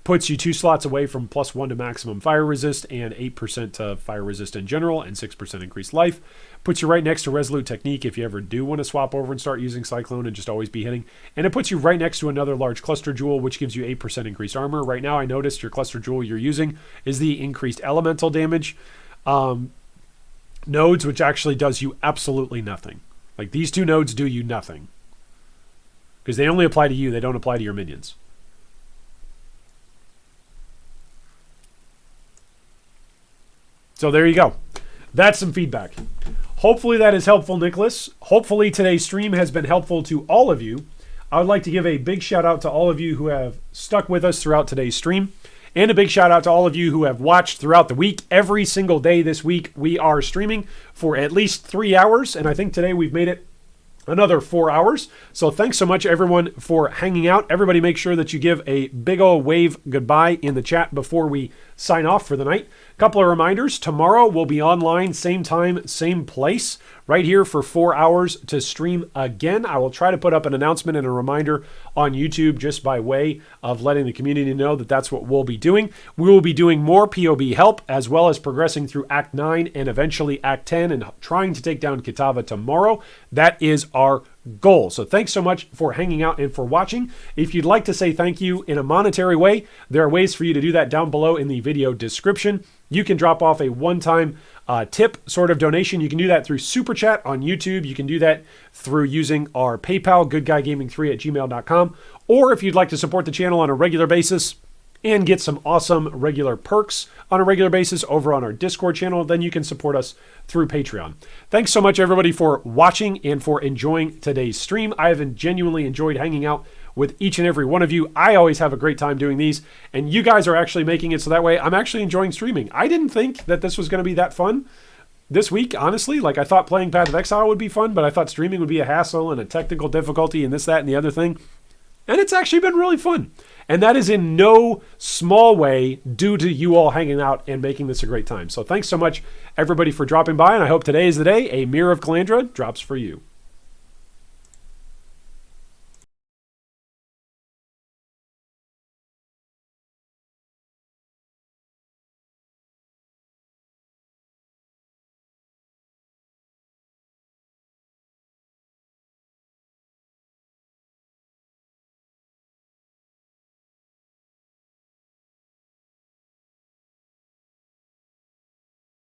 Puts you 2 slots away from +1 to maximum fire resist and 8% to fire resist in general and 6% increased life. Puts you right next to Resolute Technique if you ever do want to swap over and start using Cyclone and just always be hitting. And it puts you right next to another large cluster jewel, which gives you 8% increased armor. Right now, I noticed your cluster jewel you're using is the increased elemental damage nodes, which actually does you absolutely nothing. Like, these 2 nodes do you nothing. Because they only apply to you, they don't apply to your minions. So there you go. That's some feedback. Hopefully that is helpful, Nicholas. Hopefully today's stream has been helpful to all of you. I would like to give a big shout out to all of you who have stuck with us throughout today's stream. And a big shout out to all of you who have watched throughout the week. Every single day this week, we are streaming for at least 3 hours. And I think today we've made it another 4 hours. So thanks so much, everyone, for hanging out. Everybody make sure that you give a big ol' wave goodbye in the chat before we sign off for the night. Couple of reminders. Tomorrow we'll be online, same time, same place, right here for 4 hours to stream again. I will try to put up an announcement and a reminder on YouTube just by way of letting the community know that that's what we'll be doing. We will be doing more POB help, as well as progressing through Act 9 and eventually Act 10 and trying to take down Kitava tomorrow. That is our goal. So thanks so much for hanging out and for watching. If you'd like to say thank you in a monetary way, there are ways for you to do that down below in the video description. You can drop off a one-time tip sort of donation. You can do that through Super Chat on YouTube. You can do that through using our PayPal, goodguygaming3@gmail.com. Or if you'd like to support the channel on a regular basis and get some awesome regular perks on a regular basis over on our Discord channel, then you can support us through Patreon. Thanks so much, everybody, for watching and for enjoying today's stream. I have genuinely enjoyed hanging out with each and every one of you. I always have a great time doing these, and you guys are actually making it so that way I'm actually enjoying streaming. I didn't think that this was going to be that fun this week, honestly. Like, I thought playing Path of Exile would be fun, but I thought streaming would be a hassle and a technical difficulty and this, that, and the other thing. And it's actually been really fun. And that is in no small way due to you all hanging out and making this a great time. So thanks so much, everybody, for dropping by, and I hope today is the day a Mirror of Calandra drops for you.